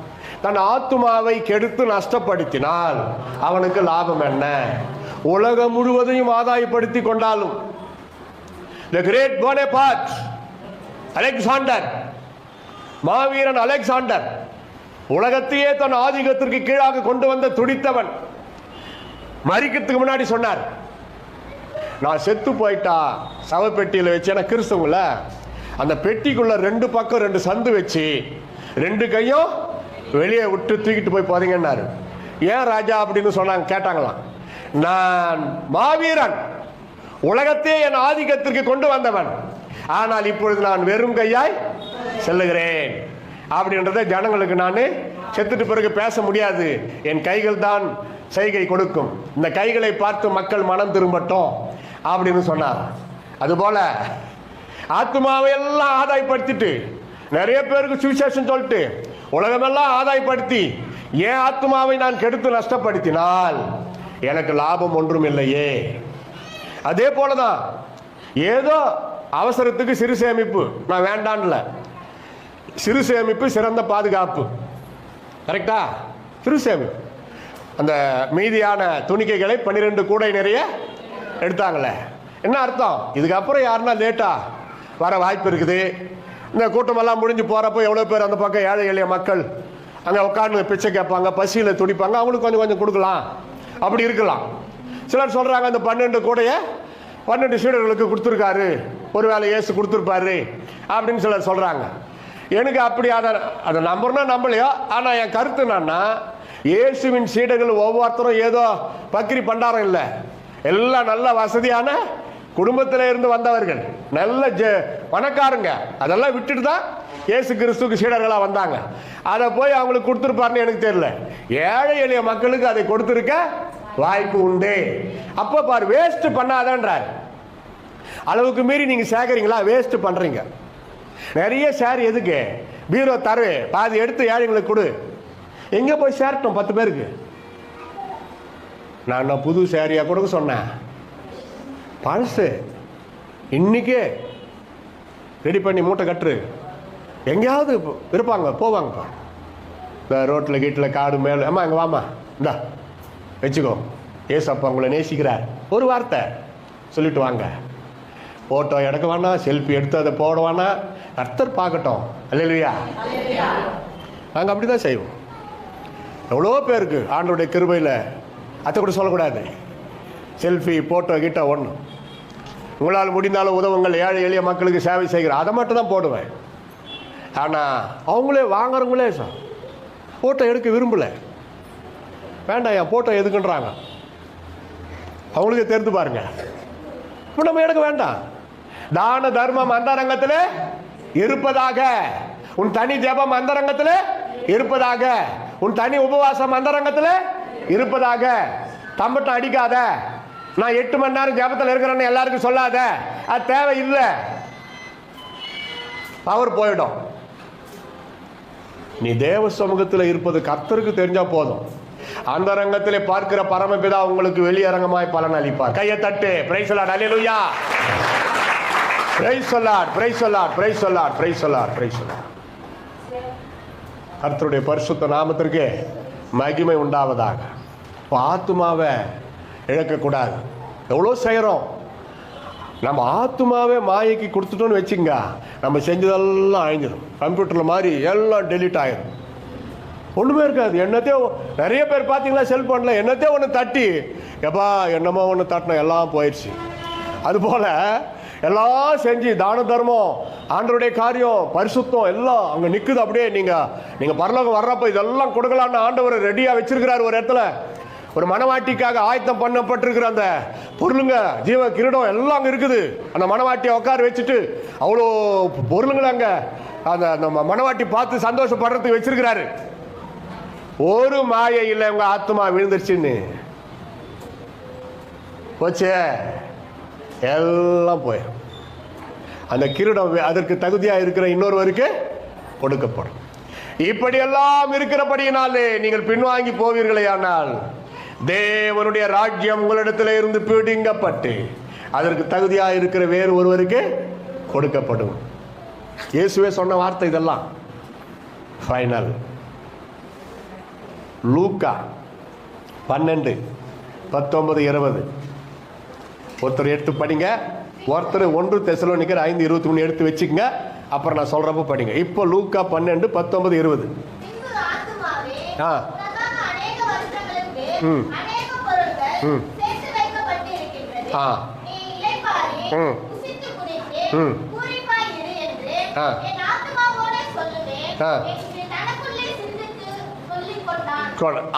தன் ஆத்துமாவை கெடுத்து நஷ்டப்படுத்தினால் அவனுக்கு லாபம் என்ன? உலகம் முழுவதையும் ஆதாயப்படுத்தி கொண்டாலும். The great Bonaparte, Alexander, Maaveeran Alexander, உலகத்தையே தன் ஆதிக்கத்திற்கு கீழாக கொண்டு வந்த துடித்தவன், மரிக்கிறதுக்கு முன்னாடி சொன்னார், நான் செத்து போயிட்டா சவப்பெட்டியில் வச்சு, ஏன்னா கிறிஸ்தவங்கள அந்த பெட்டிக்குள்ள 2 பக்கம் 2 சந்து வச்சு 2 கையும் வெளியே விட்டு தூக்கிட்டு போய் போதீங்கன்னாரு. ஏன் ராஜா அப்படின்னு சொன்னாங்க, கேட்டாங்களாம். நான் மாவீரன், உலகத்தையே என் ஆதிக்கத்திற்கு கொண்டு வந்தவன், ஆனால் இப்பொழுது நான் வெறும் கையாய் செல்லுகிறேன் அப்படின்றத ஜனங்களுக்கு நான் செத்துட்டு பிறகு பேச முடியாது. என் கைகள் தான் செய்கை கொடுக்கும். இந்த கைகளை பார்த்து மக்கள் மனம் திரும்பட்டும் அப்படின்னு சொன்னார். அதுபோல ஆத்மாவை எல்லாம் ஆதாயப்படுத்திட்டு நிறைய பேருக்கு சுவிசேஷம் சொல்லிட்டு உலகமெல்லாம் ஆதாயப்படுத்தி என் ஆத்மாவை நான் கெடுத்து நஷ்டப்படுத்தினால் எனக்கு லாபம் ஒன்றும் இல்லையே. அதே போலதான் ஏதோ அவசரத்துக்கு சிறு சேமிப்பு, நான் வேண்டான்ல. சிறு சேமிப்பு சிறந்த பாதுகாப்பு. கரெக்டா? சிறு சேமிப்பு. அந்த மீதியான துணிக்கைகளை 12 கூடை நிறைய எடுத்தாங்களே, என்ன அர்த்தம்? இதுக்கப்புறம் யாருன்னா லேட்டா வர வாய்ப்பு இருக்குது. இந்த கூட்டமெல்லாம் முடிஞ்சு போறப்போ எவ்வளோ பேர் அந்த பக்கம் ஏழை எளிய மக்கள் அங்கே உட்காந்து பிச்சை கேட்பாங்க, பசியில் துடிப்பாங்க, அவங்களுக்கு கொஞ்சம் கொஞ்சம் கொடுக்கலாம், அப்படி இருக்கலாம். சிலர் சொல்றாங்க அந்த 12 கூடைய 12 சீடர்களுக்கு கொடுத்துருக்காரு, ஒருவேளை இயேசு கொடுத்துருப்பாரு அப்படின்னு சிலர் சொல்றாங்க. எனக்கு அப்படி அதை நம்புறனா நம்பலையோ, ஆனால் என் கருத்து என்னன்னா, இயேசுவின் சீடர்கள் ஒவ்வொருத்தரும் ஏதோ பக்கிரி பண்டாரம் இல்லை, எல்லாம் நல்ல வசதியான குடும்பத்தில் இருந்து வந்தவர்கள், நல்ல பணக்காரங்க. அதெல்லாம் விட்டுட்டு தான் இயேசு கிறிஸ்துக்கு சீடர்களாக வந்தாங்க. அதை போய் அவங்களுக்கு கொடுத்துருப்பாருன்னு எனக்கு தெரியல. ஏழை எளிய மக்களுக்கு அதை கொடுத்துருக்க வாய்ப்பு உண்டு. அப்போ பாரு, வேஸ்ட் பண்ணாதன்றார். அளவுக்கு மீறி நீங்க சேகரிங்களா, வேஸ்ட் பண்றீங்க. நிறைய ஷேர் எதுக்கு? பீரோ தரு, பாதி எடுத்து ஏழைங்களுக்கு கொடு. எங்க போய் சேரட்டும் 10 பேருக்கு? நான் புது சேரியா கொடுக்க சொன்னேன், பழசு இன்னைக்கே ரெடி பண்ணி மூட்டை கட்டுரு. எங்கேயாவது இருப்பாங்க, போவாங்கப்பா. இந்த ரோட்டில் கீட்டில் காடு மேலே, அம்மா அங்கே வாமா, இந்தா வச்சுக்கோ, ஏசப்பா உங்களை நேசிக்கிறார், ஒரு வார்த்தை சொல்லிட்டு வாங்க. ஃபோட்டோ எடுக்க வேணாம், செல்ஃபி எடுத்து அதை போட வேணாம், கர்த்தர் பார்க்கட்டும். அல்லேலூயா. நாங்கள் அப்படி தான் செய்வோம். எவ்வளோ பேருக்கு ஆண்டவருடைய கிருபையில் அதை கூட சொல்லக்கூடாது, செல்ஃபி ஃபோட்டோ கிட்ட ஒன்று. உங்களால் முடிந்தாலும் உதவுங்கள், ஏழை எளிய மக்களுக்கு சேவை செய்கிறேன், அதை மட்டும் தான் போடுவேன். ஆனால் அவங்களே வாங்குறவங்களே சார் ஃபோட்டோ எடுக்க விரும்பலை, வேண்டாம் என் ஃபோட்டோ எதுக்குன்றாங்க. அவங்களுக்கே தெரிந்து பாருங்க. இப்போ நம்ம எடுக்க வேண்டாம். தான தர்மம் அந்தரங்கத்தில் இருப்பதாக, உன் தனி ஜெபம் அந்தரங்கத்தில் இருப்பதாக, உன் தனி உபவாசம் அந்தரங்கத்தில் இருப்பதாக. தம்பட்டம் அடிக்காத, நான் 8 மணி நேரம் ஜெபத்தில் இருக்கிறேன்னு எல்லாருக்கும் சொல்லாத, அது தேவையில்லை, பவர் போயிடும். நீ தேவ சமூகத்தில் இருப்பது கர்த்தருக்கு தெரிஞ்சா போதும். அந்த ரங்கத்திலே பார்க்கிற பரமபிதா உங்களுக்கு வெளியரங்கமாய் பலன் அளிப்பார். கையை தட்டு, price the Lord, hallelujah, price the Lord, price the Lord, price the Lord, price the Lord, price the Lord. கர்த்தருடைய பரிசுத்த நாமத்திற்கு மகிமை உண்டாவதாக. ஆத்துமாவை இழக்கக்கூடாது. எவ்வளோ செய்கிறோம், நம்ம ஆத்துமாவே மாயைக்கு கொடுத்துட்டோன்னு வச்சுங்க, நம்ம செஞ்சதெல்லாம் அழிஞ்சிடும். கம்ப்யூட்டரில் மாதிரி எல்லாம் டெலீட் ஆகிடும், ஒன்றுமே இருக்காது. என்னத்தையோ நிறைய பேர் பார்த்தீங்களா செல்ஃபோனில் என்னத்தையோ ஒன்று தட்டி, எப்பா என்னமோ ஒன்று தட்டினோம், எல்லாம் போயிடுச்சு. அதுபோல் எல்லாம் செஞ்சு தான தர்மம், ஆண்டவருடைய காரியம், பரிசுத்தம் எல்லாம் அங்கே நிற்குது. அப்படியே நீங்கள் பரலோகம் வர்றப்போ இதெல்லாம் கொடுக்கலான்னு ஆண்டவர் ரெடியாக வச்சிருக்கிறார். ஒரு இடத்துல ஒரு மனவாட்டிக்காக ஆயத்தம் பண்ணப்பட்டிருக்கிற அந்த பொருளுங்க, ஜீவ கிரீடம் எல்லாம் அங்கே இருக்குது. அந்த மனவாட்டியை உட்கார வச்சுட்டு அவ்வளோ பொருளுங்களை அங்கே அந்த மனவாட்டி பார்த்து சந்தோஷப்படுறதுக்கு வச்சிருக்கிறாரு. ஒரு மாயை இல்லை உங்க ஆத்மா விழுந்துருச்சுன்னு போச்சே, எல்லாம் போயிடும். அந்த கிரீடம் அதற்கு தகுதியா இருக்கிற இன்னொருவருக்கு கொடுக்கப்படும். இப்படியெல்லாம் இருக்கிறபடியினாலே நீங்கள் பின்வாங்கி போவீர்களே, ஆனால் தேவனுடைய ராஜ்யம் உங்களிடத்தில் இருந்து பிடுங்கப்பட்டு அதற்கு தகுதியா இருக்கிற வேறு ஒருவருக்கு கொடுக்கப்படும். இயேசுவே சொன்ன வார்த்தை இதெல்லாம் ஃபைனல். லூக்கா 12, 19, 20 ஒருத்தர் எடுத்து படிங்க. ஒருத்தர் 1 தெசலோனிக்கர் 5:23 எடுத்து வச்சுக்கங்க. அப்புறம் நான் சொல்றப்ப படிங்க. இப்போ லூக்கா 12, 19, 20.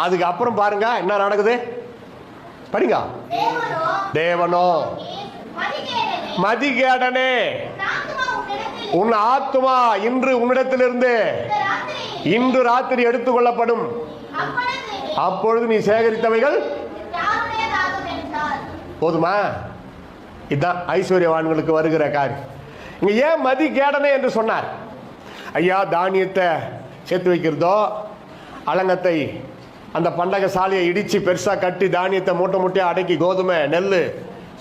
அதுக்கு அப்புறம் பாருங்க என்ன நடக்குது, படிங்க. தேவனோ மதிகேடனே, உன் ஆத்துமா இன்று உன்னிடத்திலிருந்து இன்று ராத்திரி எடுத்துக்கொள்ளப்படும். அப்பொழுது நீ சேகரித்தவைகள் போதுமா? இதுதான் ஐஸ்வர்யவான்களுக்கு வருகிற காரியம். இங்க ஏன் மதி கேடனே என்று சொன்னார்? ஐயா, தானியத்தை சேர்த்து வைக்கிறதோ, அலங்கத்தை அந்த பண்டக சாலையை இடிச்சு பெருசா கட்டி தானியத்தை மூட்டை மூட்டையா அடக்கி கோதுமை, நெல்,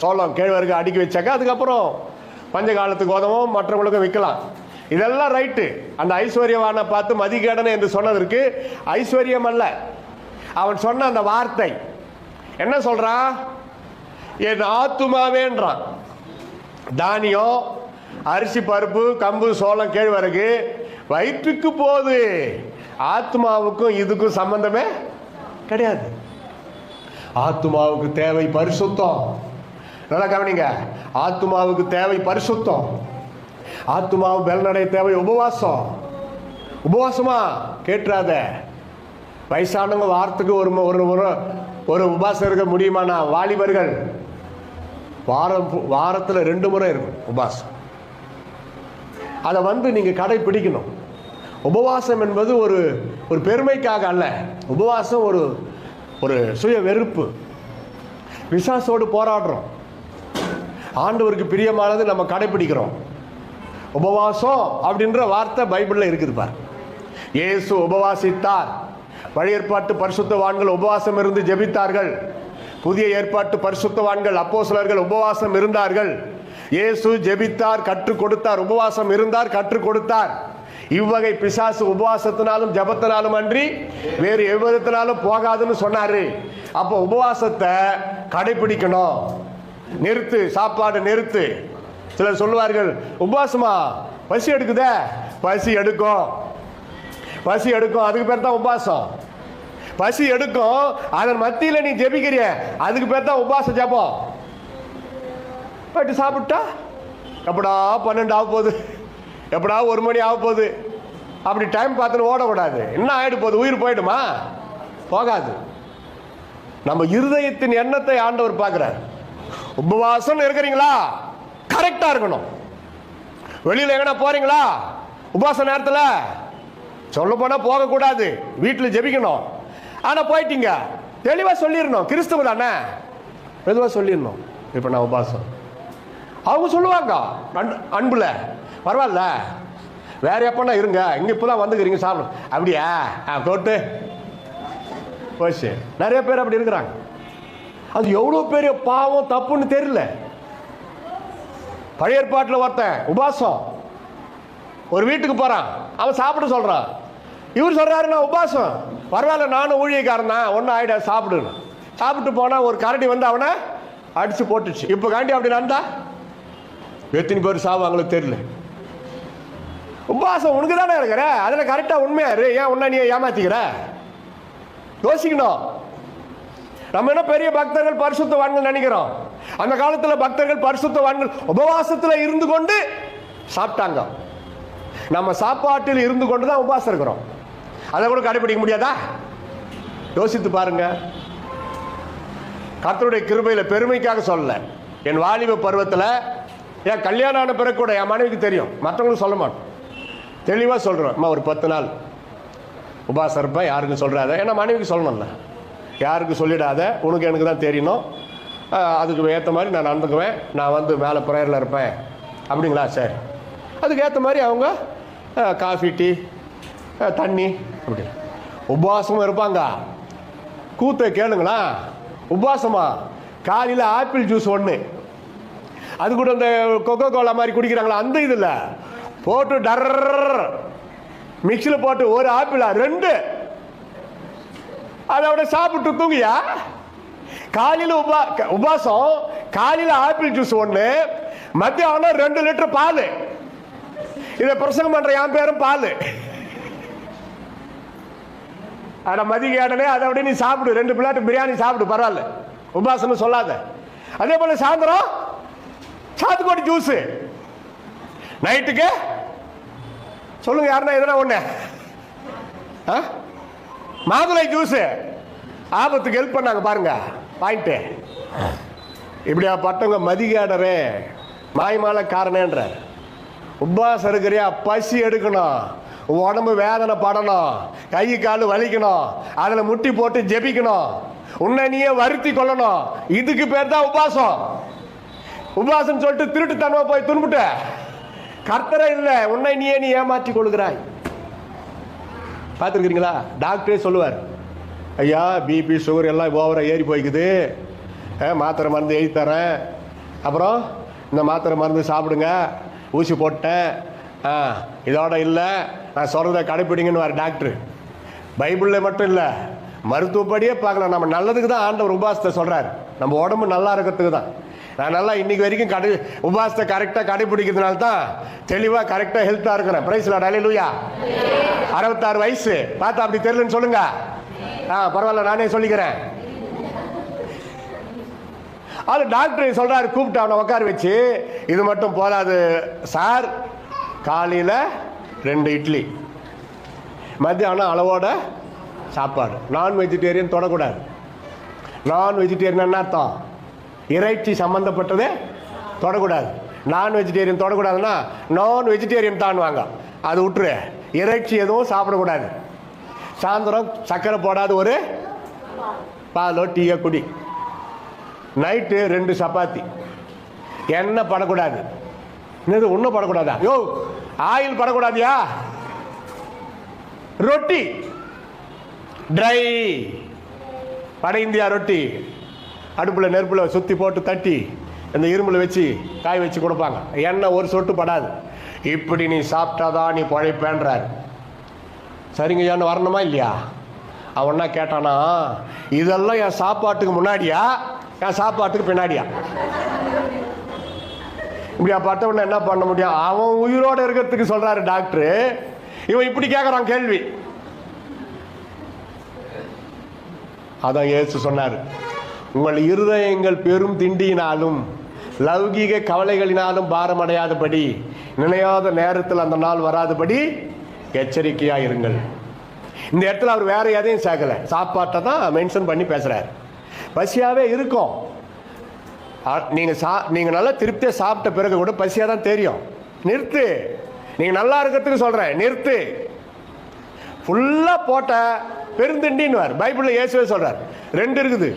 சோளம், கேழ்வரகு அடுக்கி வச்சாக்கா அதுக்கப்புறம் பஞ்ச காலத்து கோதுமும் மற்றவங்களுக்கும் விற்கலாம். இதெல்லாம் ரைட்டு. அந்த ஐஸ்வர்யவானை பார்த்து மதிகேடனை என்று சொன்னதற்கு ஐஸ்வர்யம் அல்ல, அவன் சொன்ன அந்த வார்த்தை என்ன சொல்றான்? என் ஆத்துமாவேன்றான். தானியம், அரிசி, பருப்பு, கம்பு, சோளம், கேழ்வரகு வயிற்றுக்கு போகுது, ஆத்மாவுக்கும் இதுக்கும் சம்பந்தமே கிடையாது. ஆத்மாவுக்கு தேவை பரிசுத்தம். நல்லா கவனிங்க, ஆத்மாவுக்கு தேவை பரிசுத்தம். ஆத்மாவு பலனடைய தேவை உபவாசம். உபவாசமா கேட்டுறாத. வயசானவங்க வாரத்துக்கு ஒரு உபவாசம் இருக்க முடியுமானா? வாலிபர்கள் வாரத்தில் 2 முறை இருக்கும் உபவாசம். அதை நீங்க கடைபிடிக்கணும். உபவாசம் என்பது ஒரு பெருமைக்காக அல்ல. உபவாசம் ஒரு சுய வெறுப்பு. பிசாசோடு போராடுறோம். ஆண்டவருக்கு பிரியமானது நம்ம கடைபிடிக்கிறோம். உபவாசம் அப்படின்ற வார்த்தை பைபிளில் இருக்குது பார். இயேசு உபவாசித்தார். பழைய ஏற்பாட்டு பரிசுத்தவான்கள் உபவாசம் இருந்து ஜெபித்தார்கள். புதிய ஏற்பாட்டு பரிசுத்தவான்கள் அப்போஸ்தலர்கள் உபவாசம் இருந்தார்கள். இயேசு ஜெபித்தார், கற்றுக் கொடுத்தார். உபவாசம் இருந்தார், கற்றுக் கொடுத்தார். இவ்வகை பிசாசு உபவாசத்தினாலும் ஜபத்தினாலும் அன்றி வேறு எவ்விதத்தினாலும் போகாதுன்னு சொன்னாரு. அப்போ உபவாசத்தை கடைபிடிக்கணும். நிறுத்து, சாப்பாடு நிறுத்து. சிலர் சொல்லுவார்கள், உபவாசமா? பசி எடுக்குதே. பசி எடுக்கும், பசி எடுக்கும், அதுக்கு பேர் தான் உபவாசம். பசி எடுக்கும், அதன் மத்தியில் நீ ஜெபிக்கிறிய, அதுக்கு பேர் தான் உபவாச ஜபம். போயிட்டு சாப்பிட்டா எப்படா 12 ஆக போகுது, எப்படா 1 மணி ஆக போகுது, அப்படி டைம் பார்த்துன்னு ஓடக்கூடாது. என்ன ஆயிடு போகுது? உயிர் போயிடுமா? போகாது. நம்ம இருதயத்தின் எண்ணத்தை ஆண்டவர் பார்க்கிறார். உபவாசம் இருக்கிறீங்களா? கரெக்டா இருக்கணும். வெளியில எங்கன்னா போறீங்களா? உபவாச நேரத்தில் சொல்ல போனா போக கூடாது, வீட்டில் ஜெபிக்கணும். ஆனா போயிட்டீங்க, தெளிவா சொல்லிடணும். கிறிஸ்துவ தானே, மெதுவா சொல்லிடணும். இப்ப நான் உபவாசம். அவங்க சொல்லுவாங்க அன்புல, பரவாயில்ல வேற எப்பனா இருங்க, இங்க இப்பதான் வந்துக்கிறீங்க சாப்பிடும். அப்படியா? போட்டு போச்சு. நிறைய பேர் அப்படி இருக்கிறாங்க. அது எவ்வளவு பெரிய பாவம், தப்புன்னு தெரியல. பழைய ஏற்பாட்டில் ஒருத்தன் உபவாசம், ஒரு வீட்டுக்கு போறான், அவன் சாப்பிட சொல்றான். இவர் சொல்றாரு, நான் உபவாசம். பரவாயில்ல, நானும் ஊழியக்காரன் தான், ஒன்னும் ஆயிட சாப்பிடுன்னு. சாப்பிட்டு போனா ஒரு கரடி வந்து அவனை அடிச்சு போட்டுச்சு. இப்ப காண்டி அப்படி நடந்தா எத்தனை பேர் சாவாங்களோ தெரியல. உபவாசம் உனக்கு தானே இருக்கிற, அதில் கரெக்டா உண்மையாரு, ஏன் உன்ன நீ ஏமாத்திக்கிற? யோசிக்கணும். நம்ம என்ன பெரிய பக்தர்கள் பரிசுத்தவான்கள் நினைக்கிறோம். அந்த காலத்தில் பக்தர்கள் பரிசுத்தவான்கள் உபவாசத்தில் இருந்து கொண்டு சாப்பிட்டாங்க. நம்ம சாப்பாட்டில் இருந்து கொண்டு தான் உபவாசம் இருக்கிறோம். அதை கூட கடைபிடிக்க முடியாதா? யோசித்து பாருங்க. கர்த்தருடைய கிருபையில் பெருமைக்காக சொல்லல. என் வாலிப பருவத்தில், என் கல்யாணம் ஆன பிறகு கூட என் மனைவிக்கு தெரியும், மற்றவங்களுக்கு சொல்ல மாட்டோம். தெளிவாக சொல்கிறேன், அம்மா ஒரு 10 நாள் உபவாசம் இருப்பேன், யாருக்கும் சொல்கிறாத. ஏன்னா மனைவிக்கு சொல்லணும்ல, யாருக்கு சொல்லிடாத, உனக்கு எனக்கு தான் தெரியணும், அதுக்கு ஏற்ற மாதிரி நான் நடந்துக்குவேன், நான் வந்து மேலே ப்ரேயரில் இருப்பேன். அப்படிங்களா? சரி. அதுக்கு ஏற்ற மாதிரி அவங்க காஃபி, டீ, தண்ணி அப்படி உபவாசமும் இருப்பாங்க. கூத்தை கேளுங்களா, உபவாசமா? காலையில் ஆப்பிள் ஜூஸ் 1, அது கூட இந்த கொக்கோ கோலா மாதிரி குடிக்கிறாங்களா, அந்த இதில் போட்டு டர் மிக்சியில் போட்டு ஒரு ஆப்பிளா 2 அதை சாப்பிட்டு தூங்கியா? காலையில் உபவாசம், காலையில் ஆப்பிள் ஜூஸ் 1, மத்தியானம் 2 லிட்டர் பால். இதை பிரசங்கம் பண்ற என் பேரும் பால். அட மதிகேடனே, அதை விட நீ சாப்பிடு, 2 பிளேட் பிரியாணி சாப்பிடு, பரவாயில்ல, உபவாசம் சொல்லாத. அதே போல சாயந்தரம் சாத்துக்குடி ஜூஸ், நைட்டுக்கு சொல்லுங்க யாருன்னா எதனா ஒண்ணு மாதுளை ஜூஸ். ஆபத்துக்கு ஹெல்ப் பண்ணாங்க பாருங்க பாயிண்ட். இப்படியா பட்டவங்க மதிகேடரே, மாய்மால காரணன்ற. உபவாசம் இருக்கிறியா? பசி எடுக்கணும். உடம்பு வேதனை படணும், கை கால் வலிக்கணும், அதில் முட்டி போட்டு ஜெபிக்கணும், உன்னை நீயே வருத்தி கொள்ளணும். இதுக்கு பேர் தான் உபாசம். உபாசம் சொல்லிட்டு திருட்டுத்தனமா போய் துன்புட்ட கர்த்தரை இல்லை, உன்னை நீயே நீ ஏமாற்றி கொள்கிறாய். பார்த்துருக்கிறீங்களா? டாக்டரே சொல்லுவார், ஐயா பிபி சுகர் எல்லாம் ஓவராக ஏறி போய்க்குது, மாத்திரை மருந்து எழுதி தரேன், அப்புறம் இந்த மாத்திரை மருந்து சாப்பிடுங்க, ஊசி போட்டேன், இதோட இல்லை நான் சொல்கிறத கடைப்பிடிங்கன்னு வர டாக்டர். பைபிளில் மட்டும் இல்லை, மருத்துவப்படியே பார்க்கலாம். நம்ம நல்லதுக்கு தான் ஆண்டவர் உபாசத்தை சொல்கிறார், நம்ம உடம்பு நல்லா இருக்கிறதுக்கு தான். நான் நல்லா இன்னைக்கு வரைக்கும் உபாசத்தை கரெக்டாக கடைப்பிடிக்கிறதுனால தான் தெளிவாக கரெக்டாக ஹெல்த்தாக இருக்கிறேன். பிரைஸ் லார்ட், ஹல்லேலூயா. 66 வயசு பார்த்தா அப்படி தெரியலன்னு சொல்லுங்க. பரவாயில்ல, நானே சொல்லிக்கிறேன். அது டாக்டர் சொல்றாரு, கூப்பிட்டு அவனை உட்கார வச்சு, இது மட்டும் போதாது சார், காலையில் 2 இட்லி, மத்தியானம் அளவோட சாப்பாடு, நான் வெஜிடேரியன் தொடக்கூடாது. நான் வெஜிடேரியன் என்ன அர்த்தம்? இறைச்சி சம்பந்தப்பட்டதே தொடக்கூடாது. நான் வெஜிடேரியன் தொடக்கூடாதுன்னா நான் வெஜிடேரியன் தான் வாங்க, அது விட்டுரு. இறைச்சி எதுவும் சாப்பிடக்கூடாது. சாயந்தரம் சக்கரை போடாது ஒரு பாலோ டீயோ குடி. நைட்டு 2 சப்பாத்தி, எண்ணெய் படக்கூடாது. என்னது ஒன்றும் படக்கூடாதா? யோ ஆயில் படக்கூடாதியா? ரொட்டி ட்ரை வட இந்தியா ரொட்டி, அடுப்பில் நெருப்பில் சுற்றி போட்டு தட்டி இந்த இரும்பில் வச்சு காய் வச்சு கொடுப்பாங்க, எண்ணெய் ஒரு சொட்டு படாது. இப்படி நீ சாப்பிட்டாதான் நீ பழைப்பேன்றார். சரிங்க ஐயான்னு வரணுமா இல்லையா? அவன்னா கேட்டானா, இதெல்லாம் என் சாப்பாட்டுக்கு முன்னாடியா என் சாப்பாட்டுக்கு பின்னாடியா? இப்படியா பட்டவன என்ன பண்ண முடியும்? அவன் உயிரோட இருக்கிறதுக்கு சொல்றாரு டாக்டர், இவன் இப்படி கேட்கறான் கேள்வி. அதான் இயேசு சொன்னார், உங்கள் இருதயங்கள் பெரும் திண்டியினாலும் லௌகீக கவலைகளினாலும் பாரமடையாதபடி, நினையாத நேரத்தில் அந்த நாள் வராதபடி எச்சரிக்கையா இருங்கள். இந்த இடத்துல அவர் வேற எதையும் சேர்க்கல, சாப்பாட்டை தான் மென்ஷன் பண்ணி பேசுறாரு. பசியாவே இருக்கும். நீங்க நல்லா திருப்தியா சாப்பிட்ட பிறகு கூட பசியா தான் தெரியும். நிறுத்து, நீங்க நல்லா இருக்கிறதுக்கு சொல்றேன், நிறுத்து. ஃபுல்லா போட்ட பெருந்திண்டின்னு பைபிள்ல இயேசுவே சொல்றார். 2 இருக்குது,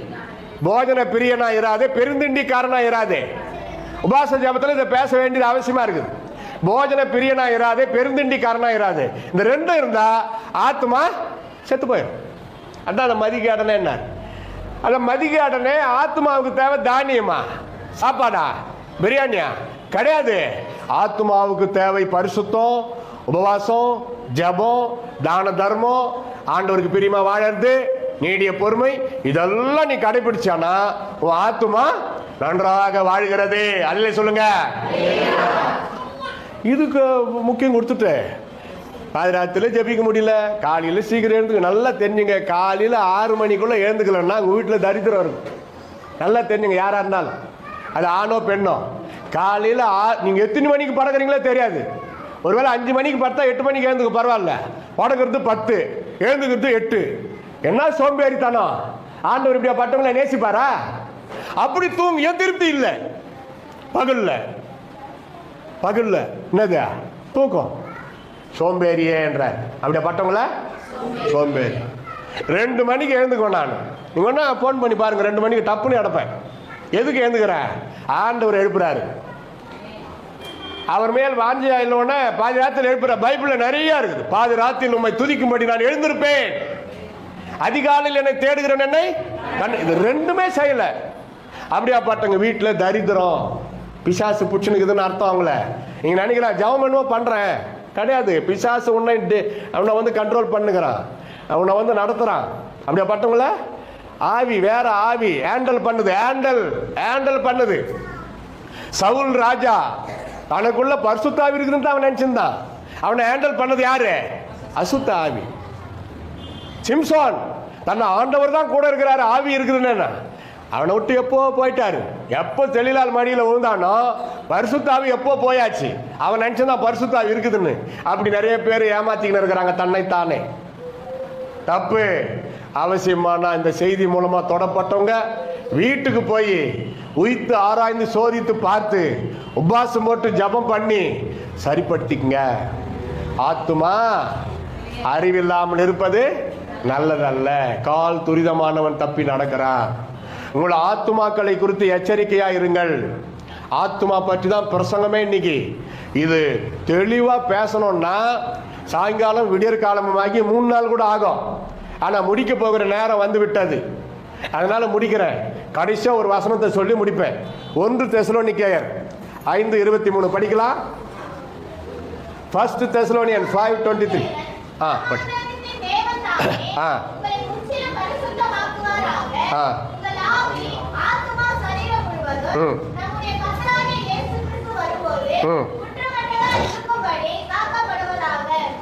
போஜன பிரியனா இராதே, பெருந்திண்டிக்காரனா இராதே. உபாச ஜபத்தில் இதை பேச வேண்டியது அவசியமா இருக்குது. போஜன பிரியனா இராதே, பெருந்திண்டிக்காரனா இராதே. இந்த 2 இருந்தா ஆத்மா செத்து போயிடும். அதான் அந்த மதிகேடனே என்ன? அந்த மதிகேடனே ஆத்மாவுக்கு தேவை தானியமா, சாப்பாடா, பிரியாணியா? கிடையாது. ஆத்மாவுக்கு தேவை பரிசுத்தம், உபவாசம், ஜபம், தான தர்மம், ஆண்டவருக்கு பிரியமா வாழறது, நீடிய பொறுமை. இதெல்லாம் நீ கடைபிடிச்சானா உன் ஆத்துமா நன்றாக வாழ்கிறது. அல்ல சொல்லுங்க. இதுக்கு முக்கியம் கொடுத்துட்டு பாதிராத்திரில ஜெபிக்க முடியல, காலையில் சீக்கிரம் எழுந்துக்க. நல்லா தெரிஞ்சுங்க, காலையில் 6 மணிக்குள்ள எழுந்துக்கலன்னா உங்க வீட்டில் தரித்திரம் இருக்கும். நல்லா தெரிஞ்சுங்க, யாரா இருந்தாலும், அது ஆணோ பெண்ணோ. காலையில் நீங்க எத்தனை மணிக்கு பறக்குறீங்களோ தெரியாது. ஒருவேளை 5 மணிக்கு படுத்தா 8 மணிக்கு எழுந்துக்க, பரவாயில்ல. படக்கிறது 10, எழுந்துக்கிறது 8. என்ன சோம்பேறித்தனம்! ஆண்டவர் இப்படியா பட்டவங்களை நேசிப்பாரா? அப்படி தூங்க திருப்தி இல்லை. பகல்ல என்னது தூக்கம்? சோம்பேறியே என்றார். அப்படியா பட்டவங்கள சோம்பேறி. 2 மணிக்கு எழுந்துக்குவேன் நான். நீங்க ஒன்னா போன் பண்ணி பாருங்க, 2 மணிக்கு டப்புன்னு அடைப்பேன். எதுக்கு எழுந்துக்கிறேன்? ஆண்டவர் எழுப்புறாரு. அவர் மேல் வாஞ்சியா இல்லைன்னா பாதி ராத்திரி எழுப்புற. பைபிள்ல நிறைய இருக்குது. பாதி ராத்திரி உண்மை துதிக்கும்படி நான் எழுந்திருப்பேன், அதிகாலையில் என்னை தேடுகிறேன் என்னை. இது 2மே செய்யல. அப்படியா பாட்டங்க வீட்டில் தரித்திரம், பிசாசு புடிச்சுனுக்குதுன்னு அர்த்தம். அவங்கள நீங்க நினைக்கிறேன் ஜெபம் பண்ணுவோம் பண்றேன், கிடையாது. பிசாசு அவனை வந்து கண்ட்ரோல் பண்ணுகிறான், அவனை வந்து நடத்துறான். அப்படியா பட்டவங்கள ஆவி, வேற ஆவி ஹேண்டல் பண்ணுது. சவுல் ராஜா தனக்குள்ள பரிசுத்த ஆவி இருக்குதுன்னு அவன் நினைச்சிருந்தான். அவனை ஹேண்டல் பண்ணது யாரு? அசுத்த ஆவி. சிம்சோன் தன்னை ஆண்டவர் தான் கூட இருக்கிறாரு, ஆவி இருக்குதுன்னு அவனை விட்டு எப்போ போயிட்டாரு. எப்போ தெளிலால் மடியில் விழுந்தானோ பரிசுத்த ஆவி எப்போ போயாச்சு. அவன் நினைச்சதான் பரிசுத்த ஆவி இருக்குதுன்னு. அப்படி நிறைய பேர் ஏமாத்திக்கின்னு இருக்கிறாங்க தன்னைத்தானே. தப்பு. அவசியமான இந்த செய்தி மூலமா தொடப்பட்டவங்க வீட்டுக்கு போய் உயித்து ஆராய்ந்து சோதித்து பார்த்து உபாசம் போட்டு ஜபம் பண்ணி சரிப்படுத்திக்கங்க. ஆத்துமா அறிவில்லாமல் இருப்பது நல்லதல்ல. கால் துரிதமானவன் தப்பி நடக்கிறான். உங்கள் ஆத்துமாக்களை குறித்து எச்சரிக்கையா இருங்கள். ஆத்துமா பற்றி தான் பிரசங்கமே இன்னைக்கு. இது தெளிவா பேசணும்னா சாயங்காலம் விடியற் காலமாகி 3 நாள் கூட ஆகும். ஆனா முடிக்க போகிற நேரம் வந்து விட்டது. அதனால முடிக்கிறேன். கடைசியா ஒரு வசனத்தை சொல்லி முடிப்பேன். 1 தெசலோனிக்கேயர் 5:23 படிக்கலாம். 1 தெசலோனியன் 5:23. படி.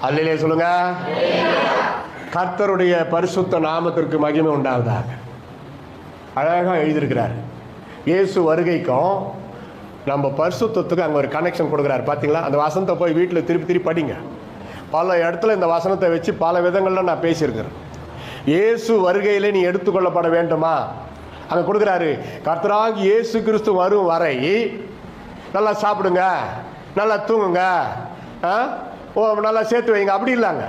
அல்லேலூயா சொல்லுங்க. கர்த்தருடைய பரிசுத்த நாமத்திற்கு மகிமை உண்டாவதாக. அழகாக எழுதியிருக்கிறார். இயேசு வருகைக்கும் நம்ம பரிசுத்தத்துக்கு அங்கே ஒரு கனெக்ஷன் கொடுக்குறாரு. பார்த்தீங்களா? அந்த வசனத்தை போய் வீட்டில் திருப்பி படிங்க. பல இடத்துல இந்த வசனத்தை வச்சு பல விதங்களில் நான் பேசியிருக்கிறேன். இயேசு வருகையிலே நீ எடுத்துக்கொள்ளப்பட வேண்டுமா? அங்கே கொடுக்குறாரு. கர்த்தராகி இயேசு கிறிஸ்து வரும் வரை நல்லா சாப்பிடுங்க, நல்லா தூங்குங்க, நல்லா சேர்த்து வைங்க. அப்படி இல்லைங்க.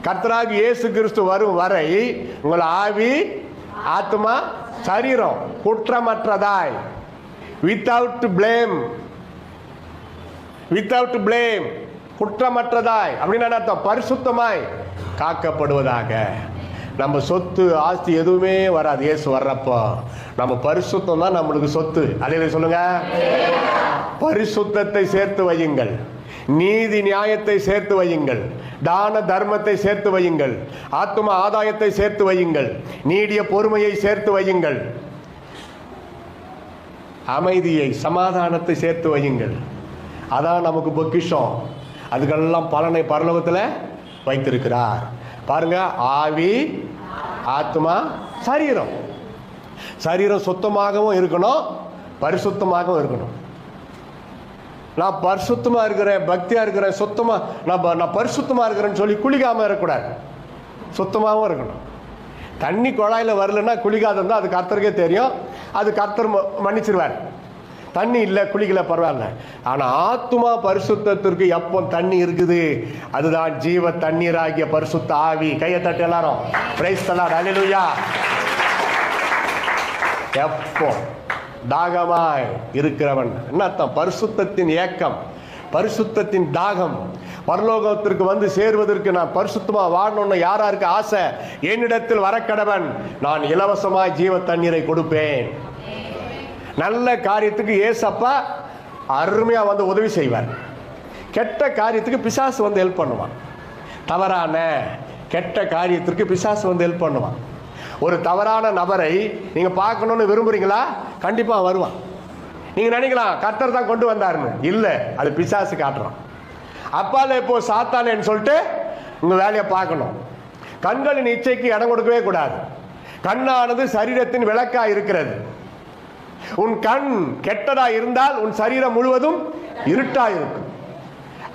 கர்த்தராகி இயேசு கிறிஸ்து வரும் வரை உங்கள் ஆவி, ஆத்மா, சரீரம் குற்றமற்றதாய், வித்தவுட் பிளேம், குற்றமற்றதாய் அப்படின்னு அர்த்தம். பரிசுத்தமாய் காக்கப்படுவதாக. நம்ம சொத்து ஆஸ்தி எதுவுமே வராது. இயேசு வர்றப்போ நம்ம பரிசுத்தம் தான் நம்மளுக்கு சொத்து. அல்லேலூயா சொல்லுங்க. பரிசுத்தத்தை சேர்த்து வையுங்கள், நீதி நியாயத்தை சேர்த்து வையுங்கள், தான தர்மத்தை சேர்த்து வையுங்கள், ஆத்தும ஆதாயத்தை சேர்த்து வையுங்கள், நீடிய பொறுமையை சேர்த்து வையுங்கள், அமைதியை சமாதானத்தை சேர்த்து வையுங்கள். அதான் நமக்கு பொக்கிஷம். அதுக்கெல்லாம் பலனை பரலோகத்தில் வைத்திருக்கிறார். பாருங்க, ஆவி, ஆத்மா, சரீரம். சரீரம் சுத்தமாகவும் இருக்கணும், பரிசுத்தமாகவும் இருக்கணும். நான் பரிசுத்தமா இருக்கிறேன், பக்தியா இருக்கிறேன், சுத்தமா நான் பரிசுத்தமா இருக்கிறேன்னு சொல்லி குளிக்காம இருக்கக்கூடாது. சுத்தமாகவும் இருக்கணும். தண்ணி குழாயில் வரலன்னா குளிக்காதான் அது கர்த்தருக்கே தெரியும். அது கர்த்தர் மன்னிச்சிருவார். தண்ணி இல்லை, குளிக்கல, பரவாயில்ல. ஆனால் ஆத்துமா பரிசுத்தத்திற்கு எப்போ தண்ணி இருக்குது, அதுதான் ஜீவ தண்ணீராகிய பரிசுத்த ஆவி. கையை தட்டு எல்லாரும். Praise the Lord. அல்லேலூயா. எப்போ தாகமாய் இருக்கிறவன் என்ன அர்த்தம்? பரிசுத்தத்தின் ஏக்கம், பரிசுத்தத்தின் தாகம். பரலோகத்திற்கு வந்து சேருவதற்கு நான் பரிசுத்தமா வாழணும்னு யாராருக்கு ஆசை, என்னிடத்தில் வரக்கடவன், நான் இலவசமாய் ஜீவ தண்ணீரை கொடுப்பேன். நல்ல காரியத்துக்கு ஏசப்பா அருமையா வந்து உதவி செய்வார். கெட்ட காரியத்துக்கு பிசாசு வந்து ஹெல்ப் பண்ணுவான். தவறான கெட்ட காரியத்திற்கு பிசாசு வந்து ஹெல்ப் பண்ணுவான். ஒரு தவறான நபரை நீங்க பார்க்கணும்னு விரும்புறீங்களா? கண்டிப்பா வருவான். நீங்க நினைக்கலாம் கர்த்தர் தான் கொண்டு வந்தாருன்னு. இல்லை, அது பிசாசு காட்டுறான். அப்பால இப்போ சாத்தானேன்னு சொல்லிட்டு உங்க வேலையை பார்க்கணும். கண்களின் இச்சைக்கு இடம் கொடுக்கவே கூடாது. கண்ணானது சரீரத்தின் விளக்கா இருக்கிறது. உன் கண் கெட்டதா இருந்தால் உன் சரீரம் முழுவதும் இருட்டா இருக்கும்.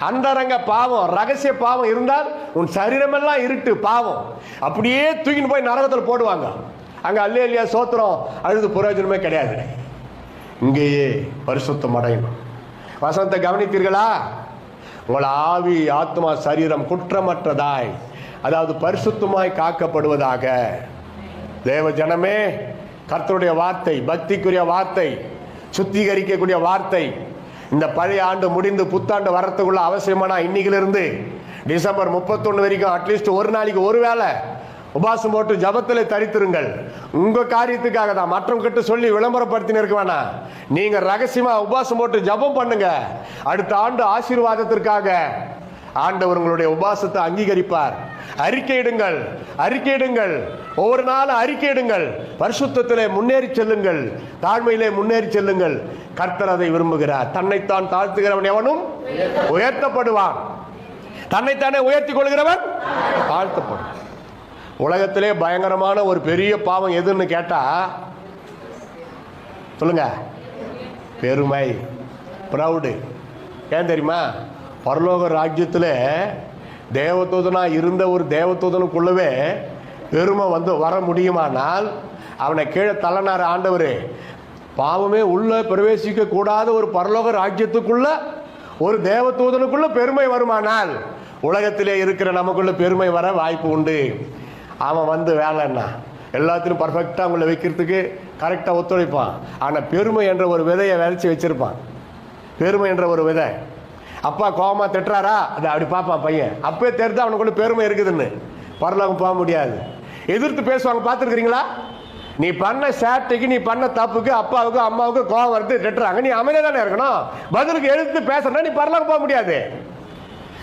அந்தரங்க பாவம், ரகசிய பாவம் இருந்தால் உன் சரீரமெல்லாம் இருட்டு, பாவம். அப்படியே தூக்கின்னு போய் நரகத்தில் போடுவாங்க. அங்க அல்லேலூயா சோத்திரம் அழுது பிரயோஜனமே கிடையாது. இங்கேயே பரிசுத்தம் அடையணும். வசனத்தை கவனித்தீர்களா? உங்கள் ஆவி, ஆத்மா, சரீரம் குற்றமற்றதாய், அதாவது பரிசுத்தமாய் காக்கப்படுவதாக. தேவ ஜனமே, கர்த்தருடைய வார்த்தை, பக்திக்குரிய வார்த்தை, சுத்திகரிக்கக்கூடிய வார்த்தை. இந்த பழைய ஆண்டு முடிந்து புத்தாண்டு வரத்துக்குள்ள அவசியமான இன்னைக்கிலிருந்து டிசம்பர் 31 வரைக்கும் அட்லீஸ்ட் ஒரு நாளைக்கு ஒரு வேளை உபாசம் போட்டு ஜபத்தில் தரித்திருங்கள். உங்க காரியத்துக்காக தான். மற்றவங்க கிட்ட சொல்லி விளம்பரப்படுத்தின்னு இருக்க வேணாம். நீங்க ரகசியமா உபாசம் போட்டு ஜபம் பண்ணுங்க. அடுத்த ஆண்டு ஆசீர்வாதத்திற்காக ஆண்டவர் உங்களுடைய உபாசத்தை அங்கீகரிப்பார். அறிக்கையிடுங்கள், அறிக்கையிடுங்கள், ஒவ்வொரு நாளும் அறிக்கையிடுங்கள். பரிசுத்தத்திலே முன்னேறி செல்லுங்கள், தாழ்மையிலே முன்னேறி செல்லுங்கள். கர்த்தர் அதை விரும்புகிறார். தன்னைத்தான் தாழ்த்துகிறவன் எவனும் உயர்த்தப்படுவான், தன்னைத்தானே உயர்த்தி கொள்கிறவன் தாழ்த்தப்படுவான். உலகத்திலே பயங்கரமான ஒரு பெரிய பாவம் எதுன்னு கேட்டா சொல்லுங்க, பெருமை, ப்ரௌடு. ஏன் தெரியுமா? பரலோக ராஜ்யத்தில் தேவதூதனா இருந்த ஒரு தேவதூதனுக்குள்ளவே பெருமை வந்து வர முடியுமானால் அவனை கீழே தள்ளனார் ஆண்டவர். பாவமே உள்ள பிரவேசிக்க கூடாத ஒரு பரலோக ராஜ்யத்துக்குள்ள ஒரு தேவதூதனுக்குள்ள பெருமை வருமானால் உலகத்திலே இருக்கிற நமக்குள்ள பெருமை வர வாய்ப்பு உண்டு. அவன் வந்து வேலைன்னா எல்லாத்திலும் பர்ஃபெக்டாக உங்களை வைக்கிறதுக்கு கரெக்டாக ஒத்துழைப்பான். ஆனால் பெருமை என்ற ஒரு விதையை விதைச்சி வச்சிருப்பான். பெருமை என்ற ஒரு விதை. அப்பா கோபமாக திட்டுறாரா, அதை அப்படி பார்ப்பான் பையன். அப்பவே தெரிஞ்சா அவனுக்குள்ள பெருமை இருக்குதுன்னு. பரலோகம் போக முடியாது. எதிர்த்து பேசுவாங்க, பார்த்துருக்கிறீங்களா? நீ பண்ண சேட்டைக்கு, நீ பண்ண தப்புக்கு அப்பாவுக்கு அம்மாவுக்கு கோபம் வருது, திட்டுறாங்க, நீ அமைதியாக தானே இருக்கணும். பதிலுக்கு எழுத்து பேசுறா, நீ பரலோகம் போக முடியாது.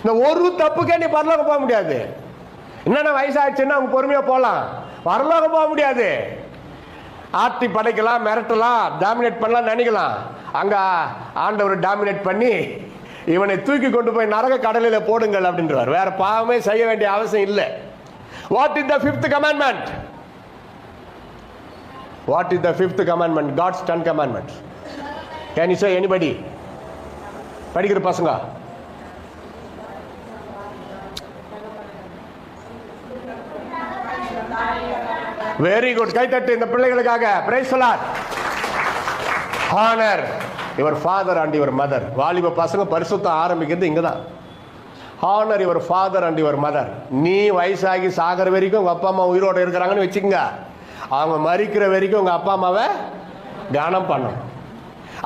இந்த ஒரு தப்புக்கே நீ பரலோகம் போக முடியாது. என்னென்ன வயசாச்சுன்னா அவங்க பொறுமையாக போகலாம், பரலோகம் போக முடியாது. ஆட்டி படைக்கலாம், மிரட்டலாம், டாமினேட் பண்ணலாம் நினைக்கலாம். அங்க ஆண்டவர் டாமினேட் பண்ணி இவனை தூக்கி கொண்டு போய் நரக கடலில் போடுங்கள் அப்படின்றார். வேற பாவமே செய்ய வேண்டிய அவசியம் இல்லை. What is the fifth commandment? What is the fifth commandment? God's 10 commandments. Can you say anybody? படிக்கிற பசங்க வெரி குட். கைத்தட்டு இந்த பிள்ளைகளுக்காக. Praise the Lord. Honour your father and your mother. வாலிப பசங்க பரிசுத்தம் ஆரம்பிக்கிறது இங்கே தான். Honour your father and your mother. நீ வயசாகி சாகிற வரைக்கும் உங்கள் அப்பா அம்மா உயிரோடு இருக்கிறாங்கன்னு வச்சுக்கோங்க. அவங்க மறிக்கிற வரைக்கும் உங்கள் அப்பா அம்மாவை கனம் பண்ணணும்.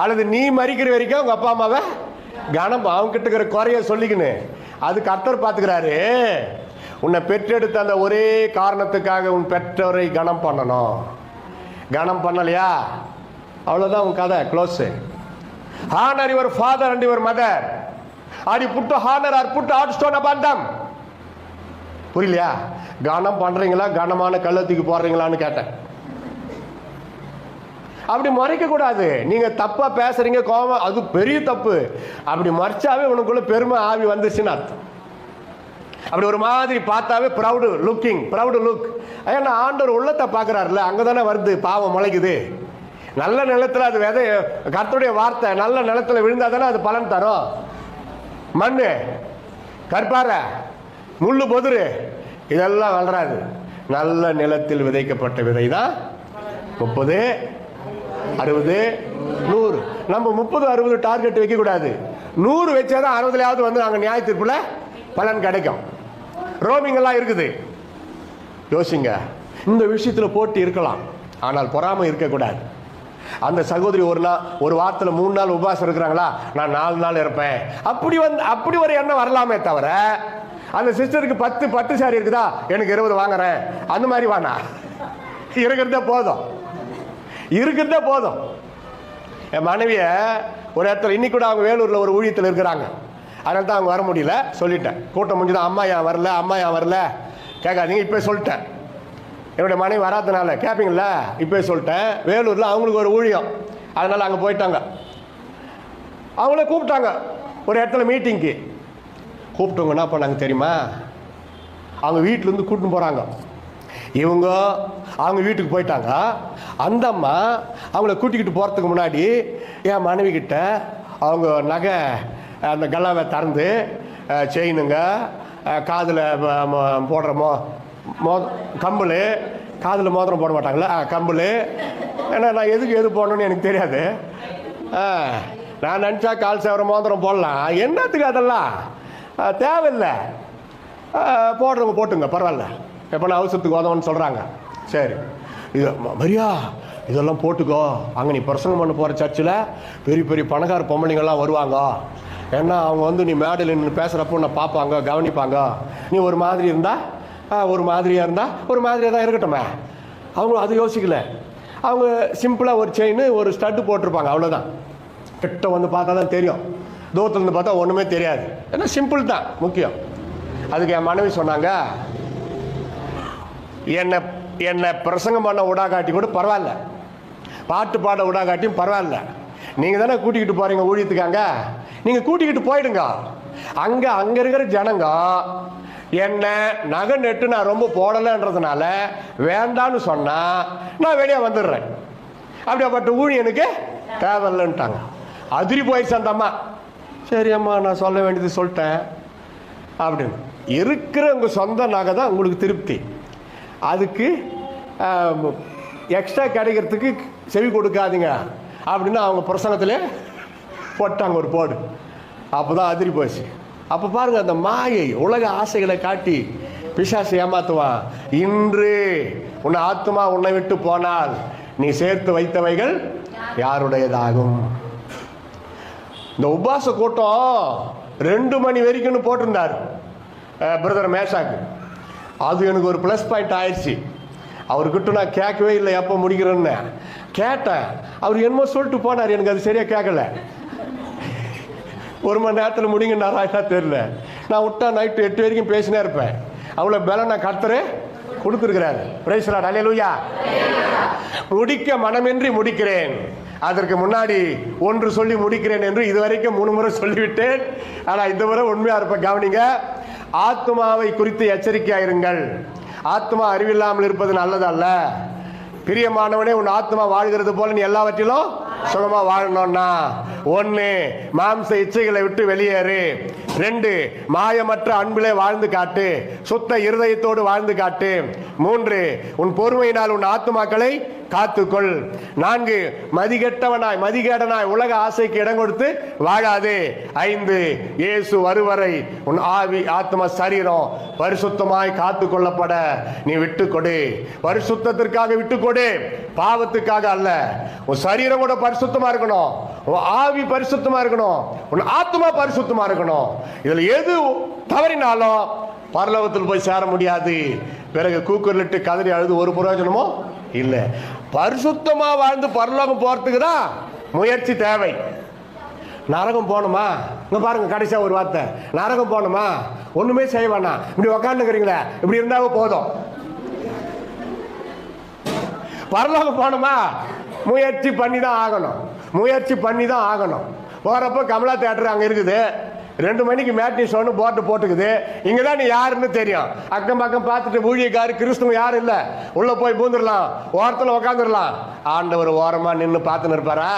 அல்லது நீ மறிக்கிற வரைக்கும் உங்கள் அப்பா அம்மாவை கனம், அவங்க கிட்ட இருக்கிற குறைய சொல்லிக்கின்னு. அது கர்த்தர் பார்த்துக்கிறாரு. உன்னை பெற்றெடுத்த அந்த ஒரே காரணத்துக்காக உன் பெற்றோரை கனம் பண்ணணும். கனம் பண்ணலையா, அவ்வளோதான் உன் கதை close. Honor your father and your mother. Are you put to honor or put hard stone upon them? புரியலையா? கனம் பண்றீங்களா, கனமான கள்ளத்துக்கு போடுறீங்களான்னு கேட்டேன். அப்படி மறைக்க கூடாது. நீங்க தப்பா பேசுறீங்க, கோபம், அது பெரிய தப்பு. அப்படி மறைச்சாவே உனக்குள்ள பெருமை ஆவி வந்துச்சுன்னு அர்த்தம். அப்படி ஒரு மாதிரி பார்த்தாவே ப்ரௌடு லுக்கிங், ப்ரௌடு லுக். ஏன்னா ஆண்டவர் உள்ளத்தை பார்க்குறாருல, அங்கே தானே வருது பாவம் முளைக்குது. நல்ல நிலத்தில் அது விதை, கர்த்தருடைய வார்த்தை நல்ல நிலத்தில் விழுந்தா தானே அது பலன் தரும். மண்ணு, கற்பாறை, முள்ளு, பொதுரு இதெல்லாம் வளராது. நல்ல நிலத்தில் விதைக்கப்பட்ட விதை தான் 30, 60, 100. நம்ம 30, 60 டார்கெட் வைக்கக்கூடாது. 100 வச்சாதான் 60லாவது வந்து அங்கே நியாய தீர்ப்புல பலன் கிடைக்கும். ரோமிங் எல்லாம் இருக்குது. யோசிங்க. இந்த விஷயத்தில் போட்டி இருக்கலாம், ஆனால் பொறாமை இருக்கக்கூடாது. அந்த சகோதரி ஒரு வாரத்தில் 3 நாள் உபவாசம் இருக்கிறாங்களா, நான் 4 நாள் இருப்பேன், அப்படி ஒரு எண்ணம் வரலாமே தவிர, அந்த சிஸ்டருக்கு 10 சாரி இருக்குதா, எனக்கு 20 வாங்குறேன், அந்த மாதிரி வானா. இருக்கிறதே போதும், இருக்கிறதே போதும். என் மனைவிய ஒரு இடத்துல இன்னைக்கு கூட அவங்க வேலூரில் ஒரு ஊழியத்தில் இருக்கிறாங்க. அதனால தான் அவங்க வர முடியல, சொல்லிட்டேன். கூட்டம் முடிஞ்சுதான். அம்மா ஏன் வரல, அம்மா ஏன் வரல கேட்காதீங்க, இப்போ சொல்லிட்டேன். என்னுடைய மனைவி வராதனால கேட்பீங்களா, இப்போ சொல்லிட்டேன். வேலூரில் அவங்களுக்கு ஒரு ஊழியம், அதனால் அங்கே போயிட்டாங்க. அவங்கள கூப்பிட்டாங்க ஒரு இடத்துல மீட்டிங்க்கு. கூப்பிட்டவங்க என்ன பண்ணாங்க தெரியுமா, அவங்க வீட்டிலேருந்து கூட்டின்னு போகிறாங்க. இவங்க அவங்க வீட்டுக்கு போயிட்டாங்க. அந்த அம்மா அவங்கள கூட்டிக்கிட்டு போகிறதுக்கு முன்னாடி என் மனைவி கிட்ட அவங்க நகை அந்த கல்லாவை திறந்து, செயினுங்க, காதில் போடுற கம்பல், காதில் மோதிரம் போட மாட்டாங்களா, கம்பல். ஏன்னா நான் எது போடணும்னு எனக்கு தெரியாது. நான் நினச்சா கால் சேவர மோதிரம் போடலாம், என்னத்துக்கு அதெல்லாம் தேவையில்லை. போடுறவங்க போட்டுங்க, பரவாயில்ல, எப்போ நான் அவசரத்துக்கு உதவுன்னு சொல்கிறாங்க. சரி, இது மரியா இதெல்லாம் போட்டுக்கோ, அங்கே நீ பிரசங்கம் பண்ண போகிற சர்ச்சில் பெரிய பெரிய பணக்கார பொம்பளைங்கள்லாம் வருவாங்க. ஏன்னா அவங்க வந்து நீ மேடையில் நின்று பேசுகிறப்போ நான் பார்ப்பாங்க, கவனிப்பாங்க. நீ ஒரு மாதிரி இருந்தால், ஒரு மாதிரியாக இருந்தால் ஒரு மாதிரியாக தான் இருக்கட்டுமே. அவங்க அதை யோசிக்கல. அவங்க சிம்பிளாக ஒரு செயின், ஒரு ஸ்டட்டு போட்டிருப்பாங்க, அவ்வளோதான். கிட்ட வந்து பார்த்தா தான் தெரியும், தூரத்துலேருந்து பார்த்தா ஒன்றுமே தெரியாது. ஏன்னா சிம்பிள் தான் முக்கியம். அதுக்கு என் மனைவி சொன்னாங்க, என்னை பிரசங்கம் பண்ண விடாகாட்டி கூட பரவாயில்ல, பாட்டு பாட விடாகாட்டியும் பரவாயில்ல, நீங்கள் தானே கூட்டிக்கிட்டு போகிறீங்க ஊழியத்துக்காங்க, நீங்கள் கூட்டிக்கிட்டு போயிடுங்க. அங்கே இருக்கிற ஜனங்க என்ன நகை நெட்டு நான் ரொம்ப போடலைன்றதுனால வேண்டான்னு சொன்னால் நான் வெளியே வந்துடுறேன். அப்படியாப்பட்ட ஊழியனுக்கு தேவையில்லைன்ட்டாங்க. அதிரி போயிடுச்சு அந்த அம்மா. சரி அம்மா, நான் சொல்ல வேண்டியது சொல்லிட்டேன் அப்படின்னு. இருக்கிற உங்கள் சொந்த நகை தான் உங்களுக்கு திருப்தி. அதுக்கு எக்ஸ்ட்ரா கிடைக்கிறதுக்கு செவி கொடுக்காதீங்க அப்படின்னு அவங்க பிரசங்கத்திலே போட்டாங்க ஒரு போடு. அப்போ தான் அதிரி போச்சு. அப்போ பாருங்க, அந்த மாயை உலக ஆசைகளை காட்டி பிசாசு ஏமாத்துவான். இன்று உன் ஆத்மா உன்னை விட்டு போனால் நீ சேர்த்து வைத்தவைகள் யாருடையதாகும். இந்த உபாச கூட்டம் 2 மணி வரைக்கும் போட்டிருந்தார் பிரதர் மேஷாக்கு. அது எனக்கு ஒரு ப்ளஸ் பாயிண்ட் ஆயிடுச்சு. அவர்கிட்ட நான் கேட்கவே இல்லை எப்போ முடிக்கிறேன்னு. கேட்டேன், அவர் என்னமோ சொல்லிட்டு போனார், எனக்கு அது சரியாக கேட்கல. 1 மணி நேரத்தில் முடிங்கன்னாரா என்ன தெரியல. நான் விட்டா நைட்டு 8 வரைக்கும் பேசினே இருப்பேன். அவ்வளோ பலம் நான் கர்த்தரே கொடுத்துருக்கிறாரு. பிரைஸ் தி லார்ட், அல்லேலூயா. முடிக்க மனமின்றி முடிக்கிறேன். அதற்கு முன்னாடி ஒன்று சொல்லி முடிக்கிறேன் என்று இதுவரைக்கும் 3 முறை சொல்லிவிட்டேன். ஆனால் இந்த முறை உண்மையாக இருப்பேன், கவனிங்க. ஆத்மாவை குறித்து எச்சரிக்கையாயிருங்கள். ஆத்மா அறிவில்லாமல் இருப்பது நல்லதல்ல. பிரியமானவனே, உன் ஆத்மா வாழ்கிறது போல நீ எல்லாவற்றிலும் சுகமா வாழணும்னா 1 மாம்ச இச்சைகளை விட்டு வெளியேறு. 2 மாயமற்ற அன்பிலே வாழ்ந்து காட்டு. சுத்த இருதயத்தோடு வாழ்ந்து காட்டு. 3 உன் பொறுமையினால் உன் ஆத்துமாக்களை காத்துக்கொள். 4 மதிகேடனாய் உலக ஆசைக்கு இடம் கொடுத்து வாழாதே. 5 இயேசு வருவரை உன் ஆவி ஆத்ம சரீரம் பரிசுத்தமாய் காத்து கொள்ளப்பட நீ விட்டு கொடு. பரிசுத்தத்திற்காக விட்டு கொடு, பாவத்துக்காக அல்ல. உன் சரீரம் கூட பரிசுத்தமா இருக்கணும், உன் ஆவி பரிசுத்தமா இருக்கணும், உன் ஆத்மா பரிசுத்தமா இருக்கணும். இதுல எது தவறினாலும் பரலோகத்தில் போய் சேர முடியாது. பிறகு கூக்குரலிட்டு கதறி அழுது ஒரு பிரயோஜனமோ இல்லை. பரிசுத்தமா வாழ்ந்து பரலோகம் போறதுக்கு தான் முயற்சி தேவை. நரகம் போகணுமா? இங்க பாருங்க, கடைசியா ஒரு வார்த்தை, நரகம் போகணுமா? ஒண்ணுமே செய்ய வேணாம், இப்படி உக்காந்துக்கிறீங்களே, இப்படி இருந்தாவே போதும். பரலோகம் போகணுமா? முயற்சி பண்ணி தான் ஆகணும், முயற்சி பண்ணி தான் ஆகணும். போறப்ப கமலா தியேட்டர் அங்கே இருக்குது, 2 மணிக்கு மேட்னி ஷோன்னு போட்டு போட்டுக்குது. இங்கே தான் நீ யாருன்னு தெரியும். அக்கம் பக்கம் பார்த்துட்டு ஊழியக்காரு கிறிஸ்துவ யாரும் இல்லை, உள்ளே போய் பூந்துடலாம், ஓரத்தில் உக்காந்துடலாம். ஆண்டவர் ஓரமாக நின்று பார்த்துன்னு இருப்பாரா?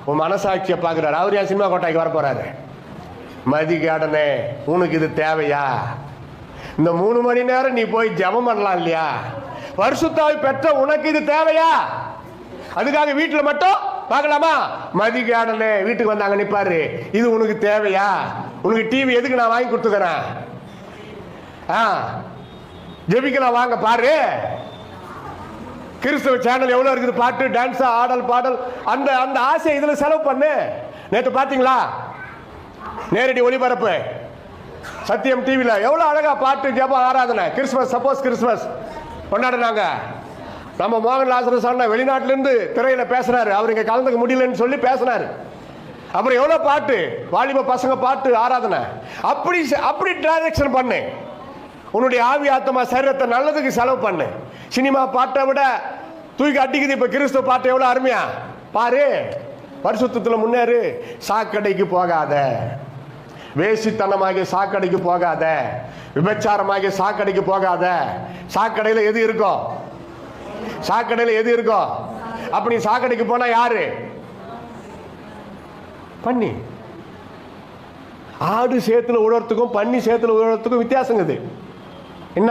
உன் மனசாட்சியை பார்க்குறாரு. அவர் என் சினிமா கோட்டைக்கு வர போகிறாரு. மதிகேடனே, உனக்கு இது தேவையா? இந்த 3 மணி நேரம் நீ போய் ஜெபம் பண்ணலாம் இல்லையா? பரிசுத்தாவி பெற்ற உனக்கு இது தேவையா? அதுக்காக வீட்டில் மட்டும் பார்க்கலாமா? மதிகேடனே வீட்டுக்கு வந்தாங்க நிற்பாரு, இது உனக்கு தேவையா? உனக்கு டிவி எதுக்கு நான் வாங்கி கொடுத்துக்கிறேன்? ஜெபிக்கலாம் வாங்க பாரு. கிறிஸ்தவ சேனல் எவ்வளோ இருக்குது, பாட்டு, டான்ஸ், ஆடல், பாடல். அந்த அந்த ஆசை இதில் செலவு பண்ணு. நேற்று பார்த்தீங்களா நேரடி ஒளிபரப்பு சத்தியம் டிவியில் எவ்வளோ அழகா பாட்டு, ஜெபம், ஆராதனை. கிறிஸ்துமஸ், சப்போஸ் கிறிஸ்துமஸ் கொண்டாடுனாங்க. நம்ம மோகன் லாசரஸ் அண்ணா வெளிநாட்டிலேருந்து திரையில் பேசுனாரு, அவர் இங்கே கலந்துக்க முடியலன்னு சொல்லி பேசினாரு. அப்புறம் எவ்வளோ பாட்டு, வாலிப பசங்க பாட்டு, ஆராதனை. அப்படி டைரக்ஷன் பண்ணு. உன்னுடைய ஆவி ஆத்மா சரீரத்தை நல்லதுக்கு செலவு பண்ணு. சினிமா பாட்டை விட தூக்கி அடிக்குது இப்போ கிறிஸ்துவ பாட்டு எவ்வளோ அருமையா பாரு. பரிசுத்தத்தில் முன்னேறு. சாக்கடைக்கு போகாத, வேசித்தனமாகிய சாக்கடைக்கு போகாத, விபச்சாரமாகிய சாக்கடைக்கு போகாத. சாக்கடையில் எது இருக்கும்? சாக்கடையில் எது இருக்கும்? அப்படி சாக்கடைக்கு போனா யாரு? பண்ணி. ஆடு சேத்துல உழறதுக்கும் பண்ணி சேத்துல உழறதுக்கும் வித்தியாசங்குது. என்ன?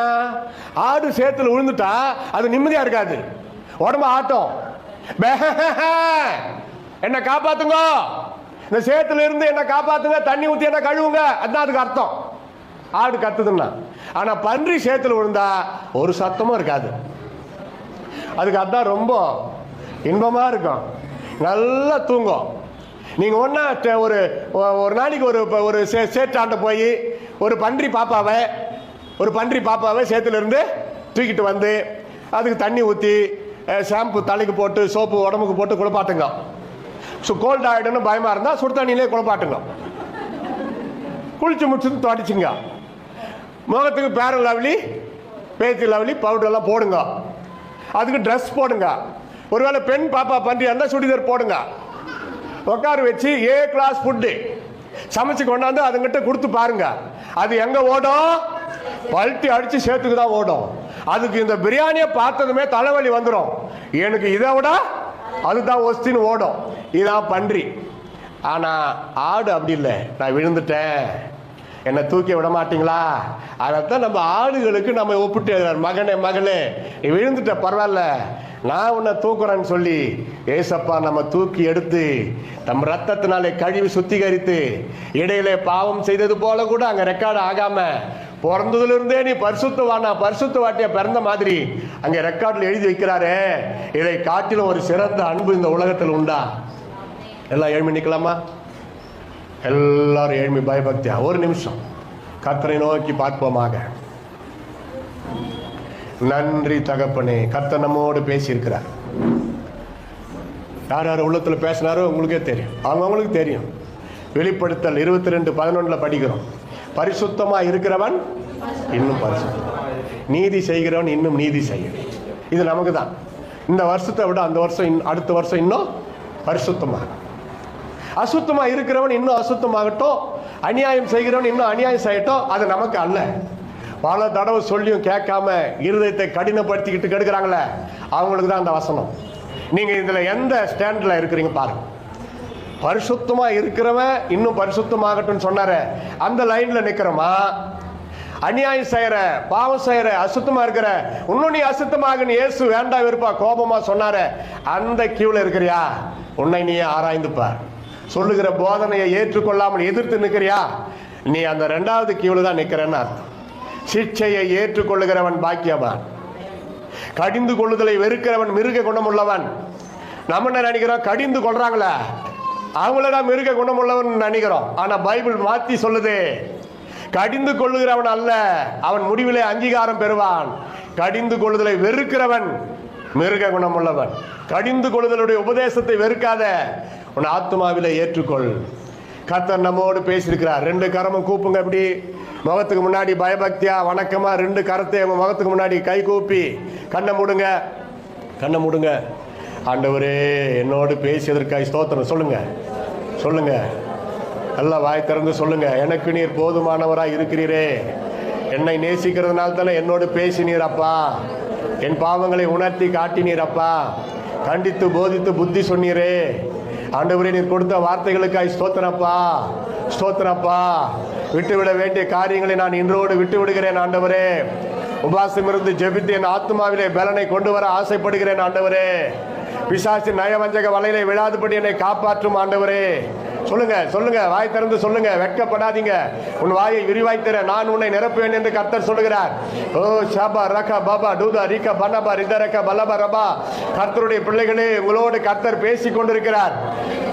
ஆடு சேத்துல விழுந்துட்டா அது நிம்மதியா இருக்காது, உடம்பு ஆட்டம். என்ன காப்பாத்துங்க, இந்த சேத்துல இருந்து என்ன காப்பாத்துங்க, தண்ணி ஊத்தி என்ன கழுவுங்க, அதுதான் அதுக்கு அர்த்தம். ஆடு கத்துதுன்னா. ஆனா பன்றி சேத்துல விழுந்தா ஒரு சத்தமும் இருக்காது. அதுக்கு அதான் ரொம்ப இன்பமா இருக்கும், நல்லா தூங்கும். நீங்க ஒன்னா ஒரு நாளைக்கு ஒரு சேட்டாண்ட போய் ஒரு பன்றி பாப்பாவை சேத்துல இருந்து தூக்கிட்டு வந்து அதுக்கு தண்ணி ஊற்றி ஷாம்பு தலைக்கு போட்டு சோப்பு உடம்புக்கு போட்டு குளிப்பாட்டுங்க. கோல்ட் ஆகிடுன்னு பயமா இருந்தா சுடு தண்ணியிலே குளிப்பாட்டுங்க. குளிச்சு முடிச்சு தொடச்சுங்க. முகத்துக்கு பேரன் லவ்லி, பேத்தி லவ்லி பவுடர்லாம் போடுங்க. அதுக்கு ட்ரெஸ் போடுங்க. ஒருவேளை பெண் பாப்பா பன்றியா இருந்தால் சுடிதார் போடுங்க. உட்கார வச்சு ஏ கிளாஸ் ஃபுட்டு சமைச்சு கொண்டாந்து அதுங்கிட்ட கொடுத்து பாருங்க. அது எங்க ஓடும்? பல்ட்டி அடிச்சு சேத்துக்கு தான் ஓடும். அதுக்கு இந்த பிரியாணியை பார்த்ததுமே தலைவலி வந்துடும். எனக்கு இதை விட அதுதான் ஒஸ்தின்னு ஓடும். இதுதான் பன்றி. ஆனா ஆடு அப்படி இல்லை. நான் விழுந்துட்டேன், என்னை தூக்கி விட மாட்டீங்களா? அதைத்தான் நம்ம ஆளுகளுக்கு நம்ம ஒப்பிட்டு எழுதுறாரு. மகனே மகளே, நீ விழுந்துட்ட, பரவாயில்ல, நான் உன்னை தூக்குறேன்னு சொல்லி ஏசப்பா நம்ம தூக்கி எடுத்து நம்ம ரத்தத்தினாலே கழுவி சுத்திகரித்து, இடையிலே பாவம் செய்தது போல கூட அங்க ரெக்கார்டு ஆகாம, பிறந்ததுல இருந்தே நீ பரிசுத்தவானா பரிசுத்தவாட்டியா பிறந்த மாதிரி அங்க ரெக்கார்டில் எழுதி வைக்கிறாரே. இதை காட்டிலும் ஒரு சிறந்த அன்பு இந்த உலகத்தில் உண்டா? எல்லாம் எழுமி நிக்கலாமா? எல்லாரும் எழுமி பயபக்தியா ஒரு நிமிஷம் கர்த்தரை நோக்கி பார்ப்போமாக. நன்றி தகப்பனே, கர்த்தர் நம்மோடு பேசியிருக்கிறார். யார் யார் உள்ளத்தில் பேசினாரோ உங்களுக்கே தெரியும், அவங்களுக்கு தெரியும். வெளிப்படுத்தல் 22:11 படிக்கிறோம். பரிசுத்தமா இருக்கிறவன் இன்னும் பரிசுத்தம், நீதி செய்கிறவன் இன்னும் நீதி செய்யும். இது நமக்கு தான். இந்த வருஷத்தை விட அந்த வருஷம் அடுத்த வருஷம் இன்னும் பரிசுத்தமாக. அசுத்தமா இருக்கிறவன் இன்னும் அசுத்தமாகட்டும், அநியாயம் செய்கிறவன் இன்னும் அநியாயம் செய்யட்டும், அது நமக்கு அல்ல. பல தடவை சொல்லியும் கேட்காம இருதயத்தை கடினப்படுத்திக்கிட்டு கெடுக்கிறாங்களே, அவங்களுக்கு தான் அந்த வசனம். நீங்க இதுல எந்த ஸ்டாண்ட்ல இருக்கிறீங்க பாருங்க. பரிசுத்தமா இருக்கிறவன் இன்னும் பரிசுத்தமாகட்டும் சொன்னார, அந்த லைன்ல நிக்கிறோமா? அநியாயம் செய்யற, பாவம் செய்யற, அசுத்தமா இருக்கிற, இன்னும் நீ அசுத்தமாக இயேசு வேண்டாம் விருப்பா கோபமா சொன்னார, அந்த கியூல இருக்கிறியா? உன்னை நீ ஆராய்ந்துப்பார். சொல்லுகிற போதனையை ஏற்றுக்கொள்ளாமல் எதிர்த்து நிற்கிறியா? நீ அந்த 2வது கியூல தான் நிக்கிறன்னு அர்த்தம். சிக்ஷையை ஏற்றுக்கொள்ளுகிறவன் பாக்கியவான், கடிந்து கொள்ளுதலை வெறுக்கிறவன் மிருக குணமுள்ளவன். நம்ம என்ன நினைக்கிறோம்? கடிந்து கொள்றாங்களே அவங்கள மிருக குணமுள்ளவன் நினைக்கிறோம். ஆனா பைபிள் மாத்தி சொல்லுது, கடிந்து கொள்ளுகிறவன் அல்ல, அவன் முடிவிலே அங்கீகாரம் பெறுவான். கடிந்து கொள்ளுதலை வெறுக்கிறவன் மிருக குணமுள்ளவன். கடிந்து கொள்ளுதலுடைய உபதேசத்தை வெறுக்காத, உன் ஆத்மாவிலே ஏற்றுக்கொள். கர்த்தர் நம்மோடு பேசியிருக்கிறார். 2 கரமும் கூப்புங்க. இப்படி முகத்துக்கு முன்னாடி பயபக்தியா வணக்கமா 2 கரத்தை முகத்துக்கு முன்னாடி கை கூப்பி கண்ணை மூடுங்க. கண்ணை மூடுங்க. ஆண்டவரே, என்னோடு பேசியதற்காக ஸ்தோத்திரம். சொல்லுங்க சொல்லுங்க, எல்லாம் வாய் திறந்து சொல்லுங்க. எனக்கு நீர் போதுமானவராய் இருக்கிறீரே, என்னை நேசிக்கிறதுனால தானே என்னோடு பேசினீர் அப்பா. என் பாவங்களை உணர்த்தி காட்டினீர் அப்பா. கண்டித்து போதித்து புத்தி சொன்னீரே. ஆண்டவரே, நீர் கொடுத்த வார்த்தைகளுக்காய் ஸ்தோத்திரப்பா, ஸ்தோத்திரப்பா. விட்டுவிட வேண்டிய காரியங்களை நான் இன்றோடு விட்டு விடுகிறேன் ஆண்டவரே. உபாசம் இருந்து ஜெபித்து என் ஆத்மாவிலே பலனை கொண்டு வர ஆசைப்படுகிறேன் ஆண்டவரே. பிசாசு நயவஞ்சக வலையிலே விழாதுபடி என்னை காப்பாற்றும் ஆண்டவரே. சொல்லுங்க சொல்லுங்க, வாய் திறந்து சொல்லுங்க, வெட்கப்படாதீங்க. உன் வாயை விரிவாய்த்திர, நான் உன்னை நிரப்புவேன் என்று கர்த்தர் சொல்லுகிறார். ஓ ஷபா ரகா பாபா டூதா ரிகா பனபா ரிதரகா பலபா ரபா. கர்த்தருடைய பிள்ளைகளே, உங்களோடு கர்த்தர் பேசி கொண்டிருக்கிறார்.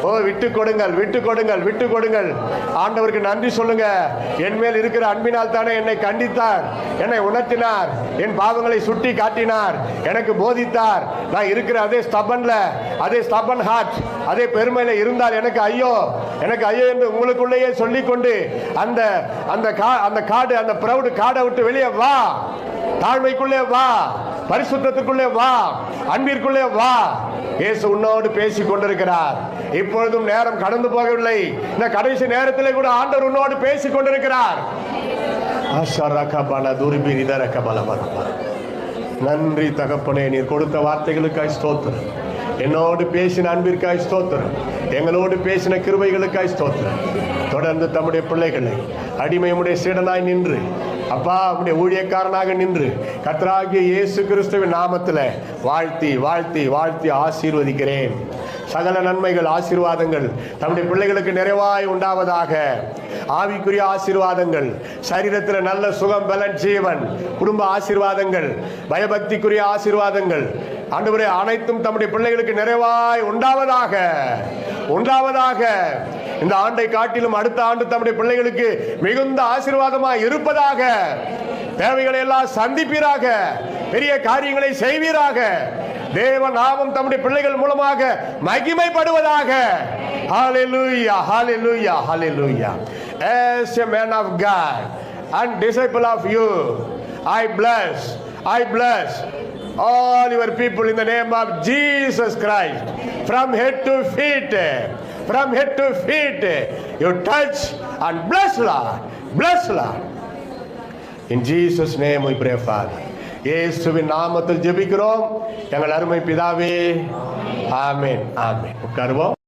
ஓ, விட்டு கொடுங்கள், விட்டு கொடுங்கள், விட்டு கொடுங்கள். ஆண்டவருக்கு நன்றி சொல்லுங்க. என் மேல் இருக்கிற அன்பினால் தானே என்னை கண்டித்தார், என்னை உணர்த்தினார், என் பாவங்களை சுட்டி காட்டினார், எனக்கு போதித்தார். நான் இருக்கிற அதே ஸ்டபன்ல, அதே ஸ்டபன் ஹார்ட், அதே பெருமையில இருந்தால் எனக்கு ஐயோ, எனக்கு ஐயோ என்று உங்களுக்குள்ளேயே சொல்லிக்கொண்டு அந்த அந்த காடு, அந்த பிரவுடு காடை விட்டு வெளியே வா. தாழ்மைக்குள்ளே வா, பரிசுத்தத்துக்குள்ளே வா, அன்பிற்குள்ளே வா. இயேசு உன்னோடு பேசி கொண்டிருக்கிறார். இப்பொழுதும் நேரம் கடந்து போகவில்லை. இந்த கடைசி நேரத்திலே கூட ஆண்டவர் உன்னோடு பேசி கொண்டிருக்கிறார். நன்றி தகப்பனே, நீர் கொடுத்த வார்த்தைகளுக்காய் ஸ்தோத்திரம். என்னோடு பேசின அன்பிற்காய் ஸ்தோத்திரம். எங்களோடு பேசின கிருபைகளுக்காய் ஸ்தோத்திரம். தொடர்ந்து தம்முடைய பிள்ளைகளை அடிமையுடைய சீடனாய் நின்று, அப்பா உடைய ஊழியக்காரனாக நின்று, கர்த்தராகிய இயேசு கிறிஸ்துவின் நாமத்தில் வாழ்த்தி வாழ்த்தி வாழ்த்தி ஆசீர்வதிக்கிறேன். சகல நன்மைகள், ஆசீர்வாதங்கள் தம்முடைய பிள்ளைகளுக்கு நிறைவாய் உண்டாவதாக. ஆவிக்குரிய ஆசீர்வாதங்கள், சரீரத்தில் நல்ல சுகம், பலன், ஜீவன், குடும்ப ஆசீர்வாதங்கள், பயபக்திக்குரிய ஆசீர்வாதங்கள், ஆண்டவரே அனைத்தும் தம்முடைய பிள்ளைகளுக்கு நிறைவாய் உண்டாவதாக, உண்டாவதாக. இந்த ஆண்டை காட்டிலும் அடுத்த ஆண்டு தம்முடைய பிள்ளைகளுக்கு மிகுந்த ஆசீர்வாதமாய் இருப்பதாக. தேவைகளை எல்லாம் சந்திப்பீராக, பெரிய காரியங்களை செய்வீராக. தேவ நாமம் தம்முடைய பிள்ளைகள் மூலமாக மகிமைப்படுவதாக. ஹalleluya, hallelujah, hallelujah. As a man of God and disciple of you, I bless all your people in the name of Jesus Christ, from head to feet, from head to feet. You touch and bless Lord, bless Lord. In Jesus name we pray, Father. இயேசுவின் நாமத்தில் ஜெபிக்கிறோம் எங்கள் அருமை பிதாவே. ஆமென், ஆமென். உட்காருவோம்.